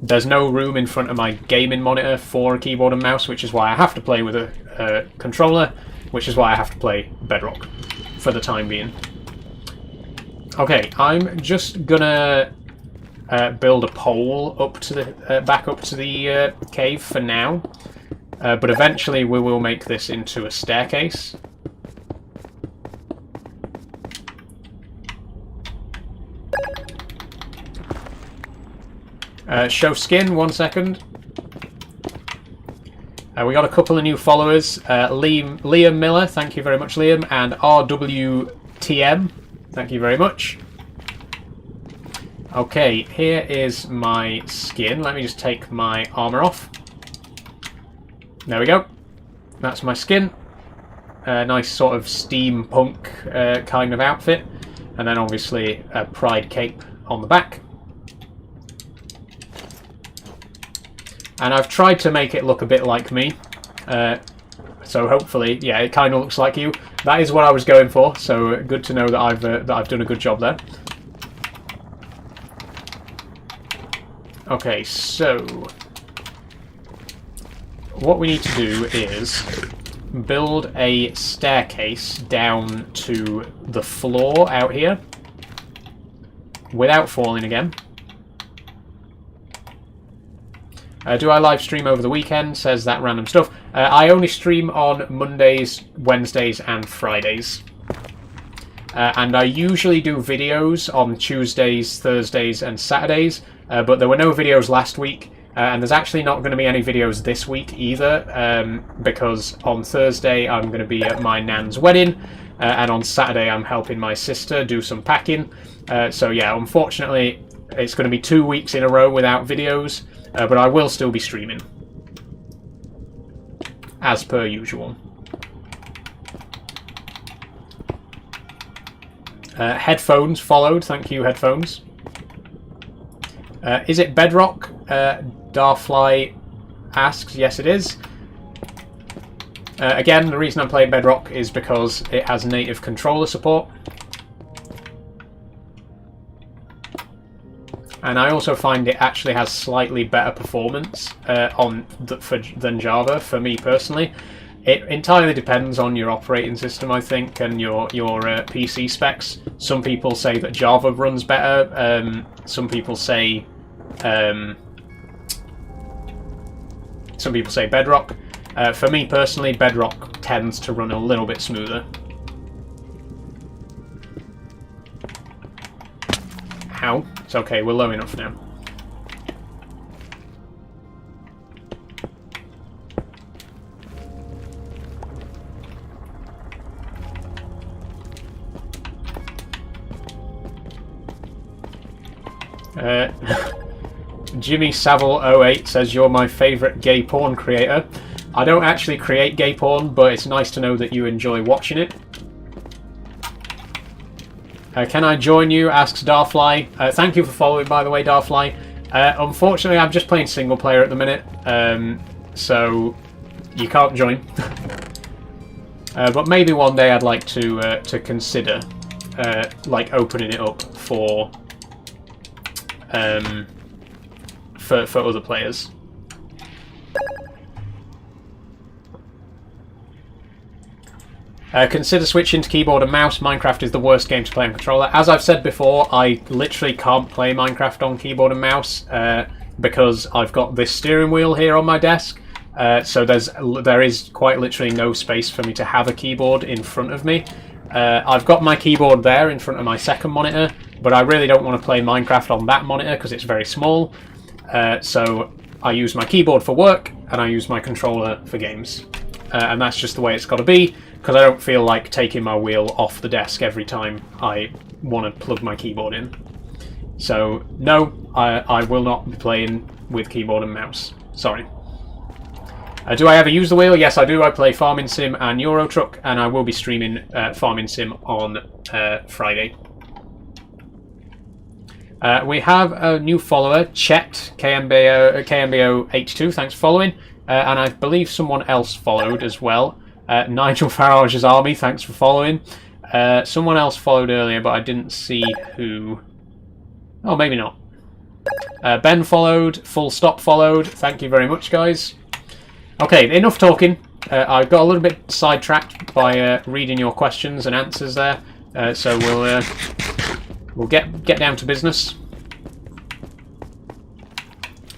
There's no room in front of my gaming monitor for a keyboard and mouse, which is why I have to play with a controller, which is why I have to play Bedrock for the time being. Okay, I'm just gonna build a pole up to the back up to the cave for now, but eventually we will make this into a staircase. Show skin, 1 second. We got a couple of new followers. Liam Miller, thank you very much, Liam, and RWTM, thank you very much. Okay, here is my skin. Let me just take my armor off. There we go. That's my skin. Nice sort of steampunk kind of outfit. And then obviously a pride cape on the back. And I've tried to make it look a bit like me. So hopefully, yeah, it kind of looks like you. That is what I was going for, so good to know that I've done a good job there. Okay, so what we need to do is build a staircase down to the floor out here without falling again. Do I live stream over the weekend? Says that random stuff. I only stream on Mondays, Wednesdays and Fridays. And I usually do videos on Tuesdays, Thursdays and Saturdays, but there were no videos last week And there's actually not going to be any videos this week either, because on Thursday I'm going to be at my nan's wedding, and on Saturday I'm helping my sister do some packing. So yeah, unfortunately it's going to be 2 weeks in a row without videos, but I will still be streaming, as per usual. Headphones followed, thank you, Headphones. Is it Bedrock? Darfly asks, yes it is. Again, the reason I'm playing Bedrock is because it has native controller support. And I also find it actually has slightly better performance than Java, for me personally. It entirely depends on your operating system, I think, and your PC specs. Some people say that Java runs better. Some people say Bedrock. For me personally, Bedrock tends to run a little bit smoother. How? It's okay, we're low enough now. Jimmy Savile 08 says you're my favourite gay porn creator. I don't actually create gay porn, but it's nice to know that you enjoy watching it. Can I join you? Asks Darfly. Thank you for following, by the way, Darfly. Unfortunately, I'm just playing single player at the minute, so you can't join. But maybe one day I'd like to consider like opening it up for other players. Consider switching to keyboard and mouse. Minecraft is the worst game to play on controller. As I've said before, I literally can't play Minecraft on keyboard and mouse because I've got this steering wheel here on my desk. So there is quite literally no space for me to have a keyboard in front of me. I've got my keyboard there in front of my second monitor, but I really don't want to play Minecraft on that monitor because it's very small. So I use my keyboard for work and I use my controller for games. And that's just the way it's got to be, because I don't feel like taking my wheel off the desk every time I want to plug my keyboard in. So no, I will not be playing with keyboard and mouse. Sorry. Do I ever use the wheel? Yes, I do. I play Farming Sim and Euro Truck, and I will be streaming Farming Sim on Friday. We have a new follower, Chet, KMBO82, thanks for following. And I believe someone else followed as well. Nigel Farage's Army, thanks for following. Someone else followed earlier, but I didn't see who. Oh, maybe not. Ben followed, Full Stop followed. Thank you very much, guys. Okay, enough talking. I got a little bit sidetracked by reading your questions and answers there. So we'll get down to business.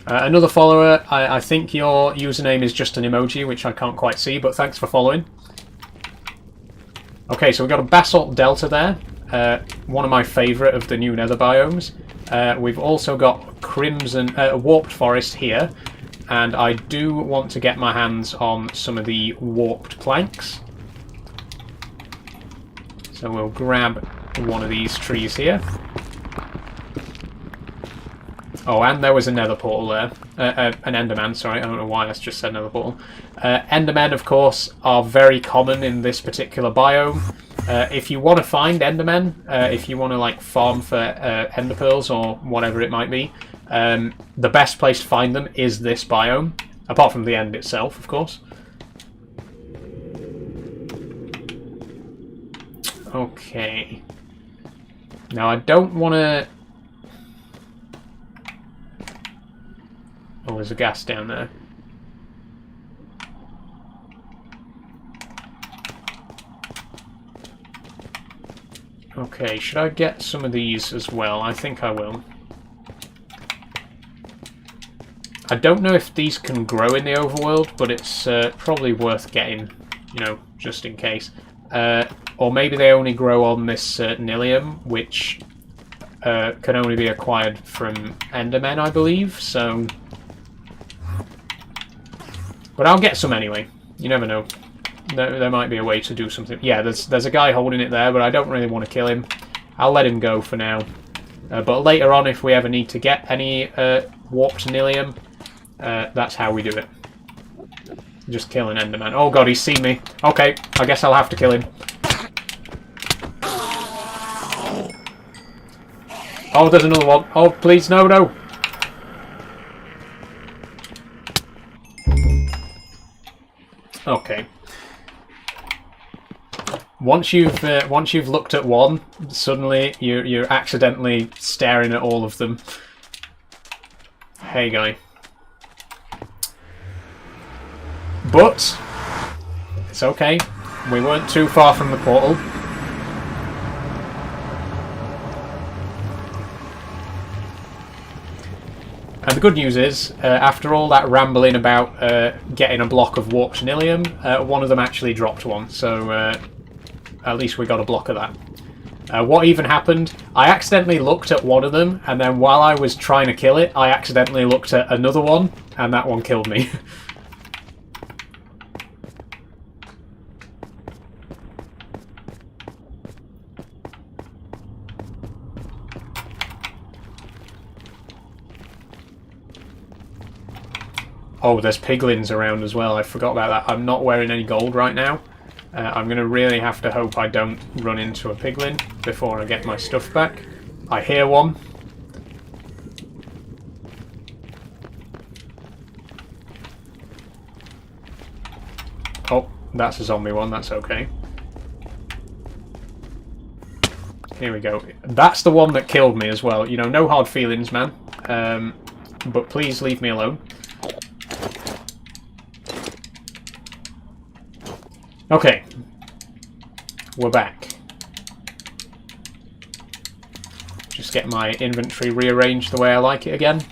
Another follower, I think your username is just an emoji, which I can't quite see, but thanks for following. Okay, so we've got a Basalt Delta there, one of my favourite of the new Nether biomes. We've also got Crimson Warped Forest here, and I do want to get my hands on some of the warped planks. So we'll grab one of these trees here. Oh, and there was a nether portal there. An enderman, sorry, I don't know why I just said nether portal. Endermen, of course, are very common in this particular biome. If you want to find endermen, if you want to like farm for ender pearls or whatever it might be, the best place to find them is this biome, apart from the end itself, of course. Okay. Now, I don't want to... Oh, there's a gas down there. Okay, should I get some of these as well? I think I will. I don't know if these can grow in the overworld, but it's probably worth getting, you know, just in case. Or maybe they only grow on this Nilium, which can only be acquired from Endermen, I believe, so... But I'll get some anyway. You never know. There might be a way to do something. Yeah, there's a guy holding it there, but I don't really want to kill him. I'll let him go for now. But later on, if we ever need to get any warped Nilium, that's how we do it. Just kill an Enderman. Oh god, he's seen me. Okay, I guess I'll have to kill him. Oh, there's another one. Oh, please, no, no. Okay. Once you've looked at one, suddenly you're accidentally staring at all of them. Hey, guy. But it's okay. We weren't too far from the portal. And the good news is, after all that rambling about getting a block of warped Nilium, one of them actually dropped one, so at least we got a block of that. What even happened, I accidentally looked at one of them, and then while I was trying to kill it, I accidentally looked at another one, and that one killed me. Oh, there's piglins around as well. I forgot about that. I'm not wearing any gold right now. I'm going to really have to hope I don't run into a piglin before I get my stuff back. I hear one. Oh, that's a zombie one. That's okay. Here we go. That's the one that killed me as well. You know, no hard feelings, man. But please leave me alone. Okay, we're back. Just get my inventory rearranged the way I like it again.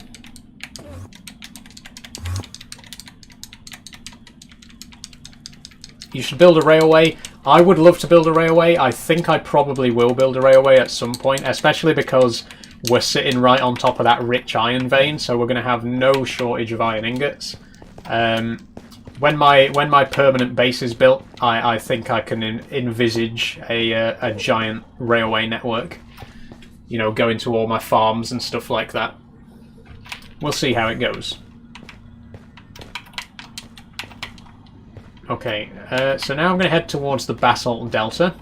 You should build a railway. I would love to build a railway. I think I probably will build a railway at some point, especially because we're sitting right on top of that rich iron vein, so we're going to have no shortage of iron ingots. When my permanent base is built, I think I can envisage a giant railway network. You know, going to all my farms and stuff like that. We'll see how it goes. Okay, so now I'm going to head towards the Basalt Delta.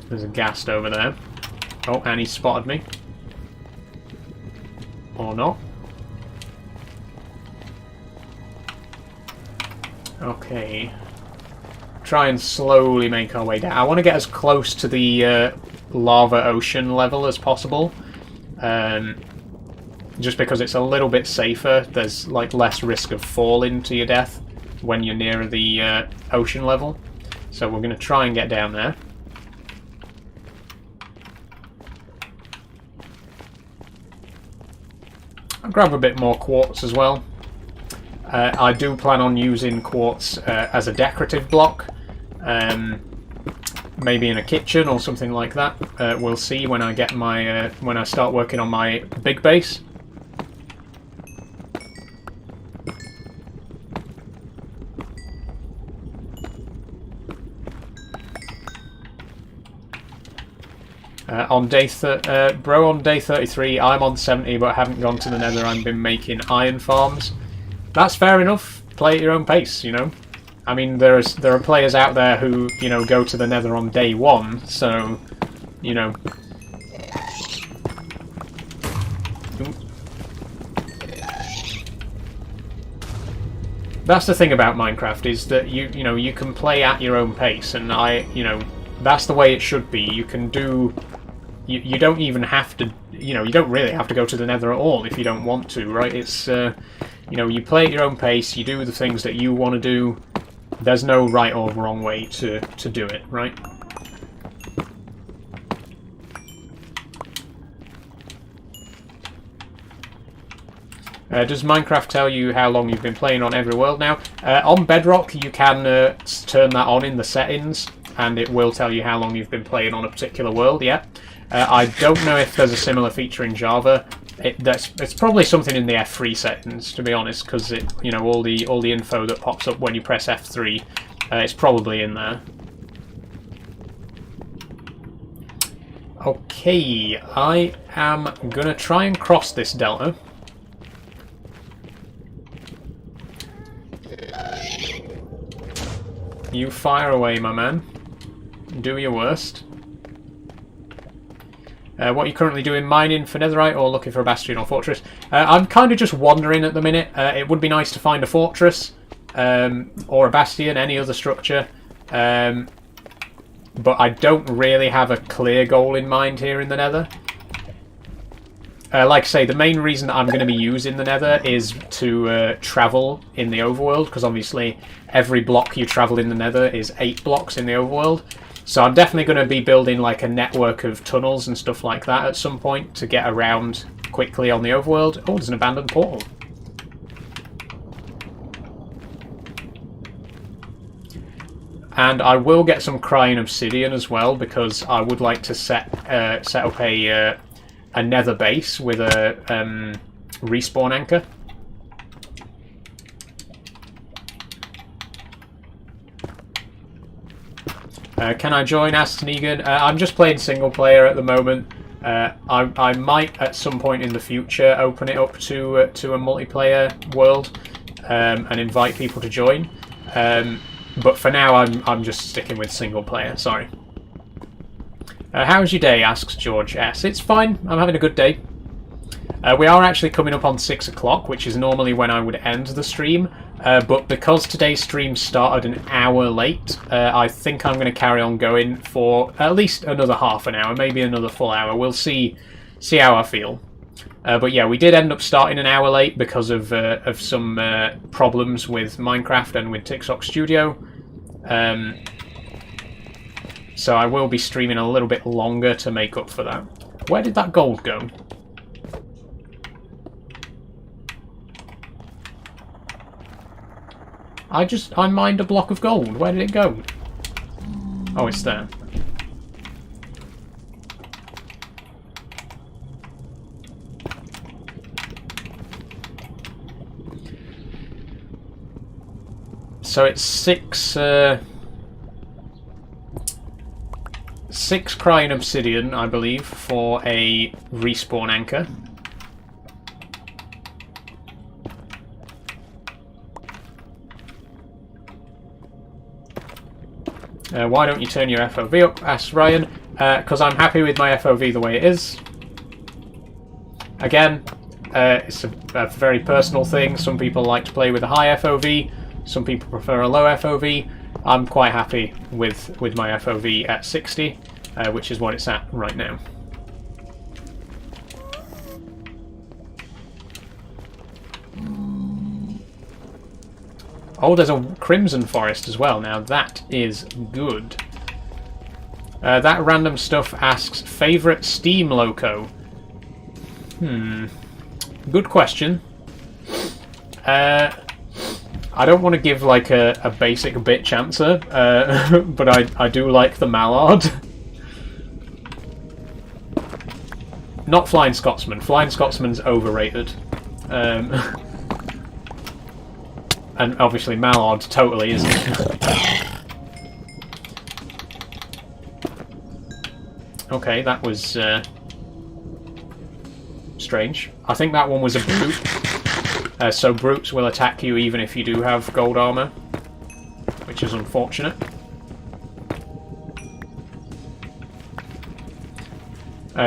There's a ghast over there. Oh, and he spotted me. Or not. Okay. Try and slowly make our way down. I want to get as close to the lava ocean level as possible. Just because it's a little bit safer. There's like less risk of falling to your death when you're near the ocean level. So we're going to try and get down there. I'll grab a bit more quartz as well. I do plan on using quartz as a decorative block, maybe in a kitchen or something like that. We'll see when I get my when I start working on my big base. On day 33, I'm on 70, but I haven't gone to the Nether. I've been making iron farms. That's fair enough. Play at your own pace, you know. I mean, there are players out there who, you know, go to the Nether on day 1, so, you know. That's the thing about Minecraft, is that you know, you can play at your own pace, and you know, that's the way it should be. You can do. You don't even have to. You know, you don't really have to go to the Nether at all if you don't want to, right? It's you know, you play at your own pace, you do the things that you want to do. There's no right or wrong way to do it, right? Does Minecraft tell you how long you've been playing on every world now? On Bedrock, you can turn that on in the settings, and it will tell you how long you've been playing on a particular world, yeah. I don't know if there's a similar feature in Java. It's probably something in the F3 settings, to be honest, because you know, all the info that pops up when you press F3, it's probably in there. Okay, I am gonna try and cross this delta. You fire away, my man. Do your worst. What are you currently doing? Mining for netherite or looking for a bastion or fortress? I'm kind of just wandering at the minute. It would be nice to find a fortress or a bastion, any other structure. But I don't really have a clear goal in mind here in the nether. Like I say, the main reason that I'm going to be using the nether is to travel in the overworld, because obviously every block you travel in the nether is 8 blocks in the overworld. So I'm definitely going to be building like a network of tunnels and stuff like that at some point to get around quickly on the overworld. Oh, there's an abandoned portal. And I will get some crying obsidian as well, because I would like to set up a nether base with a respawn anchor. Can I join? Asks Negan. I'm just playing single player at the moment. I might at some point in the future open it up to a multiplayer world and invite people to join. But for now, I'm just sticking with single player. Sorry. How's your day? Asks George S. It's fine. I'm having a good day. We are actually coming up on 6 o'clock, which is normally when I would end the stream. But because today's stream started an hour late, I think I'm going to carry on going for at least another half an hour, maybe another full hour. We'll see how I feel. But yeah, we did end up starting an hour late because of some problems with Minecraft and with TikTok Studio. So I will be streaming a little bit longer to make up for that. Where did that gold go? I mined a block of gold. Where did it go? Oh, it's there. So it's 6 crying obsidian, I believe, for a respawn anchor. Why don't you turn your FOV up? Asks Ryan. Because I'm happy with my FOV the way it is. Again, it's a very personal thing. Some people like to play with a high FOV. Some people prefer a low FOV. I'm quite happy with my FOV at 60, which is what it's at right now. Oh, there's a crimson forest as well. Now that is good. That random stuff asks, favourite Steam loco? Good question. I don't want to give like a basic bitch answer, but I do like the Mallard. Not Flying Scotsman. Flying Scotsman's overrated. And obviously Mallard totally isn't. Okay, that was strange. I think that one was a brute. So brutes will attack you even if you do have gold armor, which is unfortunate.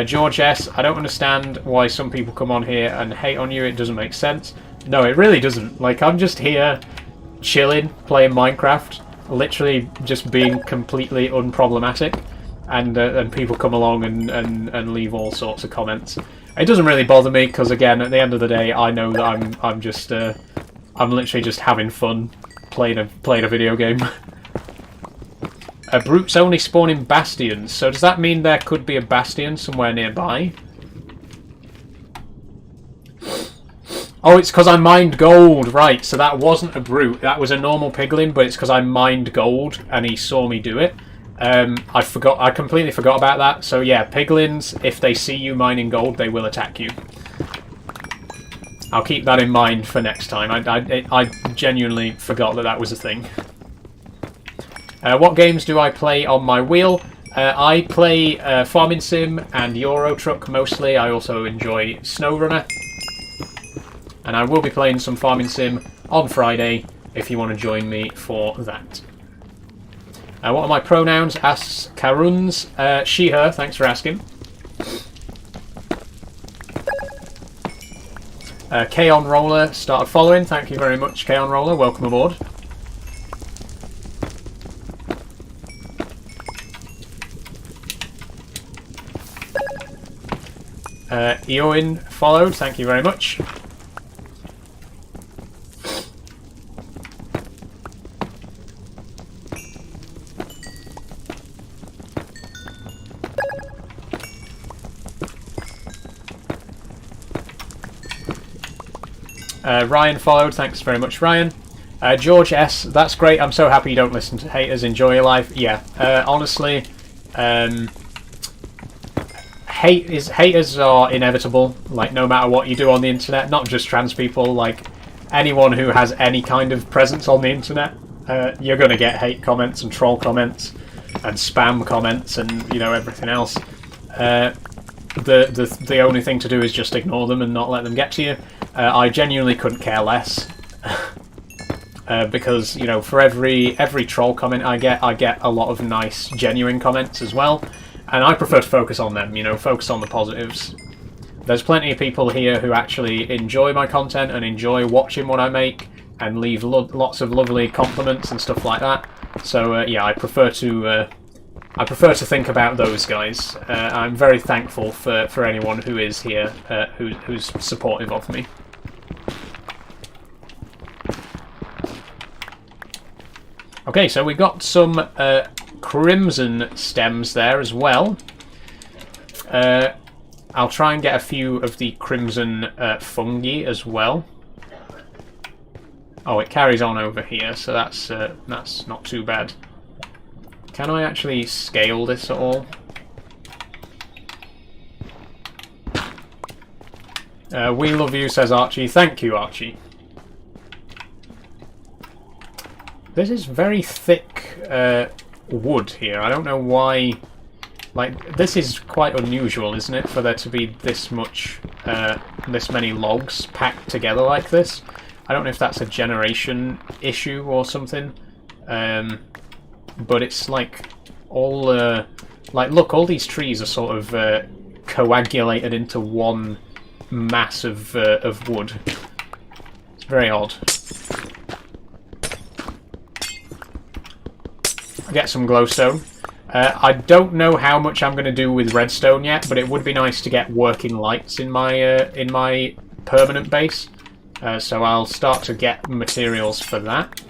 George S. I don't understand why some people come on here and hate on you. It doesn't make sense. No, it really doesn't. Like, I'm just here chilling, playing Minecraft, literally just being completely unproblematic, and people come along and leave all sorts of comments. It doesn't really bother me because, again, at the end of the day, I know that I'm just I'm literally just having fun playing a video game. Brutes only spawn in bastions, so does that mean there could be a bastion somewhere nearby? Oh, it's because I mined gold, right, so that wasn't a brute, that was a normal piglin, but it's because I mined gold and he saw me do it. I completely forgot about that, so yeah, piglins, if they see you mining gold, they will attack you. I'll keep that in mind for next time. I genuinely forgot that was a thing. What games do I play on my wheel? I play Farming Sim and Euro Truck mostly. I also enjoy SnowRunner. And I will be playing some Farming Sim on Friday if you want to join me for that. What are my pronouns? Asks Karuns. She, her. Thanks for asking. K-On Roller started following. Thank you very much, K-On Roller. Welcome aboard. Eowyn followed. Thank you very much. Ryan followed. Thanks very much, Ryan. George S. That's great. I'm so happy you don't listen to haters. Enjoy your life. Yeah. Honestly, haters are inevitable. Like, no matter what you do on the internet, not just trans people. Like, anyone who has any kind of presence on the internet, you're gonna get hate comments and troll comments and spam comments and everything else. The only thing to do is just ignore them and not let them get to you. I genuinely couldn't care less because for every troll comment I get a lot of nice genuine comments as well, and I prefer to focus on them. Focus on the positives. There's plenty of people here who actually enjoy my content and enjoy watching what I make and leave lots of lovely compliments and stuff like that. So yeah, I prefer to think about those guys. I'm very thankful for anyone who is here, who's supportive of me. Okay, so we got some crimson stems there as well. I'll try and get a few of the crimson fungi as well. Oh, it carries on over here, so that's not too bad. Can I actually scale this at all? We love you, says Archie. Thank you, Archie. This is very thick wood here. I don't know why. Like, this is quite unusual, isn't it, for there to be this much, this many logs packed together like this. I don't know if that's a generation issue or something. But it's like all, like, look, all these trees are sort of coagulated into one mass of wood. It's very odd. I get some glowstone. I don't know how much I'm going to do with redstone yet, but it would be nice to get working lights in my permanent base. So I'll start to get materials for that.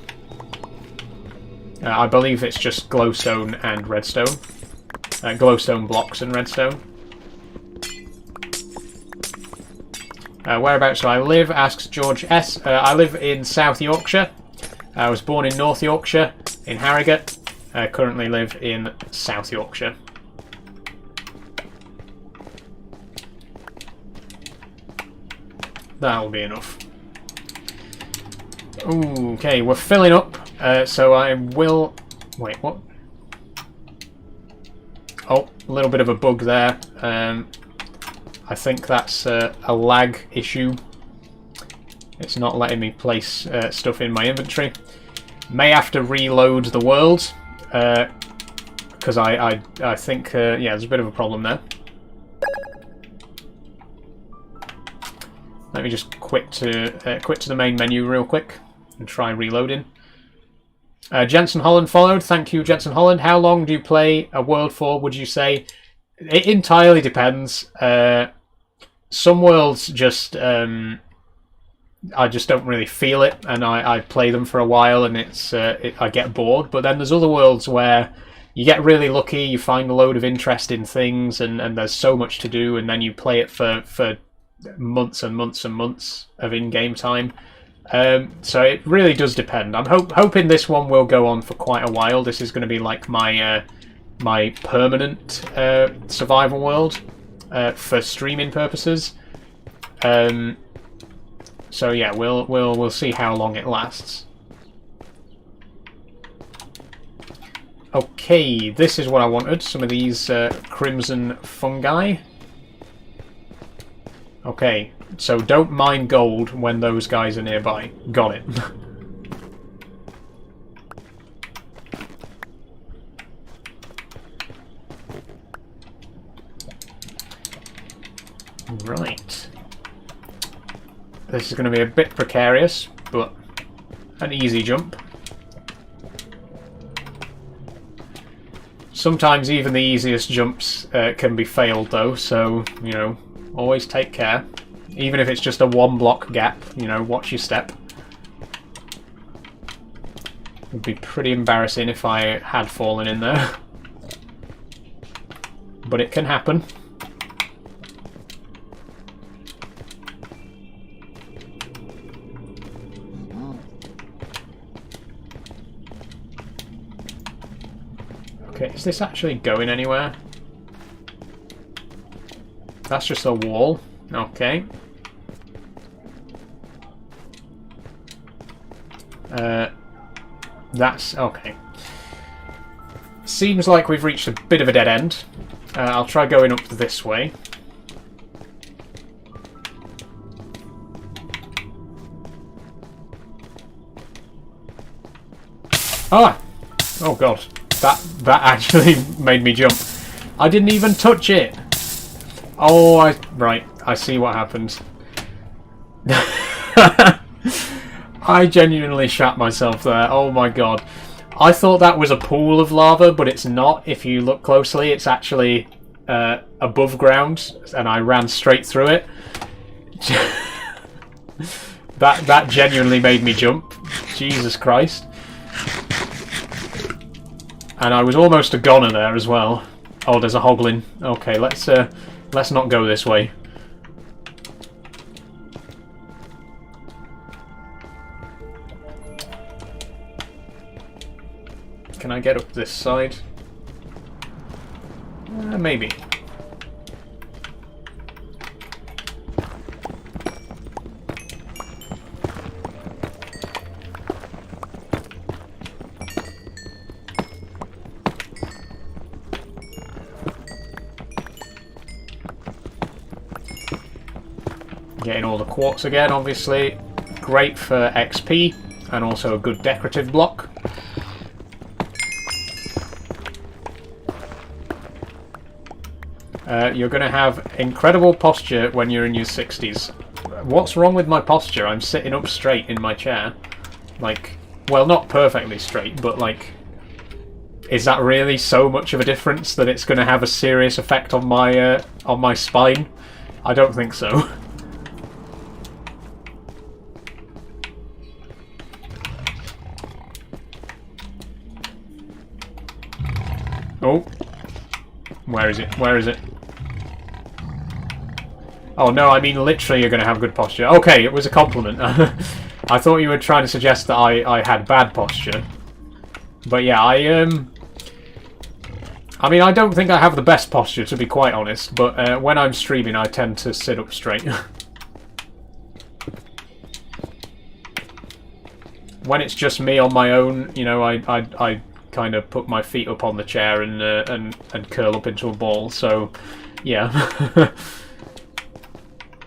I believe it's just glowstone and redstone. Glowstone blocks and redstone. Whereabouts do I live? Asks George S. I live in South Yorkshire. I was born in North Yorkshire, in Harrogate. I currently live in South Yorkshire. That'll be enough. Ooh, okay, we're filling up, so I will... Wait, what? Oh, a little bit of a bug there. I think that's a lag issue. It's not letting me place stuff in my inventory. May have to reload the world, because I think, yeah, there's a bit of a problem there. Let me just quit to the main menu real quick and try reloading. Jensen Holland followed. Thank you, Jensen Holland. How long do you play a world for, would you say? It entirely depends. Some worlds just... I just don't really feel it, and I play them for a while and I get bored. But then there's other worlds where you get really lucky, you find a load of interesting things, and there's so much to do, and then you play it for months and months and months of in-game time. So it really does depend. I'm hoping this one will go on for quite a while. This is going to be like my my permanent survival world for streaming purposes. So yeah, we'll see how long it lasts. Okay, this is what I wanted. Some of these crimson fungi. Okay, so don't mine gold when those guys are nearby. Got it. Right. This is going to be a bit precarious, but an easy jump. Sometimes even the easiest jumps can be failed though, so, you know, always take care. Even if it's just a 1 block gap, you know, watch your step. It would be pretty embarrassing if I had fallen in there. But it can happen. Okay, is this actually going anywhere? That's just a wall. Okay. That's okay. Seems like we've reached a bit of a dead end. I'll try going up this way. Ah! Oh god. That actually made me jump. I didn't even touch it. Oh, right. I see what happened. I genuinely shat myself there. Oh my god. I thought that was a pool of lava, but it's not. If you look closely, it's actually above ground, and I ran straight through it. That genuinely made me jump. Jesus Christ. And I was almost a goner there as well. Oh, there's a hoglin. Okay, let's not go this way. Can I get up this side? Maybe. Getting all the quartz again, obviously. Great for XP, and also a good decorative block. You're going to have incredible posture when you're in your 60s. What's wrong with my posture? I'm sitting up straight in my chair. Like, well, not perfectly straight, but like, is that really so much of a difference that it's going to have a serious effect on my spine? I don't think so. Oh. Where is it? Where is it? Oh no, I mean literally you're going to have good posture. Okay, it was a compliment. I thought you were trying to suggest that I had bad posture. But yeah, I mean, I don't think I have the best posture, to be quite honest, but when I'm streaming I tend to sit up straight. When it's just me on my own, you know, I kind of put my feet up on the chair and curl up into a ball, so yeah.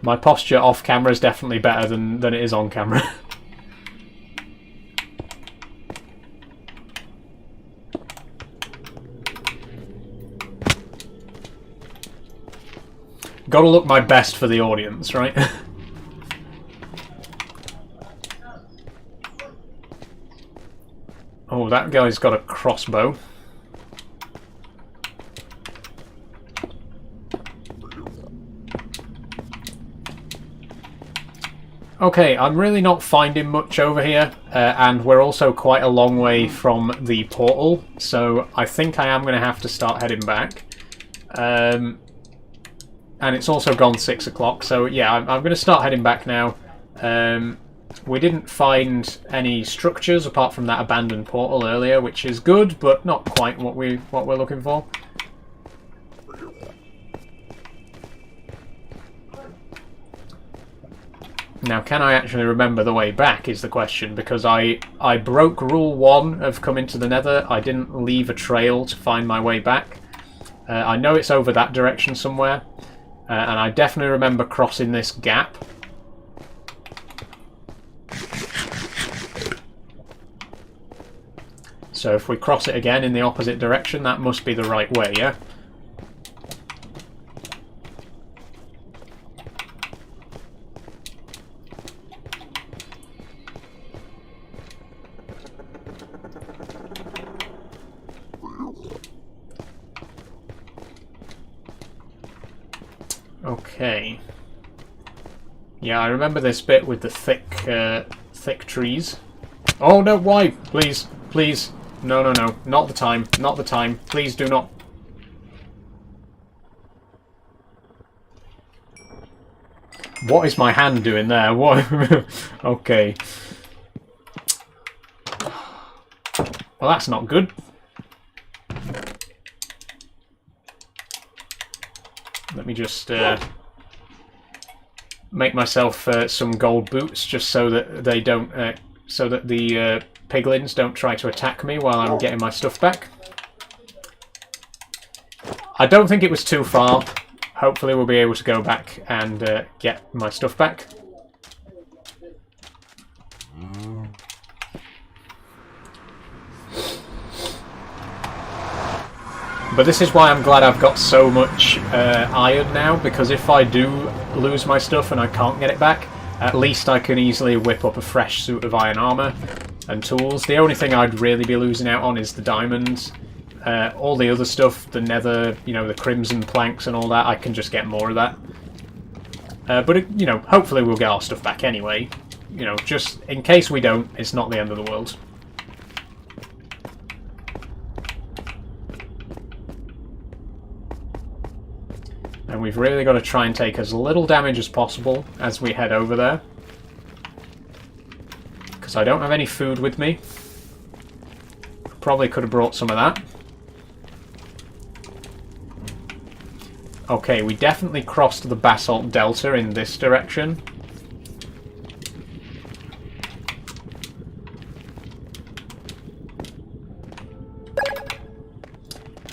My posture off camera is definitely better than it is on camera. Gotta look my best for the audience, right? Oh, that guy's got a crossbow. Okay, I'm really not finding much over here, and we're also quite a long way from the portal, so I think I am going to have to start heading back. And it's also gone 6 o'clock, so yeah, I'm going to start heading back now. We didn't find any structures apart from that abandoned portal earlier, which is good, but not quite what we're looking for. Now, can I actually remember the way back is the question, because I broke rule 1 of coming to the Nether. I didn't leave a trail to find my way back. I know it's over that direction somewhere, and I definitely remember crossing this gap. So if we cross it again in the opposite direction, that must be the right way, yeah? Okay. Yeah, I remember this bit with the thick trees. Oh no, why? Please, please. No, no, no. Not the time. Not the time. Please do not. What is my hand doing there? What? Okay. Well, that's not good. Let me just make myself some gold boots, just so that they don't, so that the piglins don't try to attack me while I'm getting my stuff back. I don't think it was too far. Hopefully we'll be able to go back and get my stuff back. But this is why I'm glad I've got so much iron now, because if I do lose my stuff and I can't get it back, at least I can easily whip up a fresh suit of iron armor and tools. The only thing I'd really be losing out on is the diamonds. All the other stuff, the nether, you know, the crimson planks and all that, I can just get more of that. But, you know, hopefully we'll get our stuff back anyway. You know, just in case we don't, it's not the end of the world. And we've really got to try and take as little damage as possible as we head over there. Because I don't have any food with me. Probably could have brought some of that. Okay, we definitely crossed the basalt delta in this direction.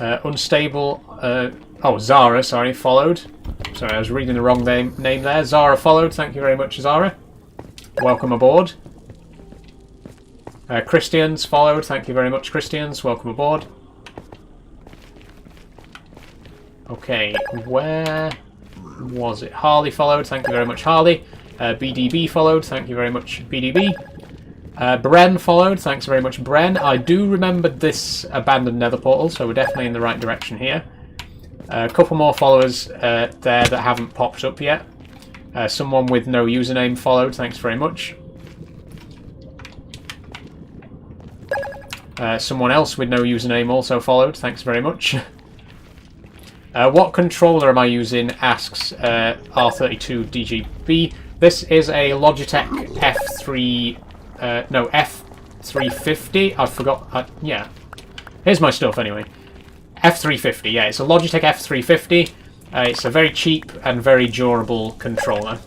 Unstable... oh, Zara, sorry, followed. Sorry, I was reading the wrong name there. Zara followed. Thank you very much, Zara. Welcome aboard. Christians followed. Thank you very much, Christians. Welcome aboard. Okay, where was it? Harley followed. Thank you very much, Harley. BDB followed. Thank you very much, BDB. Bren followed. Thanks very much, Bren. I do remember this abandoned nether portal, so we're definitely in the right direction here. A couple more followers there that haven't popped up yet. Someone with no username followed. Thanks very much. Someone else with no username also followed. Thanks very much. What controller am I using? Asks R32DGB. This is a Logitech F350. I forgot. Yeah. Here's my stuff anyway. F350, yeah, it's a Logitech F350. It's a very cheap and very durable controller.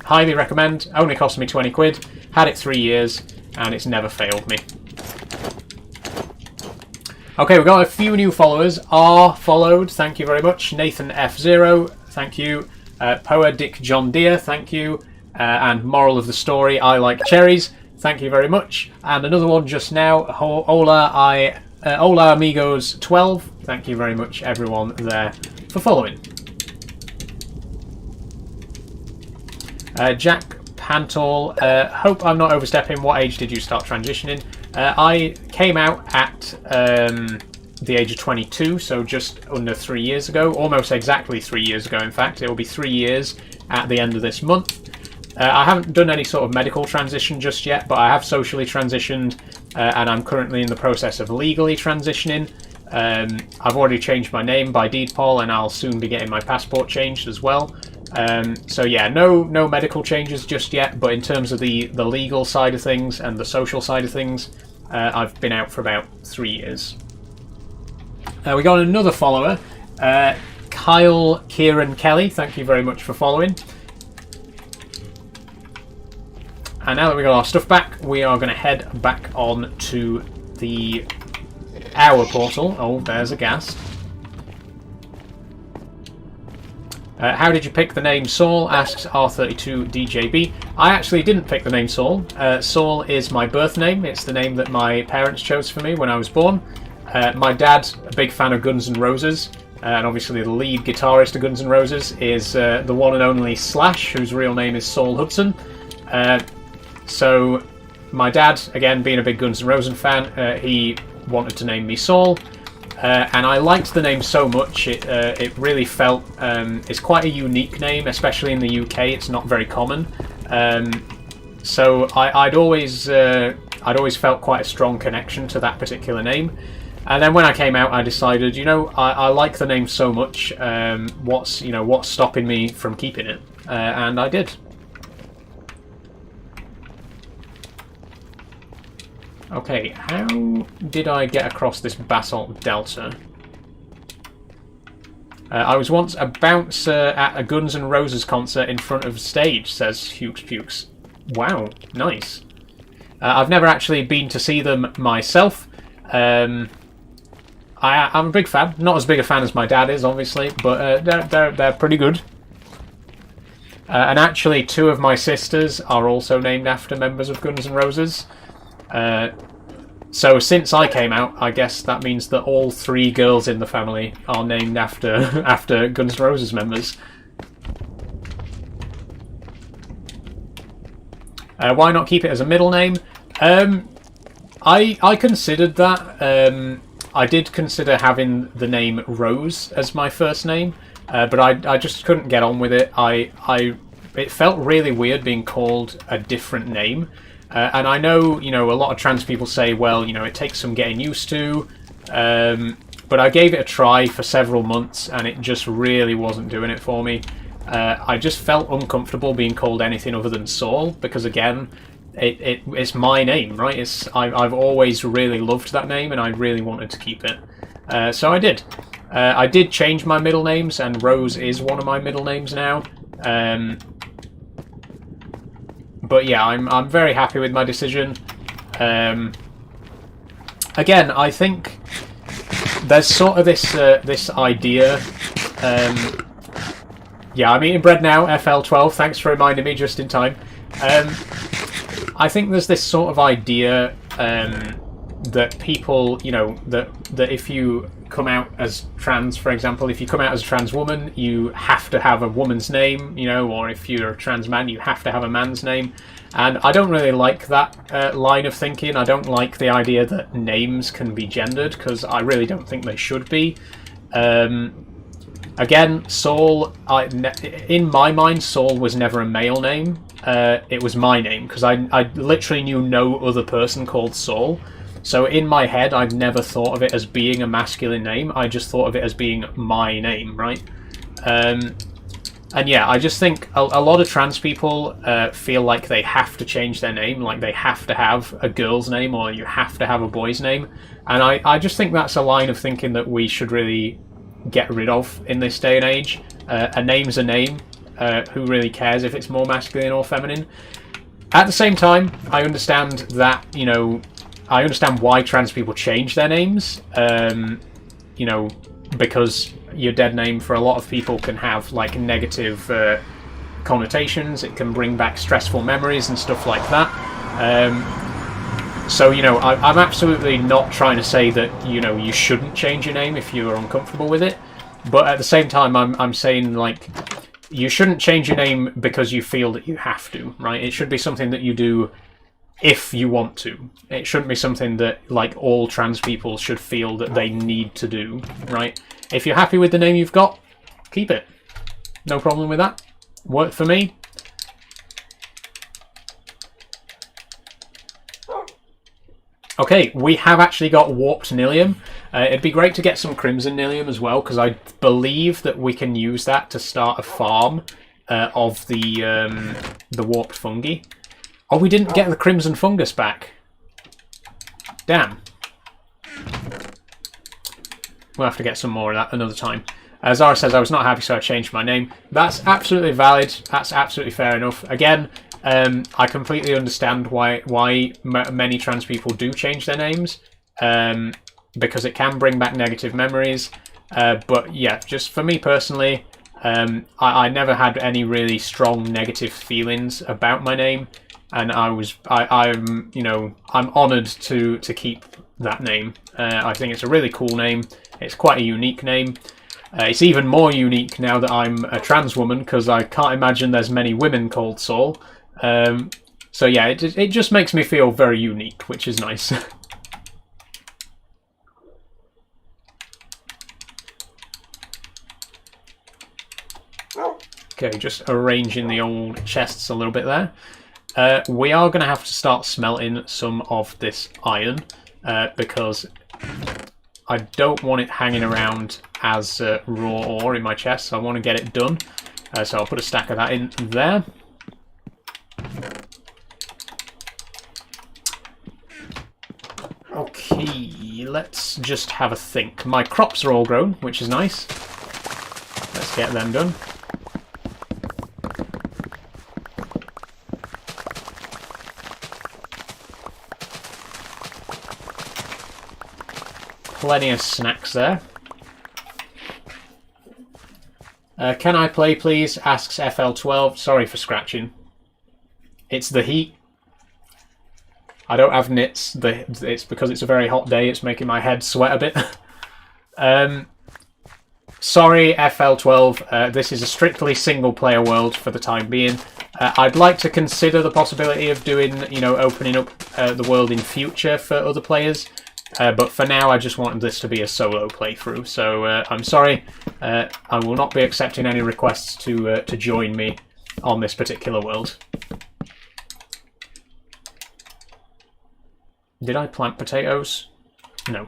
Highly recommend. Only cost me 20 quid. Had it 3 years, and it's never failed me. Okay, we've got a few new followers. R followed, thank you very much. Nathan F0, thank you. Poa Dick John Deere, thank you. And moral of the story, I like cherries, thank you very much. And another one just now, Hola Amigos 12, thank you very much everyone there for following. Jack Pantol, hope I'm not overstepping. What age did you start transitioning? I came out at the age of 22, so just under 3 years ago, almost exactly 3 years ago in fact. It will be 3 years at the end of this month. I haven't done any sort of medical transition just yet, but I have socially transitioned, and I'm currently in the process of legally transitioning. I've already changed my name by deed poll, and I'll soon be getting my passport changed as well. So yeah, no medical changes just yet, but in terms of the legal side of things and the social side of things, I've been out for about 3 years. We got another follower, Kyle Kieran Kelly, thank you very much for following. And now that we got our stuff back, we are going to head back on to our portal. Oh, there's a ghast. How did you pick the name Saul? Asks R32DJB. I actually didn't pick the name Saul. Saul is my birth name. It's the name that my parents chose for me when I was born. My dad, a big fan of Guns N' Roses, and obviously the lead guitarist of Guns N' Roses is the one and only Slash, whose real name is Saul Hudson. So my dad, again being a big Guns N' Roses fan, he wanted to name me Saul. And I liked the name so much, it really felt, it's quite a unique name, especially in the UK, it's not very common. So I'd always felt quite a strong connection to that particular name. And then when I came out, I decided, you know, I like the name so much, what's stopping me from keeping it? And I did. Okay, how did I get across this basalt delta? I was once a bouncer at a Guns N' Roses concert in front of stage, says Hukes Pukes. Wow, nice. I've never actually been to see them myself. I'm a big fan. Not as big a fan as my dad is, obviously, but they're pretty good. And actually, 2 of my sisters are also named after members of Guns N' Roses. So since I came out, I guess that means that all 3 girls in the family are named after Guns N' Roses members. Why not keep it as a middle name? I considered that. I did consider having the name Rose as my first name, but I just couldn't get on with it. It felt really weird being called a different name. And I know, you know, a lot of trans people say, well, you know, it takes some getting used to. But I gave it a try for several months, and it just really wasn't doing it for me. I just felt uncomfortable being called anything other than Saul, because again, it's my name, right? I've always really loved that name, and I really wanted to keep it. So I did. I did change my middle names, and Rose is one of my middle names now. But yeah, I'm very happy with my decision. Again, I think there's sort of this idea. Yeah, I'm eating bread now. FL12. Thanks for reminding me just in time. I think there's this sort of idea that people, you know, that if you come out as trans, for example, if you come out as a trans woman, you have to have a woman's name, you know, or if you're a trans man, you have to have a man's name. And I don't really like that line of thinking. I don't like the idea that names can be gendered, because I really don't think they should be. Again, Saul, in my mind, Saul was never a male name. It was my name, because I literally knew no other person called Saul. So in my head, I'd never thought of it as being a masculine name. I just thought of it as being my name, right? And yeah, I just think a lot of trans people feel like they have to change their name, like they have to have a girl's name or you have to have a boy's name. And I just think that's a line of thinking that we should really get rid of in this day and age. A name's a name. Who really cares if it's more masculine or feminine? At the same time, I understand that, you know, I understand why trans people change their names, you know, because your dead name for a lot of people can have like negative connotations. It can bring back stressful memories and stuff like that. So, you know, I'm absolutely not trying to say that, you know, you shouldn't change your name if you're uncomfortable with it. But at the same time, I'm saying, like, you shouldn't change your name because you feel that you have to, right? It should be something that you do if you want to. It shouldn't be something that, like, all trans people should feel that they need to do, right? If you're happy with the name you've got, keep it. No problem with that. Worked for me. Okay, we have actually got Warped Nilium. It'd be great to get some Crimson Nilium as well, because I believe that we can use that to start a farm of the Warped Fungi. Oh, we didn't get the Crimson Fungus back. Damn. We'll have to get some more of that another time. Zara says, I was not happy, so I changed my name. That's absolutely valid. That's absolutely fair enough. Again, I completely understand why many trans people do change their names, because it can bring back negative memories. But yeah, just for me personally, I never had any really strong negative feelings about my name, and I'm honoured to keep that name. I think it's a really cool name. It's quite a unique name. It's even more unique now that I'm a trans woman, because I can't imagine there's many women called Saul. So yeah, it just makes me feel very unique, which is nice. Okay, just arranging the old chests a little bit there. We are going to have to start smelting some of this iron, because I don't want it hanging around as raw ore in my chest. So I want to get it done. So I'll put a stack of that in there. Okay, let's just have a think. My crops are all grown, which is nice. Let's get them done. Plenty of snacks there. Can I play, please? Asks FL12. Sorry for scratching. It's the heat. I don't have knits. It's because it's a very hot day. It's making my head sweat a bit. Sorry, FL12. This is a strictly single-player world for the time being. I'd like to consider the possibility of doing, opening up the world in future for other players. But for now, I just wanted this to be a solo playthrough. So I'm sorry. I will not be accepting any requests to join me on this particular world. Did I plant potatoes? No.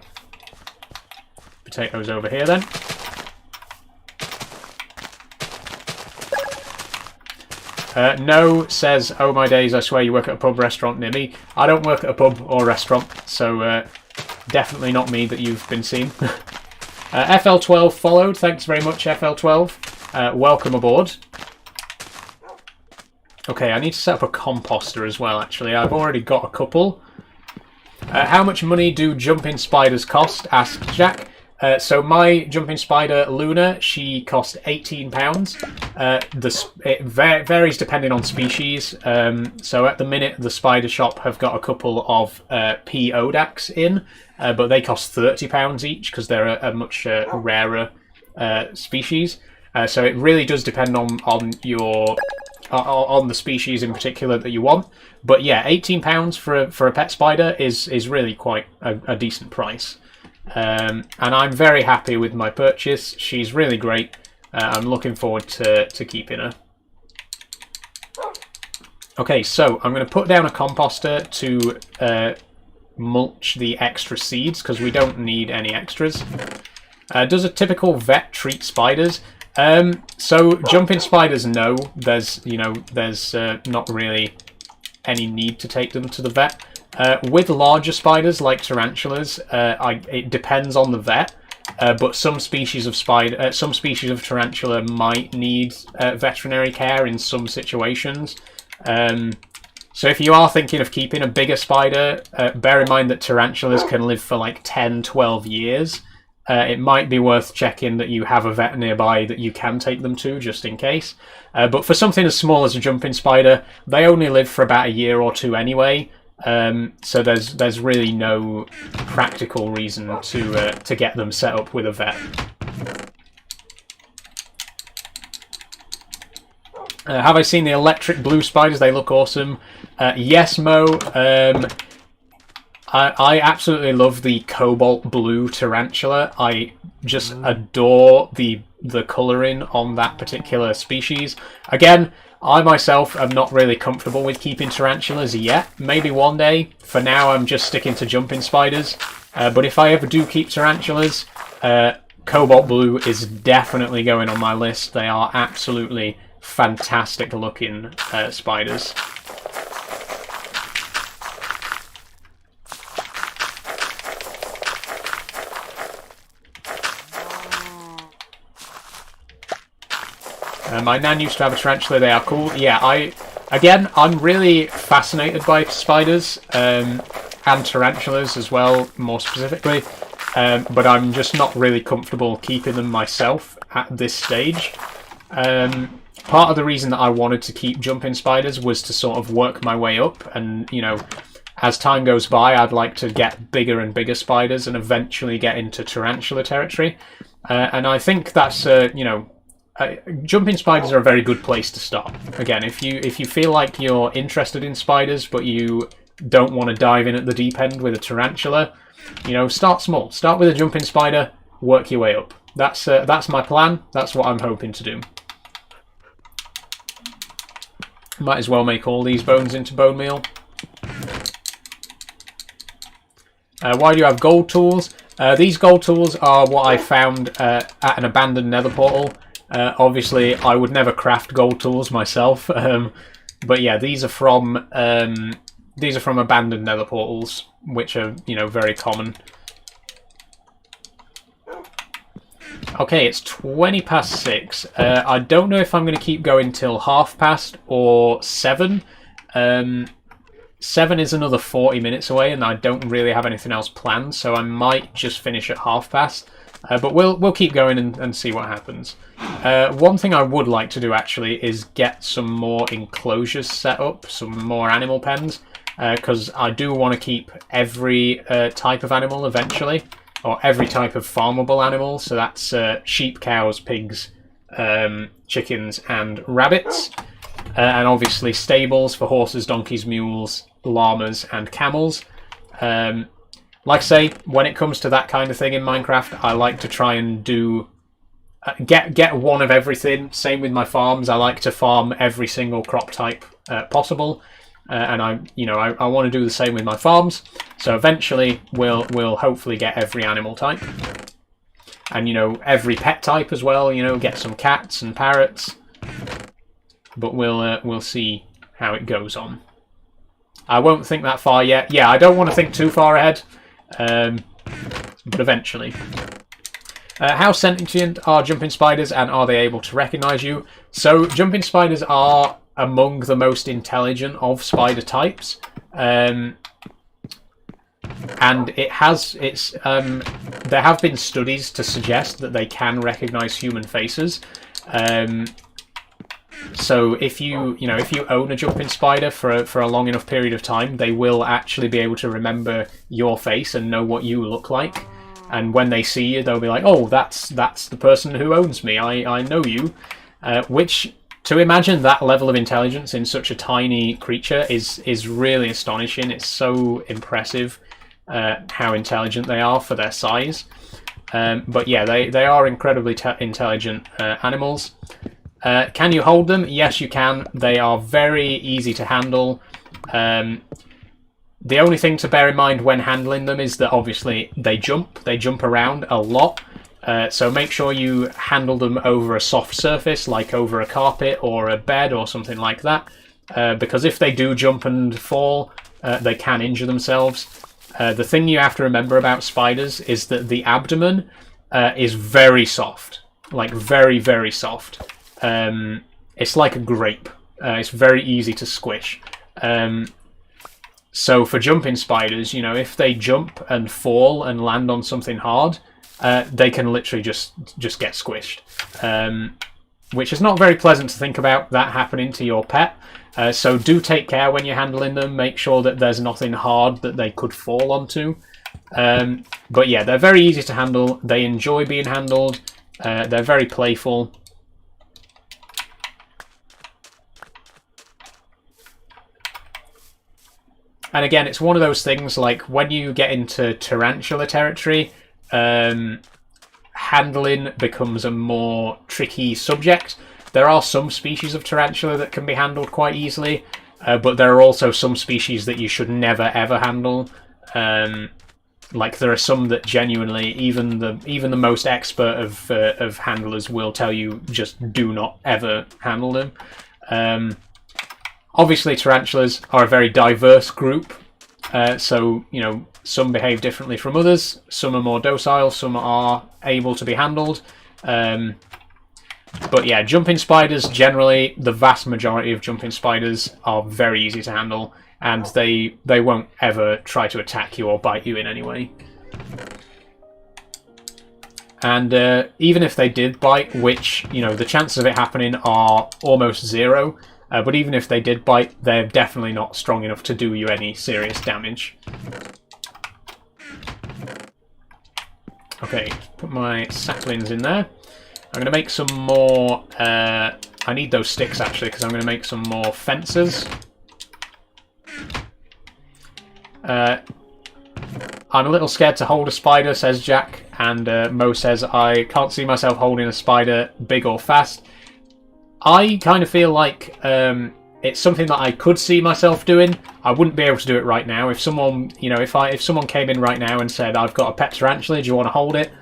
Potatoes over here then. No says, oh my days, I swear you work at a pub restaurant near me. I don't work at a pub or restaurant, so definitely not me that you've been seeing. FL12 followed. Thanks very much, FL12. Welcome aboard. Okay, I need to set up a composter as well, actually. I've already got a couple. How much money do jumping spiders cost? Asked Jack. So my jumping spider, Luna, she cost £18. It varies depending on species. So at the minute, the spider shop have got a couple of P. Odax in, but they cost £30 each because they're a much rarer species. So it really does depend on the species in particular that you want. But yeah, £18 for a pet spider is really quite a decent price. And I'm very happy with my purchase. She's really great. I'm looking forward to keeping her. Okay, so I'm going to put down a composter to mulch the extra seeds because we don't need any extras. Does a typical vet treat spiders? So jumping spiders, no. There's not really any need to take them to the vet. With larger spiders like tarantulas, it depends on the vet. But some species of tarantula might need veterinary care in some situations. So if you are thinking of keeping a bigger spider, bear in mind that tarantulas can live for like 10, 12 years. It might be worth checking that you have a vet nearby that you can take them to, just in case. But for something as small as a jumping spider, they only live for about a year or two anyway. So there's really no practical reason to get them set up with a vet. Have I seen the electric blue spiders? They look awesome. Yes, Mo. I absolutely love the cobalt blue tarantula. I just adore the colouring on that particular species. Again, I myself am not really comfortable with keeping tarantulas yet. Maybe one day. For now, I'm just sticking to jumping spiders. But if I ever do keep tarantulas, cobalt blue is definitely going on my list. They are absolutely fantastic looking spiders. My nan used to have a tarantula. They are cool. Yeah, Again, I'm really fascinated by spiders and tarantulas as well, more specifically. But I'm just not really comfortable keeping them myself at this stage. Part of the reason that I wanted to keep jumping spiders was to sort of work my way up, and you know, as time goes by, I'd like to get bigger and bigger spiders and eventually get into tarantula territory. And I think that's you know, jumping spiders are a very good place to start. Again, if you feel like you're interested in spiders but you don't want to dive in at the deep end with a tarantula, you know, start small. Start with a jumping spider, work your way up. That's my plan. That's what I'm hoping to do. Might as well make all these bones into bone meal. Why do you have gold tools? These gold tools are what I found at an abandoned nether portal. Obviously, I would never craft gold tools myself, but yeah, these are from abandoned nether portals, which are, you know, very common. Okay, it's 20 past 6. I don't know if I'm going to keep going till 7:30 or 7. 7 is another 40 minutes away, and I don't really have anything else planned, so I might just finish at 7:30. But we'll keep going and see what happens. One thing I would like to do actually is get some more enclosures set up, some more animal pens, because I do want to keep every type of animal eventually, or every type of farmable animal. So that's sheep, cows, pigs, chickens, and rabbits, and obviously stables for horses, donkeys, mules, llamas, and camels. Like I say, when it comes to that kind of thing in Minecraft, I like to try and do get one of everything. Same with my farms. I like to farm every single crop type possible, and I want to do the same with my farms. So eventually, we'll hopefully get every animal type, and you know, every pet type as well. You know, get some cats and parrots. But we'll see how it goes on. I won't think that far yet. Yeah, I don't want to think too far ahead. But eventually. How sentient are jumping spiders, and are they able to recognize you? So jumping spiders are among the most intelligent of spider types, and there have been studies to suggest that they can recognize human faces. So if you own a jumping spider for a long enough period of time, they will actually be able to remember your face and know what you look like. And when they see you, they'll be like, "Oh, that's the person who owns me. I know you." Which, to imagine that level of intelligence in such a tiny creature is really astonishing. It's so impressive how intelligent they are for their size. But yeah, they are incredibly intelligent animals. Can you hold them? Yes, you can. They are very easy to handle. The only thing to bear in mind when handling them is that obviously they jump around a lot. So make sure you handle them over a soft surface, like over a carpet or a bed or something like that. Because if they do jump and fall, they can injure themselves. The thing you have to remember about spiders is that the abdomen is very soft, like very, very soft. It's like a grape. It's very easy to squish. So for jumping spiders, you know, if they jump and fall and land on something hard, they can literally just get squished. Which is not very pleasant to think about that happening to your pet. So do take care when you're handling them. Make sure that there's nothing hard that they could fall onto. But yeah, they're very easy to handle. They enjoy being handled. They're very playful. And again, it's one of those things, like when you get into tarantula territory, handling becomes a more tricky subject. There are some species of tarantula that can be handled quite easily, but there are also some species that you should never ever handle. Like there are some that genuinely, even the most expert of handlers will tell you just do not ever handle them. Obviously, tarantulas are a very diverse group, so you know, some behave differently from others. Some are more docile, some are able to be handled. But yeah, jumping spiders, generally, the vast majority of jumping spiders are very easy to handle, and they won't ever try to attack you or bite you in any way. And even if they did bite, which, you know, the chances of it happening are almost zero, but even if they did bite, they're definitely not strong enough to do you any serious damage. Okay, put my saplings in there. I'm going to make some more... I need those sticks, actually, because I'm going to make some more fences. I'm a little scared to hold a spider, says Jack, and Mo says, I can't see myself holding a spider big or fast. I kind of feel like it's something that I could see myself doing. I wouldn't be able to do it right now. If someone, you know, if someone came in right now and said, I've got a pet tarantula, do you want to hold it?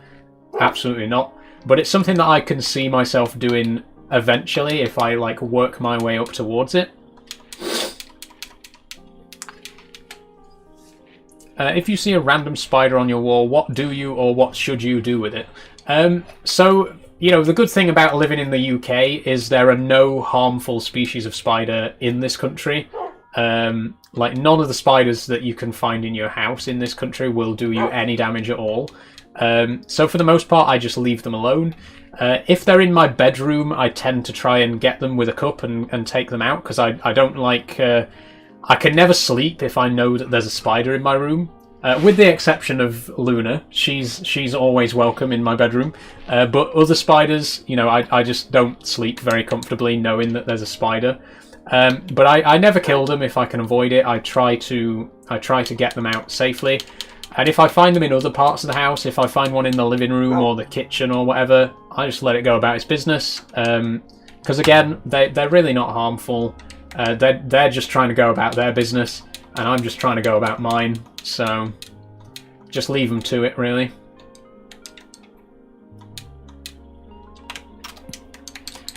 Absolutely not. But it's something that I can see myself doing eventually if I, like, work my way up towards it. If you see a random spider on your wall, what do you or what should you do with it? So, you know, the good thing about living in the UK is there are no harmful species of spider in this country. Like, none of the spiders that you can find in your house in this country will do you any damage at all. So for the most part, I just leave them alone. If they're in my bedroom, I tend to try and get them with a cup and take them out, because I don't like... I can never sleep if I know that there's a spider in my room. With the exception of Luna, she's always welcome in my bedroom. But other spiders, you know, I just don't sleep very comfortably knowing that there's a spider. But I never kill them if I can avoid it. I try to get them out safely. And if I find them in other parts of the house, if I find one in the living room or the kitchen or whatever, I just let it go about its business. Because again, they're really not harmful. They're just trying to go about their business, and I'm just trying to go about mine. So just leave them to it, really.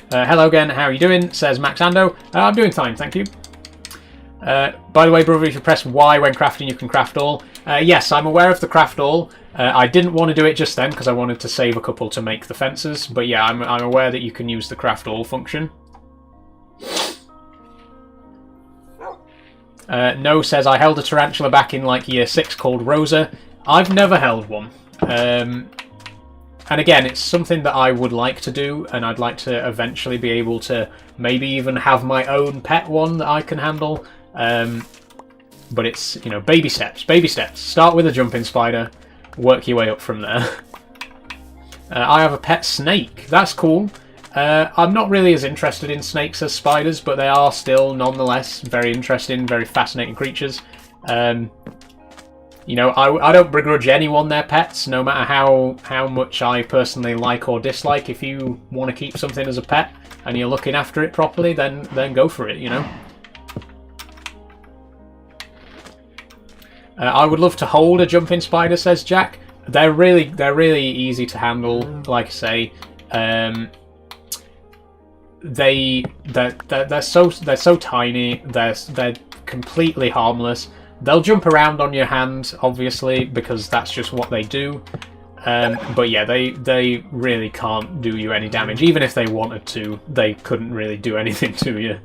Hello again, how are you doing? Says Max Ando. I'm doing fine, thank you. By the way, brother, if you press Y when crafting, you can craft all. Yes, I'm aware of the craft all. I didn't want to do it just then because I wanted to save a couple to make the fences. But yeah, I'm aware that you can use the craft all function. No says, I held a tarantula back in like year 6 called Rosa. I've never held one. And again, it's something that I would like to do, and I'd like to eventually be able to maybe even have my own pet one that I can handle. But it's, you know, baby steps, baby steps. Start with a jumping spider, work your way up from there. I have a pet snake. That's cool. I'm not really as interested in snakes as spiders, but they are still, nonetheless, very interesting, very fascinating creatures. You know, I don't begrudge anyone their pets, no matter how much I personally like or dislike. If you want to keep something as a pet and you're looking after it properly, then go for it, you know. I would love to hold a jumping spider, says Jack. They're really easy to handle, like I say. They're so tiny. They're completely harmless. They'll jump around on your hand, obviously, because that's just what they do. But yeah, they really can't do you any damage. Even if they wanted to, they couldn't really do anything to you.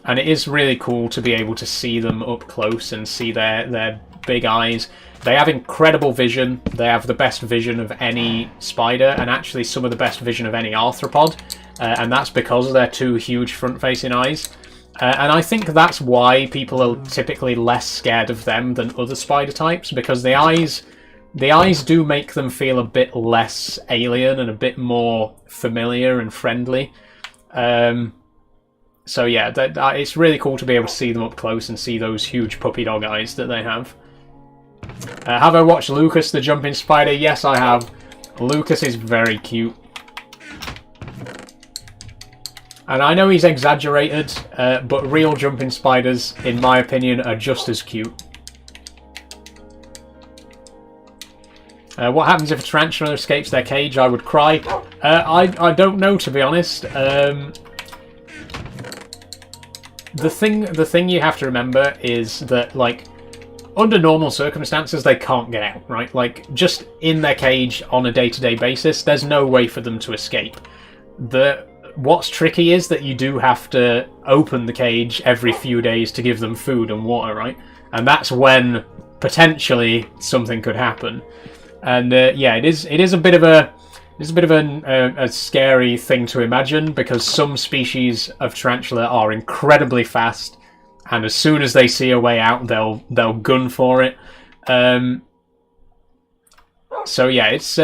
And it is really cool to be able to see them up close and see their big eyes. They have incredible vision. They have the best vision of any spider, and actually some of the best vision of any arthropod. And that's because of their 2 huge front-facing eyes. And I think that's why people are typically less scared of them than other spider types, because the eyes do make them feel a bit less alien and a bit more familiar and friendly. So yeah, it's really cool to be able to see them up close and see those huge puppy dog eyes that they have. Have I watched Lucas the Jumping Spider? Yes, I have. Lucas is very cute. And I know he's exaggerated, but real jumping spiders, in my opinion, are just as cute. What happens if a tarantula escapes their cage? I would cry. I don't know, to be honest. The thing you have to remember is that, like, under normal circumstances, they can't get out, right? Like, just in their cage on a day-to-day basis, there's no way for them to escape. What's tricky is that you do have to open the cage every few days to give them food and water, right? And that's when potentially something could happen. And yeah, it is a bit of a scary thing to imagine, because some species of tarantula are incredibly fast, and as soon as they see a way out, they'll gun for it. So yeah, it's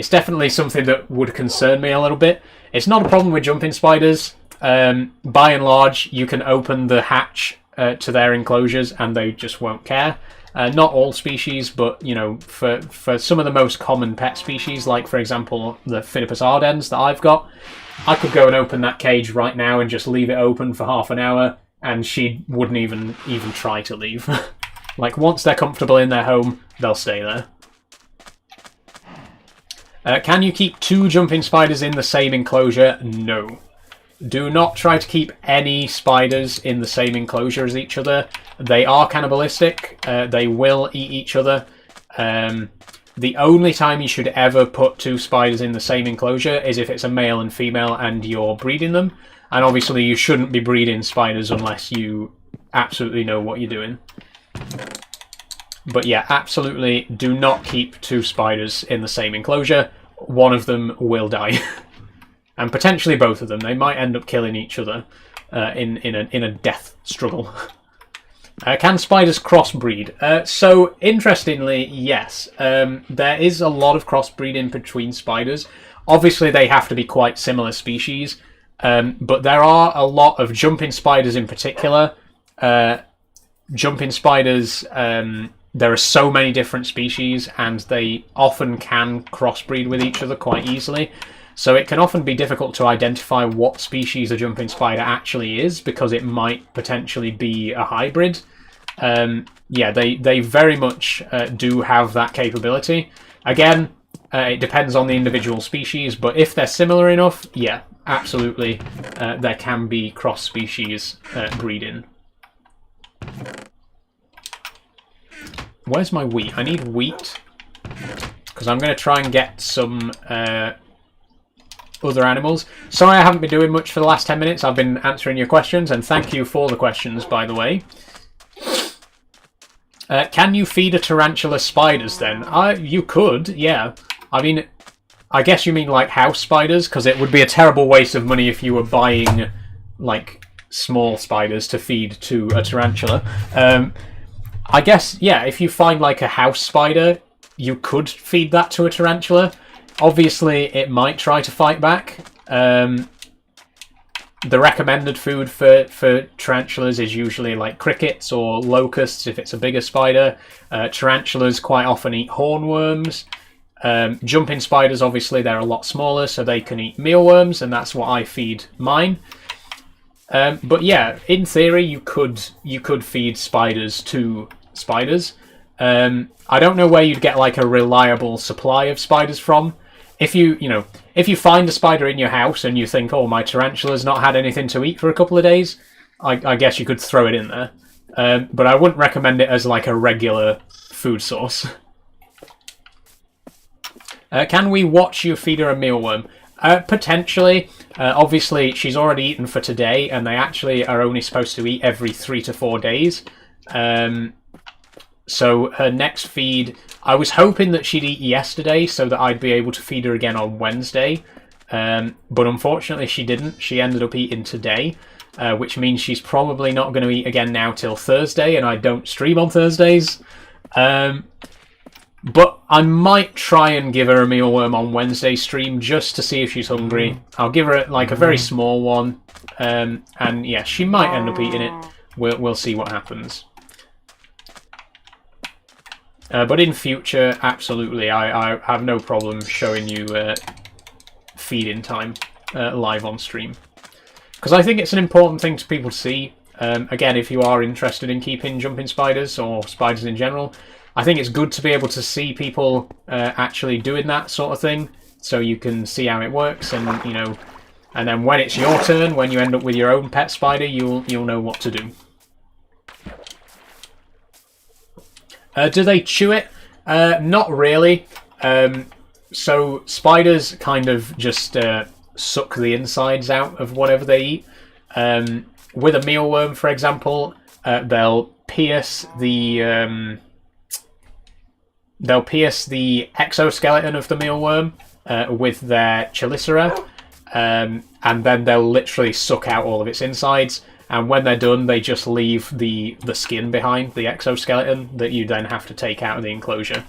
definitely something that would concern me a little bit. It's not a problem with jumping spiders. By and large, you can open the hatch to their enclosures and they just won't care. Not all species, but you know, for some of the most common pet species, like for example the Phidippus ardens that I've got, I could go and open that cage right now and just leave it open for half an hour, and she wouldn't even try to leave. Like, once they're comfortable in their home, they'll stay there. Can you keep 2 jumping spiders in the same enclosure? No. Do not try to keep any spiders in the same enclosure as each other. They are cannibalistic. They will eat each other. The only time you should ever put 2 spiders in the same enclosure is if it's a male and female and you're breeding them. And obviously you shouldn't be breeding spiders unless you absolutely know what you're doing. But yeah, absolutely do not keep 2 spiders in the same enclosure. One of them will die. And potentially both of them. They might end up killing each other in a death struggle. Can spiders crossbreed? So, interestingly, yes. There is a lot of crossbreeding between spiders. Obviously, they have to be quite similar species. But there are a lot of jumping spiders in particular. Jumping spiders, there are so many different species, and they often can crossbreed with each other quite easily. So it can often be difficult to identify what species a jumping spider actually is, because it might potentially be a hybrid. Yeah, they very much do have that capability. Again, it depends on the individual species, but if they're similar enough, yeah, absolutely, there can be cross-species breeding. Where's my wheat? I need wheat, because I'm going to try and get some other animals. Sorry I haven't been doing much for the last 10 minutes. I've been answering your questions, and thank you for the questions, by the way. Can you feed a tarantula spiders then? You could, yeah. I mean, I guess you mean like house spiders, because it would be a terrible waste of money if you were buying like small spiders to feed to a tarantula. I guess, yeah, if you find like a house spider, you could feed that to a tarantula. Obviously, it might try to fight back. The recommended food for tarantulas is usually like crickets or locusts if it's a bigger spider. Tarantulas quite often eat hornworms. Jumping spiders, obviously, they're a lot smaller, so they can eat mealworms, and that's what I feed mine. But yeah, in theory, you could feed spiders to spiders. I don't know where you'd get like a reliable supply of spiders from. If you find a spider in your house and you think, oh, my tarantula's not had anything to eat for a couple of days, I guess you could throw it in there. But I wouldn't recommend it as like a regular food source. Can we watch you feed her a mealworm? Potentially. Obviously, she's already eaten for today, and they actually are only supposed to eat every 3 to 4 days. So her next feed, I was hoping that she'd eat yesterday so that I'd be able to feed her again on Wednesday. But unfortunately she didn't. She ended up eating today, which means she's probably not going to eat again now till Thursday, and I don't stream on Thursdays. But I might try and give her a mealworm on Wednesday stream just to see if she's hungry. I'll give her like a very small one, and yeah, she might end up eating it. We'll see what happens. But in future, absolutely, I have no problem showing you feeding time live on stream. Because I think it's an important thing to people to see. Again, if you are interested in keeping jumping spiders or spiders in general, I think it's good to be able to see people actually doing that sort of thing, so you can see how it works, and and then when it's your turn, when you end up with your own pet spider, you'll know what to do. Do they chew it? Not really. So spiders kind of just suck the insides out of whatever they eat. With a mealworm, for example, they'll pierce the exoskeleton of the mealworm with their chelicera, and then they'll literally suck out all of its insides. And when they're done, they just leave the skin behind, the exoskeleton, that you then have to take out of the enclosure.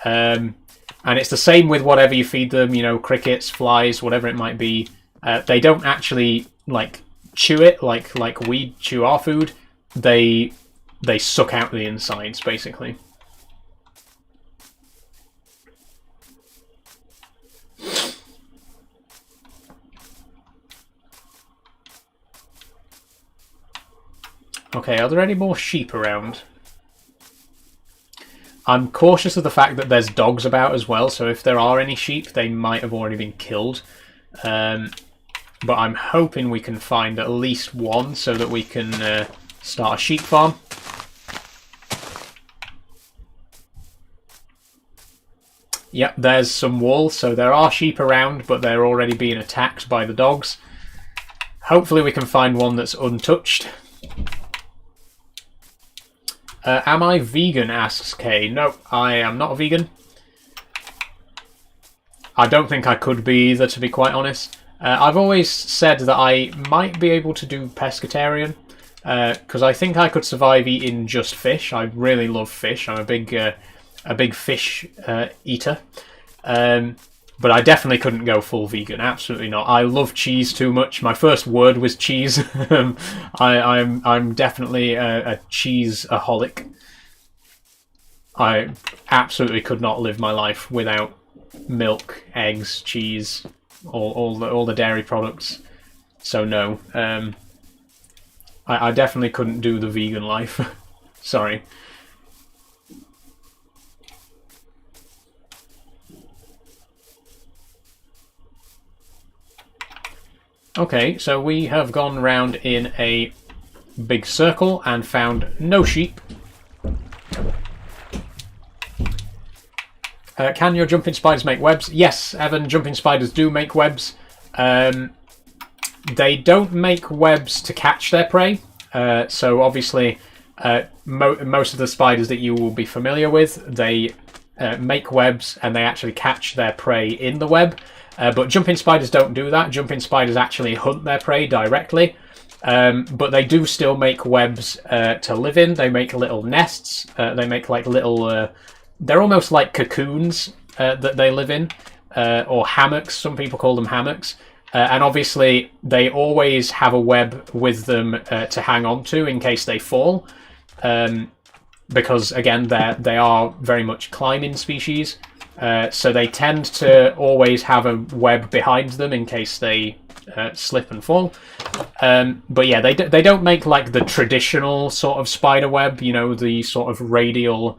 And it's the same with whatever you feed them, you know, crickets, flies, whatever it might be. They don't actually, like, chew it like we chew our food. They suck out the insides, basically. Okay, are there any more sheep around? I'm cautious of the fact that there's dogs about as well, so if there are any sheep, they might have already been killed. But I'm hoping we can find at least one so that we can start a sheep farm. Yep, there's some wool, so there are sheep around, but they're already being attacked by the dogs. Hopefully we can find one that's untouched. Am I vegan, asks Kay. No, I am not a vegan. I don't think I could be either, to be quite honest. I've always said that I might be able to do pescatarian, because I think I could survive eating just fish. I really love fish. I'm a big fish eater. But I definitely couldn't go full vegan. Absolutely not. I love cheese too much. My first word was cheese. I'm definitely a cheese-aholic. I absolutely could not live my life without milk, eggs, cheese, all the dairy products. So no, I definitely couldn't do the vegan life. Sorry. Okay, so we have gone round in a big circle and found no sheep. Can your jumping spiders make webs? Yes, Evan, jumping spiders do make webs. They don't make webs to catch their prey. So obviously, most of the spiders that you will be familiar with, they make webs and they actually catch their prey in the web. But jumping spiders don't do that. Jumping spiders actually hunt their prey directly. But they do still make webs to live in. They make little nests. They make like little... they're almost like cocoons that they live in. Or hammocks. Some people call them hammocks. And obviously they always have a web with them to hang on to in case they fall. Because again, they are very much climbing species. So they tend to always have a web behind them in case they slip and fall. But yeah, they don't make like the traditional sort of spider web, you know, the sort of radial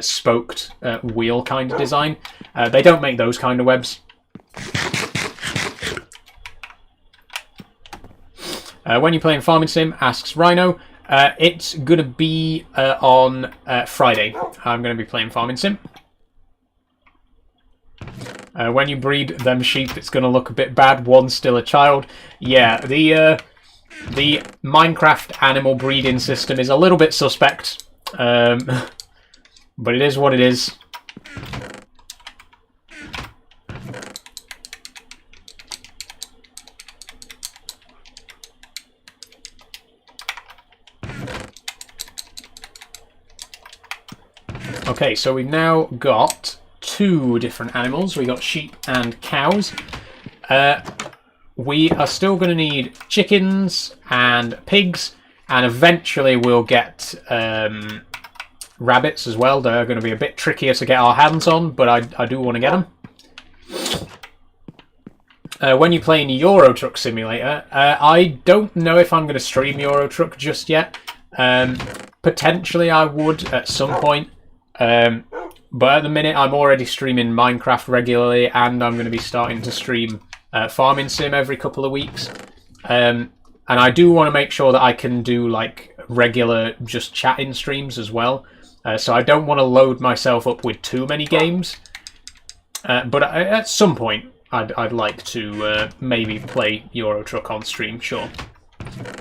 spoked wheel kind of design. They don't make those kind of webs. When you're playing Farming Sim, asks Rhino. It's going to be on Friday. I'm going to be playing Farming Sim. When you breed them sheep, it's going to look a bit bad. One's still a child. Yeah, the Minecraft animal breeding system is a little bit suspect. But it is what it is. Okay, so we've now got two different animals. We got sheep and cows. We are still going to need chickens and pigs, and eventually we'll get rabbits as well. They're going to be a bit trickier to get our hands on, but I do want to get them. When you play in Euro Truck Simulator, I don't know if I'm going to stream Euro Truck just yet. Potentially I would at some point. But at the minute I'm already streaming Minecraft regularly, and I'm going to be starting to stream Farming Sim every couple of weeks. And I do want to make sure that I can do like regular just chatting streams as well. So I don't want to load myself up with too many games. But at some point, I'd like to maybe play Euro Truck on stream, sure.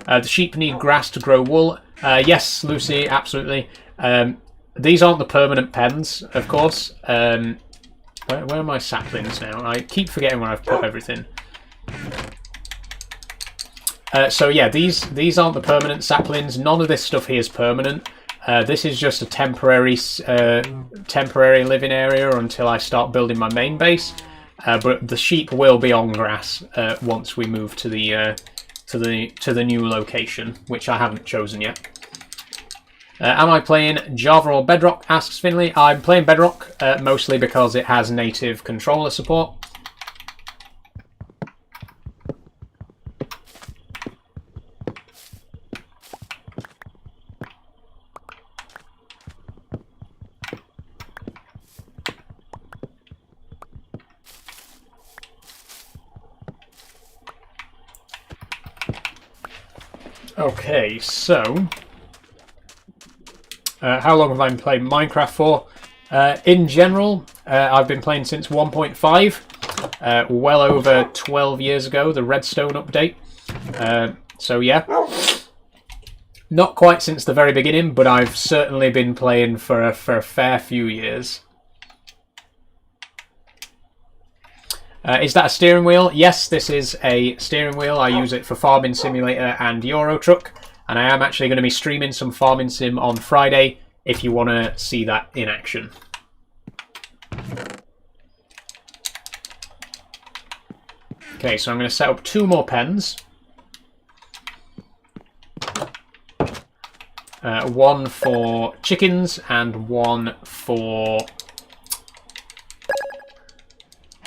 The sheep need grass to grow wool. Yes, Lucy, absolutely. These aren't the permanent pens, of course. Where are my saplings now? I keep forgetting where I've put everything. So yeah, these aren't the permanent saplings. None of this stuff here is permanent. This is just a temporary living area until I start building my main base. But the sheep will be on grass once we move to the new location, which I haven't chosen yet. Am I playing Java or Bedrock? Asks Finley. I'm playing Bedrock mostly because it has native controller support. Okay, so how long have I been playing Minecraft for? In general, I've been playing since 1.5, well over 12 years ago, the Redstone update. So yeah, not quite since the very beginning, but I've certainly been playing for a fair few years. Is that a steering wheel? Yes, this is a steering wheel. I use it for Farming Simulator and Euro Truck, and I am actually going to be streaming some Farming Sim on Friday if you want to see that in action. Okay, so I'm going to set up 2 more pens. One for chickens and one for...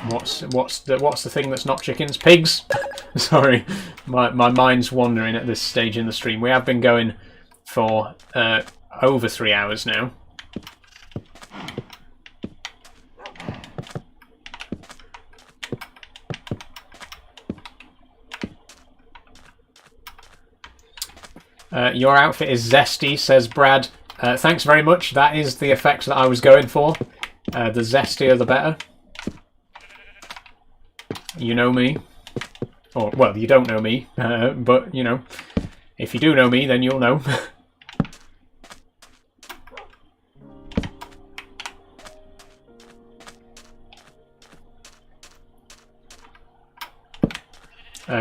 What's the thing that's not chickens? Pigs! Sorry, my mind's wandering at this stage in the stream. We have been going for over 3 hours now. Your outfit is zesty, says Brad. Thanks very much. That is the effect that I was going for. The zestier the better. You know me. Or, well, you don't know me, but, you know, if you do know me, then you'll know.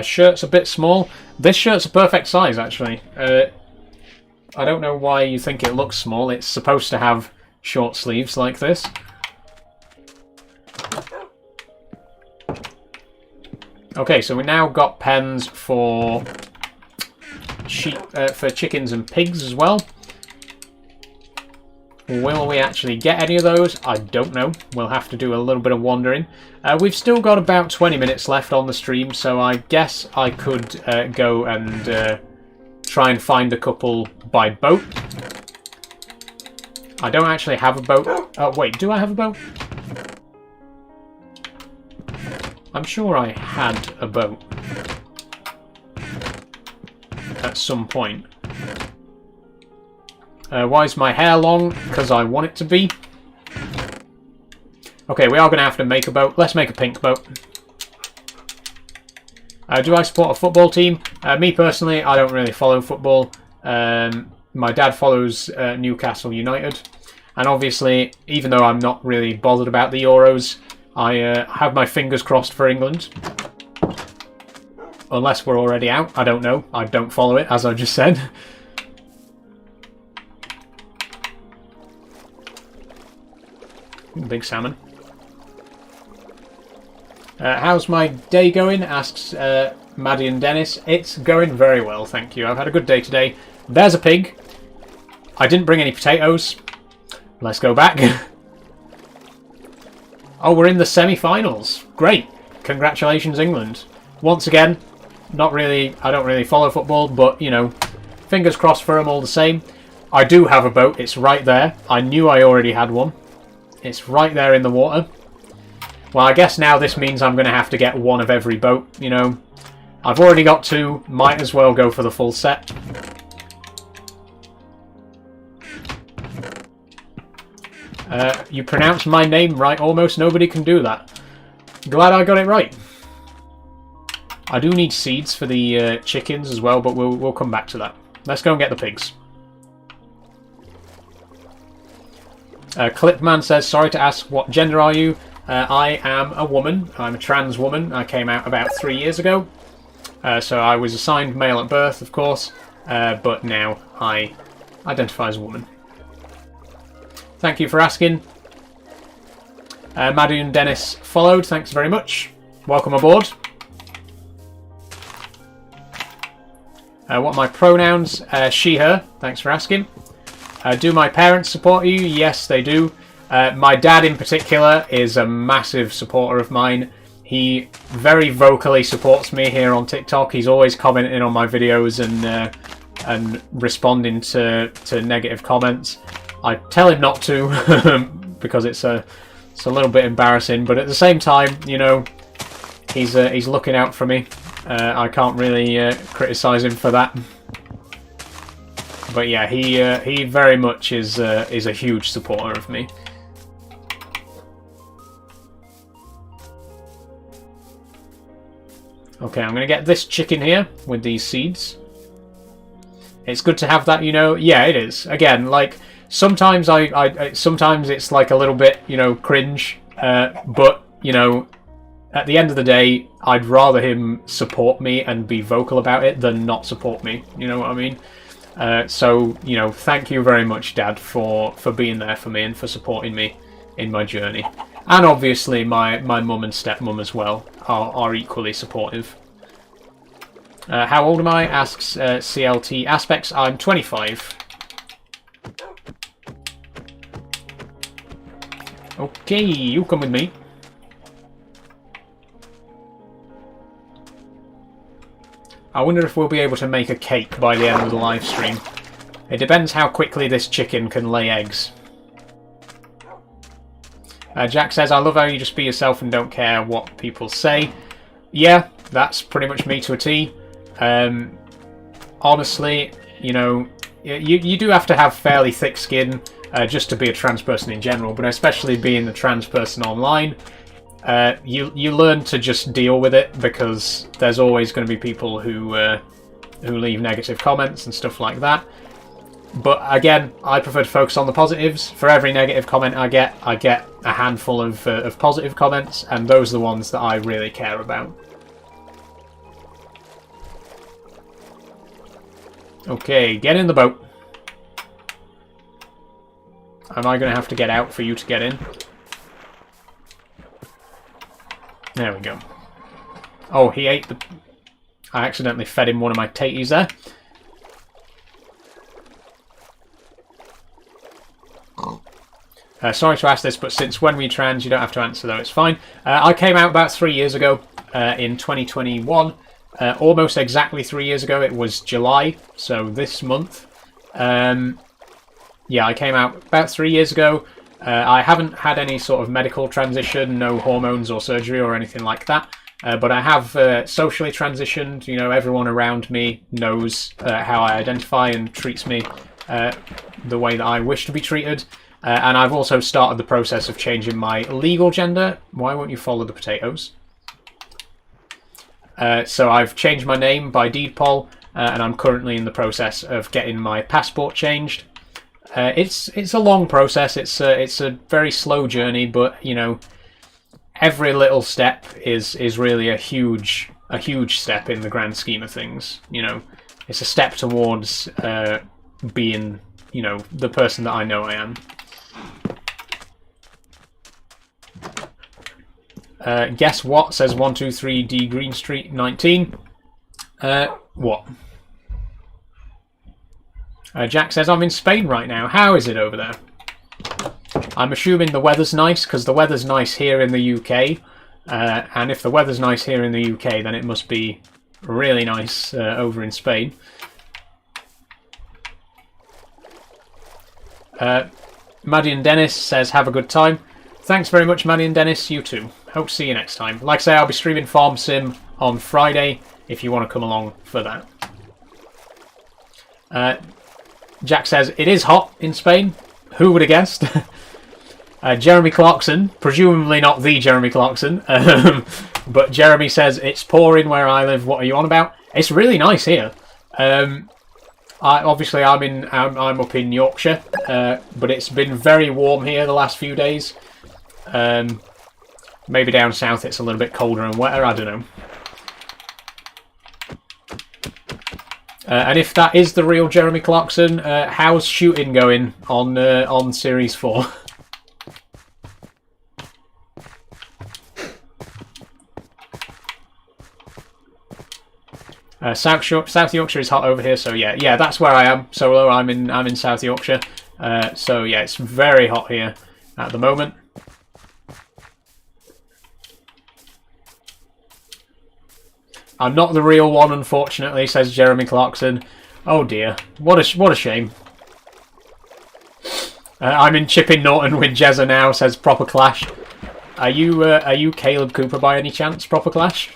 Shirt's a bit small. This shirt's a perfect size, actually. I don't know why you think it looks small. It's supposed to have short sleeves like this. Okay, so we now got pens for sheep, for chickens and pigs as well. Will we actually get any of those? I don't know. We'll have to do a little bit of wandering. We've still got about 20 minutes left on the stream, so I guess I could go and try and find a couple by boat. I don't actually have a boat. Oh, wait, do I have a boat? I'm sure I had a boat at some point. Why is my hair long? Because I want it to be. Okay, we are going to have to make a boat. Let's make a pink boat. Do I support a football team? Me personally, I don't really follow football. My dad follows Newcastle United. And obviously, even though I'm not really bothered about the Euros, I have my fingers crossed for England. Unless we're already out. I don't know. I don't follow it, as I just said. Big salmon. How's my day going? Asks Maddie and Dennis. It's going very well, thank you. I've had a good day today. There's a pig. I didn't bring any potatoes. Let's go back. Oh, we're in the semi-finals. Great. Congratulations, England. Once again, I don't really follow football, but, you know, fingers crossed for them all the same. I do have a boat. It's right there. I knew I already had one. It's right there in the water. Well, I guess now this means I'm going to have to get one of every boat, you know. I've already got 2. Might as well go for the full set. You pronounced my name right. Almost nobody can do that. Glad I got it right. I do need seeds for the chickens as well, but we'll come back to that. Let's go and get the pigs. Clipman says, sorry to ask, what gender are you? I am a woman. I'm a trans woman. I came out about 3 years ago. So I was assigned male at birth, of course, but now I identify as a woman. Thank you for asking. Madhu and Dennis followed. Thanks very much. Welcome aboard. What are my pronouns? She, her. Thanks for asking. Do my parents support you? Yes, they do. My dad in particular is a massive supporter of mine. He very vocally supports me here on TikTok. He's always commenting on my videos and responding to negative comments. I tell him not to because it's a little bit embarrassing, but at the same time, you know, he's looking out for me. I can't really criticise him for that. But yeah, he very much is a huge supporter of me. Okay, I'm going to get this chicken here with these seeds. It's good to have that, you know. Yeah, it is. Again, like sometimes sometimes it's like a little bit, you know, cringe. But you know, at the end of the day, I'd rather him support me and be vocal about it than not support me. You know what I mean? So, you know, thank you very much, Dad, for being there for me and for supporting me in my journey. And obviously my mum and stepmum as well are equally supportive. How old am I? Asks CLT Aspects. I'm 25. Okay, you come with me. I wonder if we'll be able to make a cake by the end of the live stream. It depends how quickly this chicken can lay eggs. Jack says, I love how you just be yourself and don't care what people say. Yeah, that's pretty much me to a T. Honestly, you know, you do have to have fairly thick skin just to be a trans person in general, but especially being a trans person online. You learn to just deal with it because there's always going to be people who leave negative comments and stuff like that. But again, I prefer to focus on the positives. For every negative comment I get a handful of positive comments, and those are the ones that I really care about. Okay, get in the boat. Am I going to have to get out for you to get in? There we go. Oh, he ate the... I accidentally fed him one of my taties there. Sorry to ask this, but since when were you trans? You don't have to answer though, it's fine. I came out about 3 years ago, in 2021. Almost exactly 3 years ago. It was July, so this month. Yeah, I came out about 3 years ago. I haven't had any sort of medical transition, no hormones or surgery or anything like that. But I have socially transitioned. You know, everyone around me knows how I identify and treats me the way that I wish to be treated. And I've also started the process of changing my legal gender. Why won't you follow the potatoes? So I've changed my name by deed poll, and I'm currently in the process of getting my passport changed. It's a long process. It's a very slow journey, but you know, every little step is really a huge step in the grand scheme of things. You know, it's a step towards being, you know, the person that I know I am. Guess what? Says 123D Green Street 19. What? Jack says, I'm in Spain right now. How is it over there? I'm assuming the weather's nice, because the weather's nice here in the UK. And if the weather's nice here in the UK, then it must be really nice over in Spain. Maddie and Dennis says, have a good time. Thanks very much, Maddie and Dennis. You too. Hope to see you next time. Like I say, I'll be streaming Farm Sim on Friday if you want to come along for that. Jack says, it is hot in Spain. Who would have guessed? Jeremy Clarkson, presumably not the Jeremy Clarkson, but Jeremy says, it's pouring where I live, what are you on about? It's really nice here. Obviously I'm up in Yorkshire, but it's been very warm here the last few days. Maybe down south it's a little bit colder and wetter, I don't know. And if that is the real Jeremy Clarkson, how's shooting going on Series 4? South Yorkshire is hot over here, so yeah, that's where I am. Solo, I'm in South Yorkshire, so yeah, it's very hot here at the moment. I'm not the real one, unfortunately, says Jeremy Clarkson. Oh dear, what a shame. I'm in Chipping Norton with Jezza now, says Proper Clash. Are you Caleb Cooper by any chance, Proper Clash?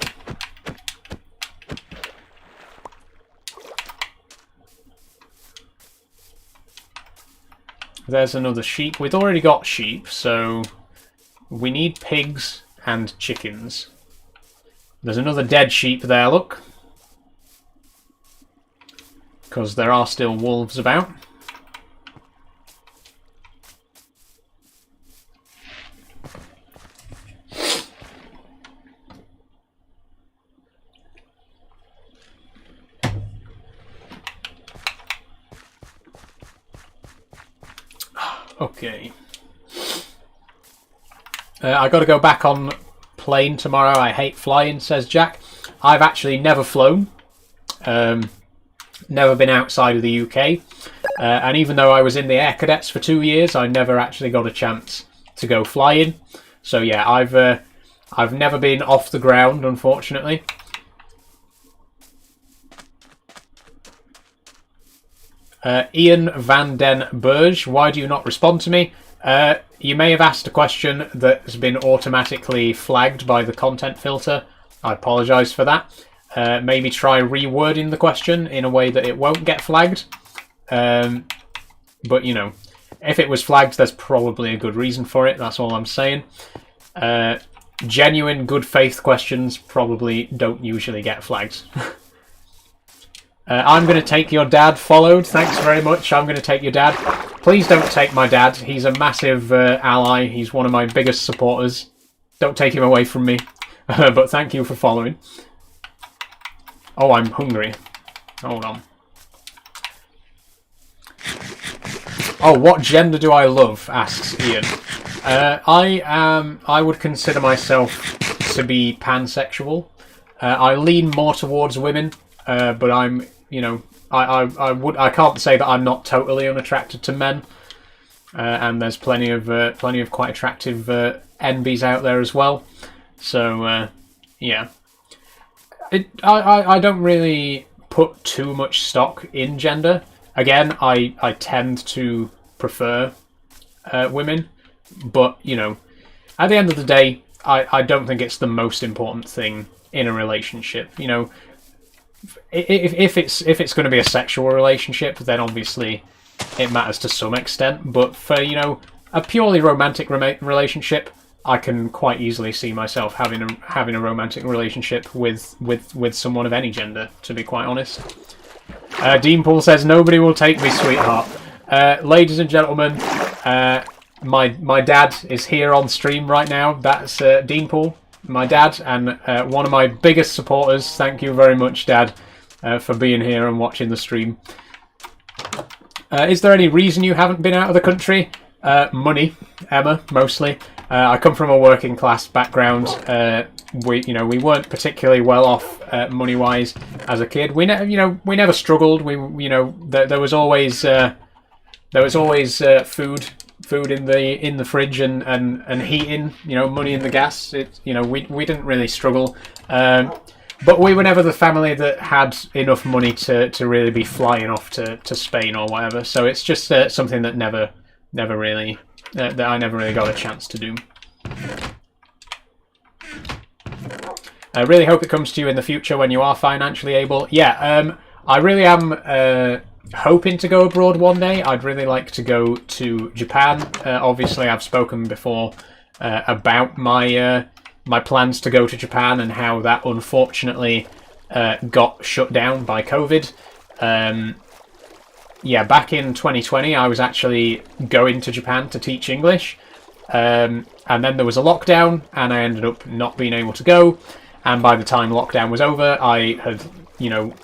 There's another sheep. We've already got sheep, so we need pigs and chickens. There's another dead sheep there, look. Because there are still wolves about. Okay. I got to go back on plane tomorrow. I hate flying, says Jack. I've actually never flown. Never been outside of the UK. And even though I was in the Air Cadets for 2 years, I never actually got a chance to go flying. So yeah, I've never been off the ground, unfortunately. Ian van den Burge, why do you not respond to me? You may have asked a question that's been automatically flagged by the content filter. I apologise for that. Maybe try rewording the question in a way that it won't get flagged. But, you know, if it was flagged, there's probably a good reason for it. That's all I'm saying. Genuine, good faith questions probably don't usually get flagged. I'm going to take your dad followed. Thanks very much. I'm going to take your dad. Please don't take my dad. He's a massive ally. He's one of my biggest supporters. Don't take him away from me. But thank you for following. Oh, I'm hungry. Hold on. Oh, what gender do I love? Asks Ian. I would consider myself to be pansexual. I lean more towards women, but I'm, you know, I can't say that I'm not totally unattracted to men. And there's plenty of quite attractive NBs out there as well. So yeah, I don't really put too much stock in gender. Again, I tend to prefer women, but you know, at the end of the day, I don't think it's the most important thing in a relationship. You know, if it's going to be a sexual relationship, then obviously it matters to some extent. But for, you know, a purely romantic relationship, I can quite easily see myself having a romantic relationship with someone of any gender, to be quite honest. Dean Paul says, nobody will take me, sweetheart. Ladies and gentlemen, my dad is here on stream right now. That's Dean Paul, my dad, and one of my biggest supporters. Thank you very much, Dad, for being here and watching the stream. Is there any reason you haven't been out of the country? Money, Emma, mostly. I come from a working class background. We weren't particularly well off money-wise as a kid. We never struggled. There was always food in the fridge and heating. You know, money in the gas. We didn't really struggle. But we were never the family that had enough money to really be flying off to Spain or whatever. So it's just something that I never really got a chance to do. I really hope it comes to you in the future when you are financially able. Yeah, I really am hoping to go abroad one day. I'd really like to go to Japan. Obviously, I've spoken before about my my plans to go to Japan and how that unfortunately got shut down by COVID. Yeah, back in 2020, I was actually going to Japan to teach English. And then there was a lockdown, and I ended up not being able to go. And by the time lockdown was over, I had,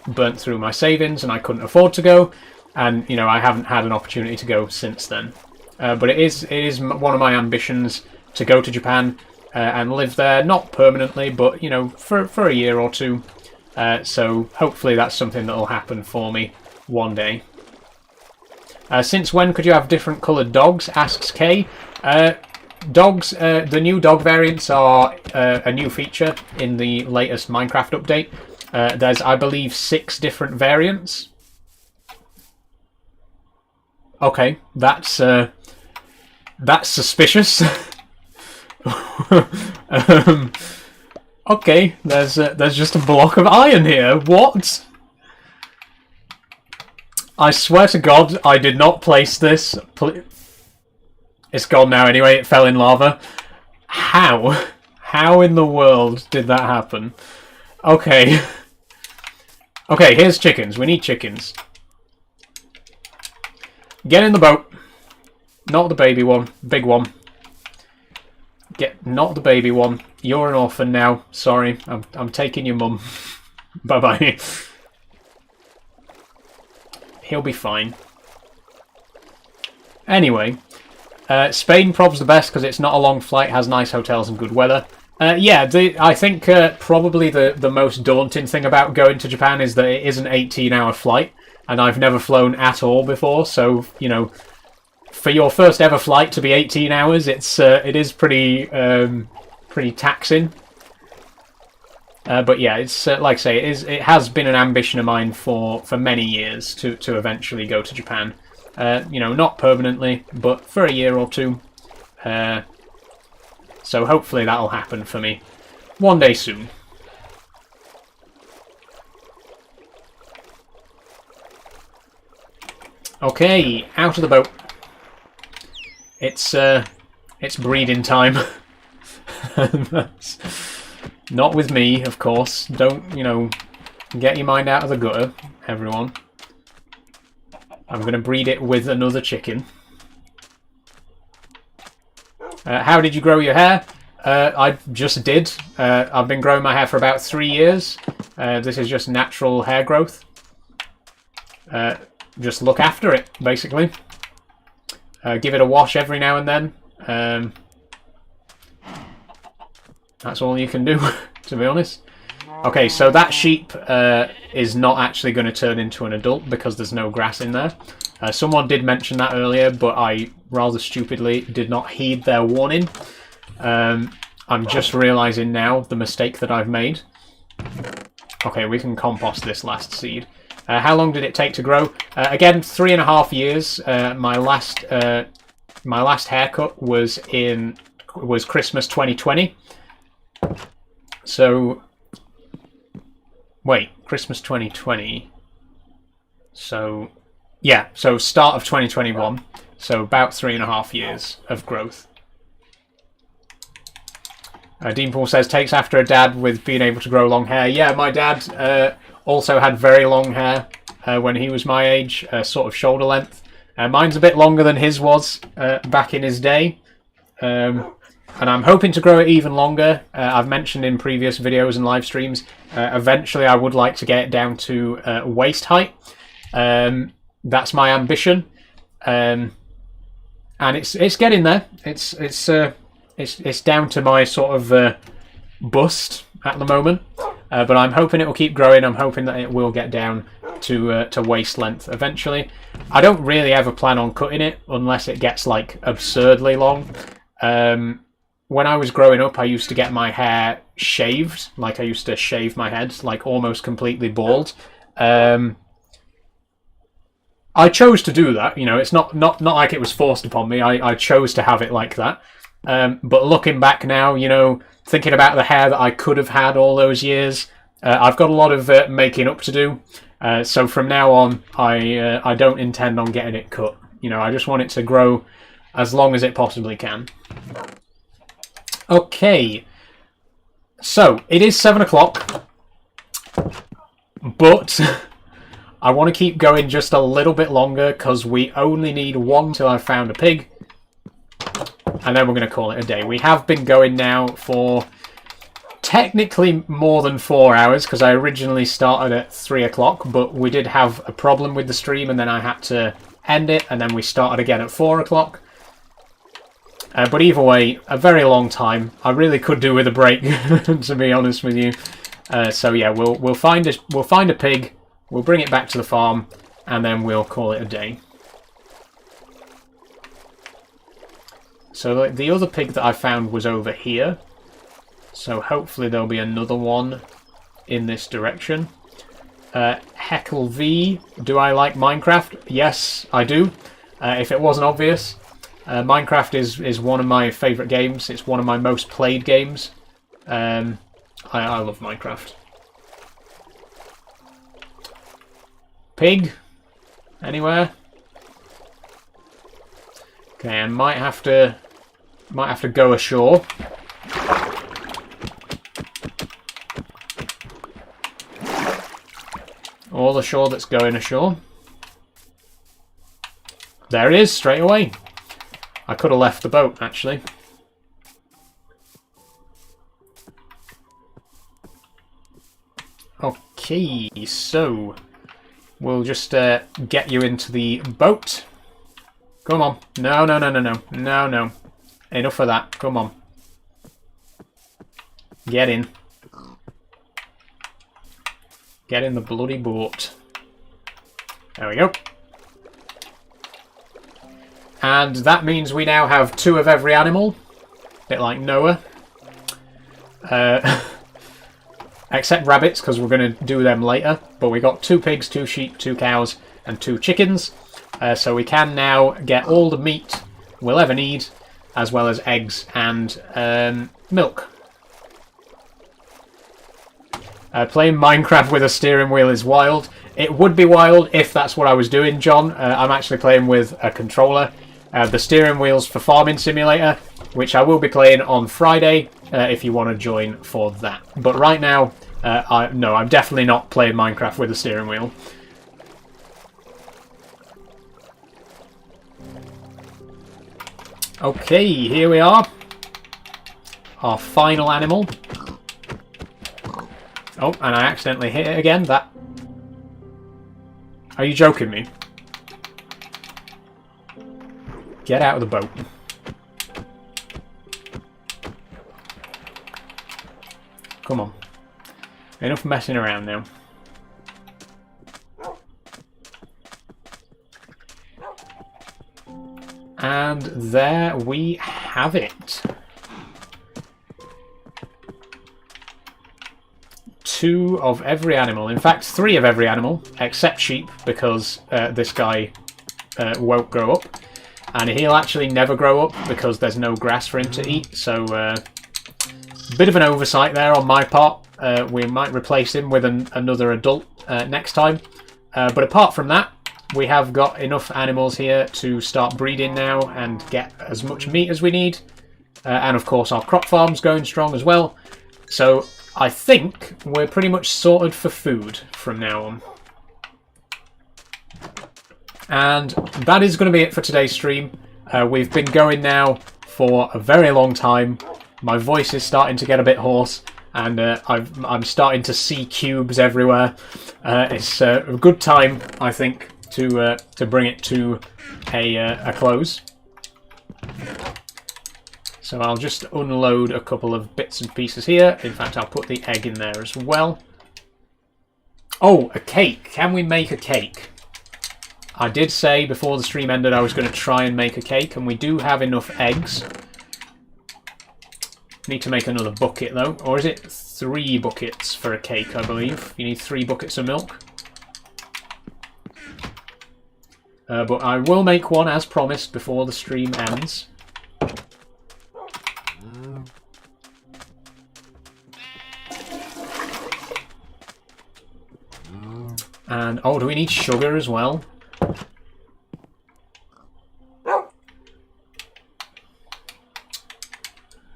burnt through my savings, and I couldn't afford to go. And I haven't had an opportunity to go since then. But it is one of my ambitions to go to Japan and live there, not permanently, but for a year or two. So hopefully that's something that will happen for me one day. Since when could you have different coloured dogs? Asks Kay. Dogs, the new dog variants are a new feature in the latest Minecraft update. There's, I believe, 6 different variants. Okay, that's suspicious. Okay, there's just a block of iron here. What? I swear to God, I did not place this. It's gone now anyway, it fell in lava. How? How in the world did that happen? Okay. Okay, here's chickens. We need chickens. Get in the boat. Not the baby one. Big one. Not the baby one. You're an orphan now. Sorry, I'm taking your mum. Bye-bye. He'll be fine. Anyway, Spain prob's the best because it's not a long flight, has nice hotels and good weather. Yeah, I think probably the most daunting thing about going to Japan is that it is an 18-hour flight, and I've never flown at all before. So for your first ever flight to be 18 hours, it is pretty taxing. But yeah, it's like I say, it has been an ambition of mine for many years to eventually go to Japan. Not permanently, but for a year or two. So hopefully that'll happen for me one day soon. Okay, out of the boat. It's breeding time. That's not with me, of course. Don't, get your mind out of the gutter, everyone. I'm going to breed it with another chicken. How did you grow your hair? I just did. I've been growing my hair for about 3 years. This is just natural hair growth. Just look after it, basically. Give it a wash every now and then. That's all you can do, to be honest. Okay, so that sheep is not actually going to turn into an adult because there's no grass in there. Someone did mention that earlier, but I rather stupidly did not heed their warning. I'm just realising now the mistake that I've made. Okay, we can compost this last seed. How long did it take to grow? Again, 3.5 years. My last haircut was Christmas 2020. So, wait, Christmas 2020. So, yeah, so start of 2021. So about 3.5 years of growth. Dean Paul says, takes after a dad with being able to grow long hair. Yeah, my dad also had very long hair when he was my age, sort of shoulder length. Mine's a bit longer than his was back in his day. And I'm hoping to grow it even longer. I've mentioned in previous videos and live streams, eventually I would like to get it down to waist height. That's my ambition. And it's getting there. It's down to my sort of bust at the moment. But I'm hoping it will keep growing. I'm hoping that it will get down to waist length eventually. I don't really ever plan on cutting it unless it gets like absurdly long. When I was growing up, I used to get my hair shaved. Like, I used to shave my head, like, almost completely bald. I chose to do that, it's not like it was forced upon me. I chose to have it like that. But looking back now, thinking about the hair that I could have had all those years, I've got a lot of making up to do. So from now on, I don't intend on getting it cut. You know, I just want it to grow as long as it possibly can. Okay, so it is 7 o'clock, but I want to keep going just a little bit longer because we only need one till I've found a pig, and then we're going to call it a day. We have been going now for technically more than 4 hours because I originally started at 3 o'clock, but we did have a problem with the stream and then I had to end it, and then we started again at 4 o'clock. But either way, a very long time. I really could do with a break, to be honest with you. So yeah, we'll find a pig, we'll bring it back to the farm, and then we'll call it a day. So the other pig that I found was over here. So hopefully there'll be another one in this direction. Heckle V, do I like Minecraft? Yes, I do. If it wasn't obvious. Minecraft is one of my favourite games. It's one of my most played games. I love Minecraft. Pig? Anywhere? Okay, I might have to go ashore. All ashore that's going ashore. There it is, straight away. I could have left the boat, actually. Okay, so we'll just get you into the boat. Come on. No, no, no, no, no. No, no. Enough of that. Come on. Get in. Get in the bloody boat. There we go. And that means we now have 2 of every animal. A bit like Noah. Except rabbits, because we're going to do them later. But we got 2 pigs, 2 sheep, 2 cows, and 2 chickens. So we can now get all the meat we'll ever need, as well as eggs and milk. Playing Minecraft with a steering wheel is wild. It would be wild if that's what I was doing, John. I'm actually playing with a controller. The steering wheel's for Farming Simulator, which I will be playing on Friday if you want to join for that. But right now, no, I'm definitely not playing Minecraft with a steering wheel. Okay, here we are. Our final animal. Oh, and I accidentally hit it again. That. Are you joking me? Get out of the boat. Come on. Enough messing around now. And there we have it. 2 of every animal. In fact, 3 of every animal, except sheep, because this guy won't grow up. And he'll actually never grow up because there's no grass for him to eat. So, bit of an oversight there on my part. We might replace him with another adult next time. But apart from that, we have got enough animals here to start breeding now and get as much meat as we need. And of course, our crop farm's going strong as well. So, I think we're pretty much sorted for food from now on. And that is going to be it for today's stream. We've been going now for a very long time. My voice is starting to get a bit hoarse, and I'm starting to see cubes everywhere. It's a good time, I think, to bring it to a close. So I'll just unload a couple of bits and pieces here. In fact, I'll put the egg in there as well. Oh, a cake. Can we make a cake? I did say before the stream ended I was going to try and make a cake, and we do have enough eggs. Need to make another bucket though, or is it 3 buckets for a cake, I believe? You need 3 buckets of milk. But I will make one as promised before the stream ends. And, oh, do we need sugar as well?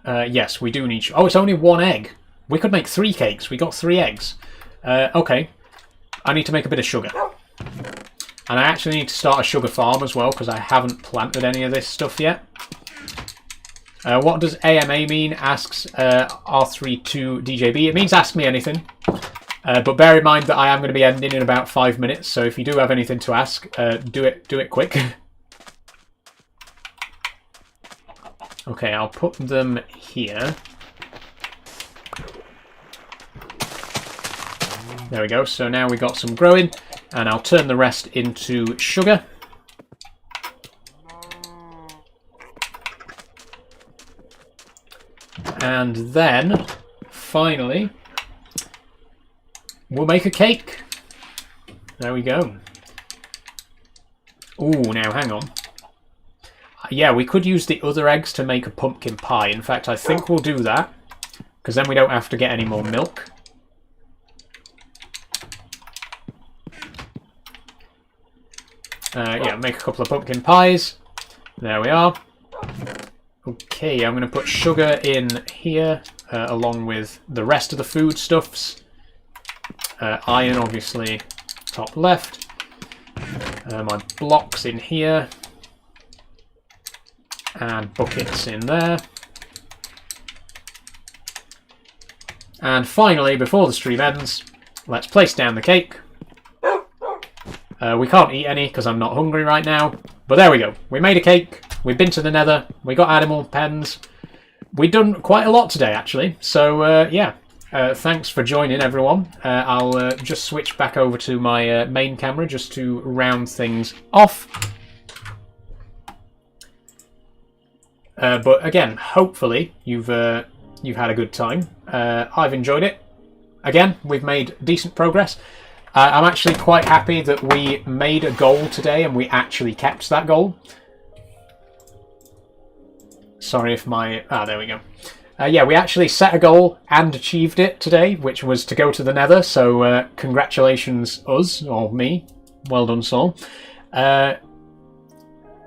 Yes, we do need... Oh, it's only 1 egg. We could make 3 cakes. We got 3 eggs. Okay. I need to make a bit of sugar. And I actually need to start a sugar farm as well, because I haven't planted any of this stuff yet. What does AMA mean? Asks R32DJB. It means ask me anything. But bear in mind that I am going to be ending in about 5 minutes, so if you do have anything to ask, do it quick. Okay, I'll put them here. There we go. So now we got some growing, and I'll turn the rest into sugar. And then, finally, we'll make a cake. There we go. Ooh, now hang on. Yeah, we could use the other eggs to make a pumpkin pie. In fact, I think we'll do that, because then we don't have to get any more milk. Yeah, make a couple of pumpkin pies. There we are. Okay, I'm going to put sugar in here, along with the rest of the foodstuffs. Iron, obviously, top left. My blocks in here. And buckets in there. And finally, before the stream ends, let's place down the cake. We can't eat any because I'm not hungry right now. But there we go. We made a cake. We've been to the Nether. We got animal pens. We've done quite a lot today, actually. So, yeah. Thanks for joining, everyone. I'll just switch back over to my main camera just to round things off. But again, hopefully you've had a good time. I've enjoyed it. Again, we've made decent progress. I'm actually quite happy that we made a goal today and we actually kept that goal. Sorry if my... Ah, there we go. Yeah, we actually set a goal and achieved it today, which was to go to the Nether. So congratulations us, or me. Well done, Saul.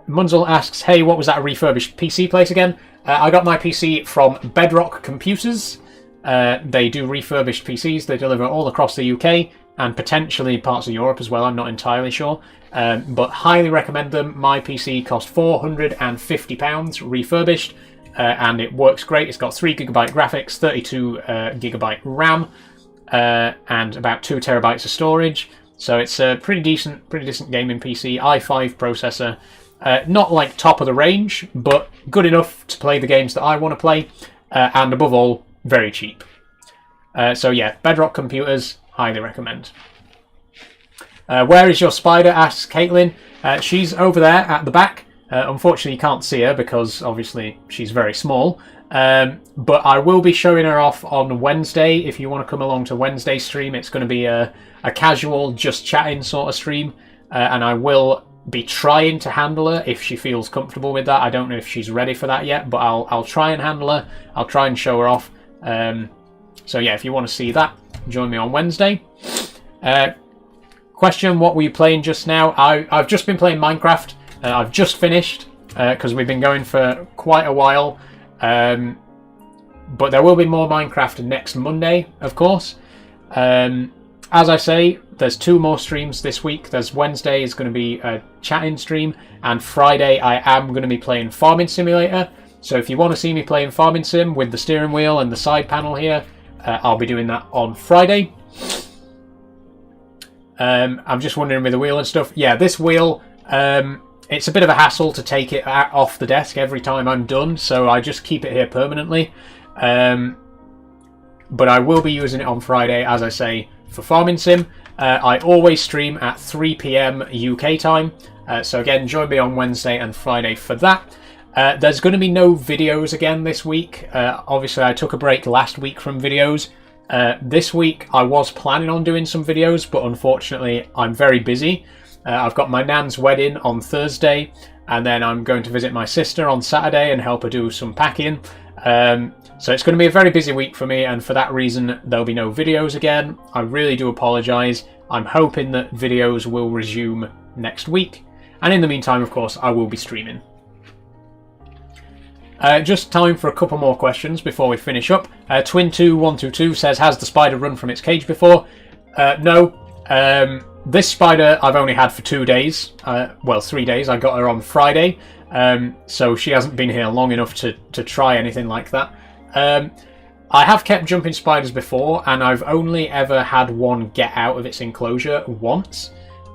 Munzel asks, hey, what was that refurbished PC place again? I got my PC from Bedrock Computers. They do refurbished PCs. They deliver all across the UK and potentially parts of Europe as well. I'm not entirely sure. But highly recommend them. My PC cost £450 refurbished. And it works great. It's got 3GB graphics, 32GB RAM, and about 2TB of storage. So it's a pretty decent gaming PC. i5 processor. Not like top of the range, but good enough to play the games that I want to play, and above all, very cheap. So yeah, Bedrock Computers, highly recommend. Where is your spider? Asks Caitlin. She's over there at the back. Unfortunately, you can't see her because obviously she's very small. But I will be showing her off on Wednesday. If you want to come along to Wednesday's stream, it's going to be a casual, just chatting sort of stream, and I will be trying to handle her if she feels comfortable with that. I don't know if she's ready for that yet, but I'll try and handle her. I'll try and show her off. So yeah, if you want to see that, join me on Wednesday. Question, what were you playing just now? I've just been playing Minecraft. I've just finished because we've been going for quite a while. But there will be more Minecraft next Monday, of course. As I say, there's 2 more streams this week. There's Wednesday is going to be a chatting stream, and Friday I am going to be playing Farming Simulator. So if you want to see me playing Farming Sim with the steering wheel and the side panel here, I'll be doing that on Friday. I'm just wondering with the wheel and stuff. Yeah, this wheel, it's a bit of a hassle to take it off the desk every time I'm done, so I just keep it here permanently. But I will be using it on Friday, as I say, for Farming Sim. I always stream at 3 PM UK time, so again, join me on Wednesday and Friday for that. There's going to be no videos again this week. Obviously, I took a break last week from videos. This week, I was planning on doing some videos, but unfortunately, I'm very busy. I've got my nan's wedding on Thursday, and then I'm going to visit my sister on Saturday and help her do some packing. So it's going to be a very busy week for me, and for that reason, there'll be no videos again. I really do apologise. I'm hoping that videos will resume next week. And in the meantime, of course, I will be streaming. Just time for a couple more questions before we finish up. Twin2122 says, has the spider run from its cage before? No. This spider I've only had for 2 days. Well, 3 days. I got her on Friday. So she hasn't been here long enough to try anything like that. I have kept jumping spiders before, and I've only ever had one get out of its enclosure once.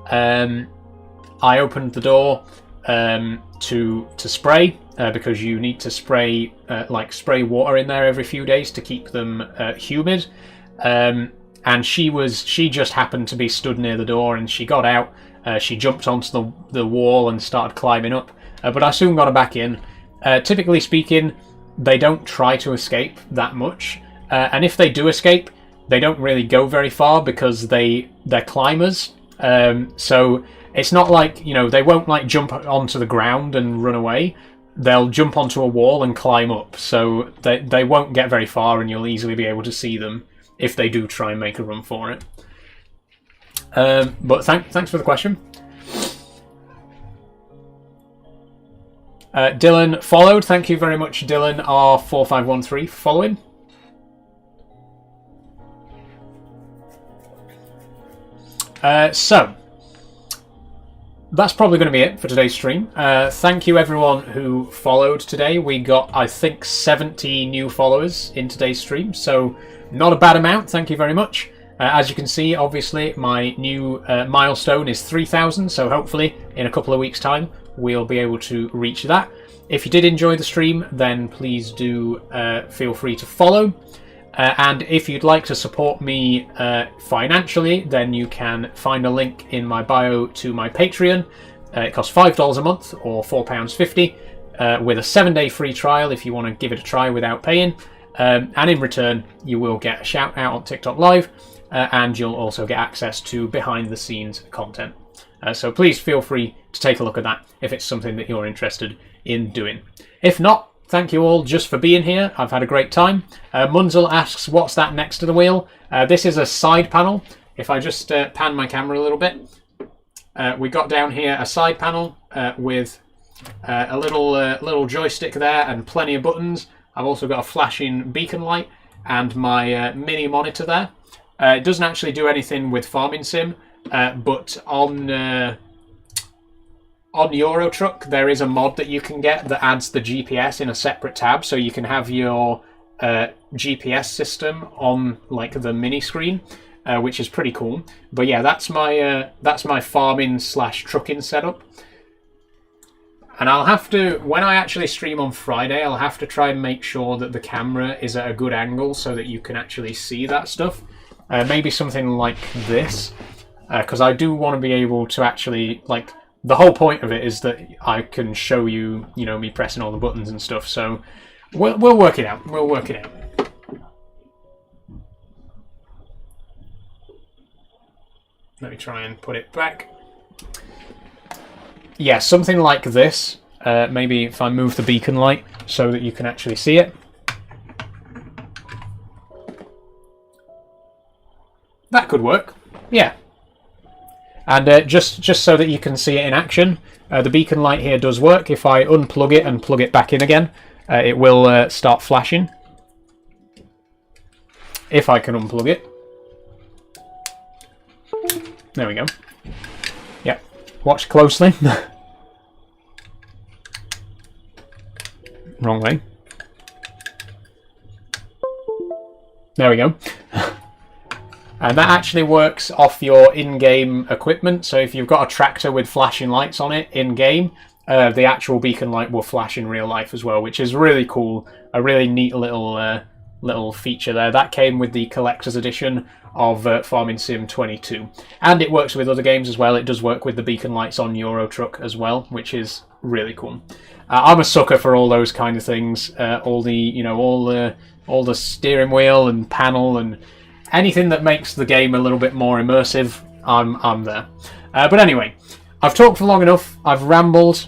I opened the door to spray, because you need to spray spray water in there every few days to keep them humid. And she just happened to be stood near the door, and she got out. She jumped onto the wall and started climbing up. But I soon got her back in. Typically speaking, they don't try to escape that much. And if they do escape, they don't really go very far because they're climbers. So it's not like, they won't like jump onto the ground and run away. They'll jump onto a wall and climb up. So they won't get very far, and you'll easily be able to see them if they do try and make a run for it. But thanks for the question. Dylan followed. Thank you very much, Dylan R4513, for following. So that's probably going to be it for today's stream. Thank you everyone who followed today. We got, I think, 70 new followers in today's stream, so not a bad amount. Thank you very much. As you can see, obviously, my new milestone is 3,000, so hopefully in a couple of weeks' time we'll be able to reach that. If you did enjoy the stream, then please do feel free to follow. And if you'd like to support me financially, then you can find a link in my bio to my Patreon. It costs $5 a month, or £4.50, with a 7-day free trial if you want to give it a try without paying. And in return, you will get a shout out on TikTok Live, and you'll also get access to behind the scenes content. So please feel free to take a look at that if it's something that you're interested in doing. If not, thank you all just for being here. I've had a great time. Munzel asks, what's that next to the wheel? This is a side panel. If I just pan my camera a little bit, we got down here a side panel with a little joystick there and plenty of buttons. I've also got a flashing beacon light and my mini monitor there. It doesn't actually do anything with Farming Sim, but on Euro Truck there is a mod that you can get that adds the GPS in a separate tab, so you can have your GPS system on like the mini screen, which is pretty cool. But yeah, that's my farming / trucking setup. And I'll have to, when I actually stream on Friday, I'll have to try and make sure that the camera is at a good angle so that you can actually see that stuff. Maybe something like this, because I do want to be able to actually, like, the whole point of it is that I can show you, me pressing all the buttons and stuff. So we'll work it out. We'll work it out. Let me try and put it back. Yeah, something like this. Maybe if I move the beacon light so that you can actually see it. That could work. Yeah. And just so that you can see it in action, the beacon light here does work. If I unplug it and plug it back in again, it will start flashing. If I can unplug it. There we go. Yep. Watch closely. Wrong way. There we go. And that actually works off your in-game equipment. So if you've got a tractor with flashing lights on it in-game, the actual beacon light will flash in real life as well, which is really cool. A really neat little feature there. That came with the collector's edition of Farming Sim 22. And it works with other games as well. It does work with the beacon lights on Euro Truck as well, which is really cool. I'm a sucker for all those kind of things. All the steering wheel and panel and anything that makes the game a little bit more immersive, I'm there. But anyway, I've talked for long enough. I've rambled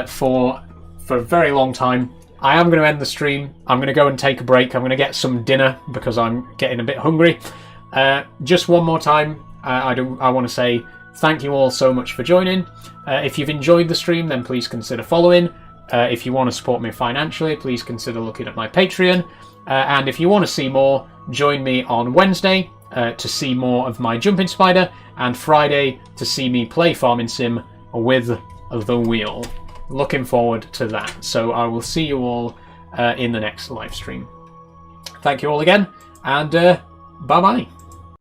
for a very long time. I am going to end the stream. I'm going to go and take a break. I'm going to get some dinner because I'm getting a bit hungry. Just one more time, I want to say thank you all so much for joining. If you've enjoyed the stream, then please consider following. If you want to support me financially, please consider looking at my Patreon. And if you want to see more, join me on Wednesday to see more of my Jumping Spider, and Friday to see me play Farming Sim with the wheel. Looking forward to that. So I will see you all in the next live stream. Thank you all again, and bye-bye.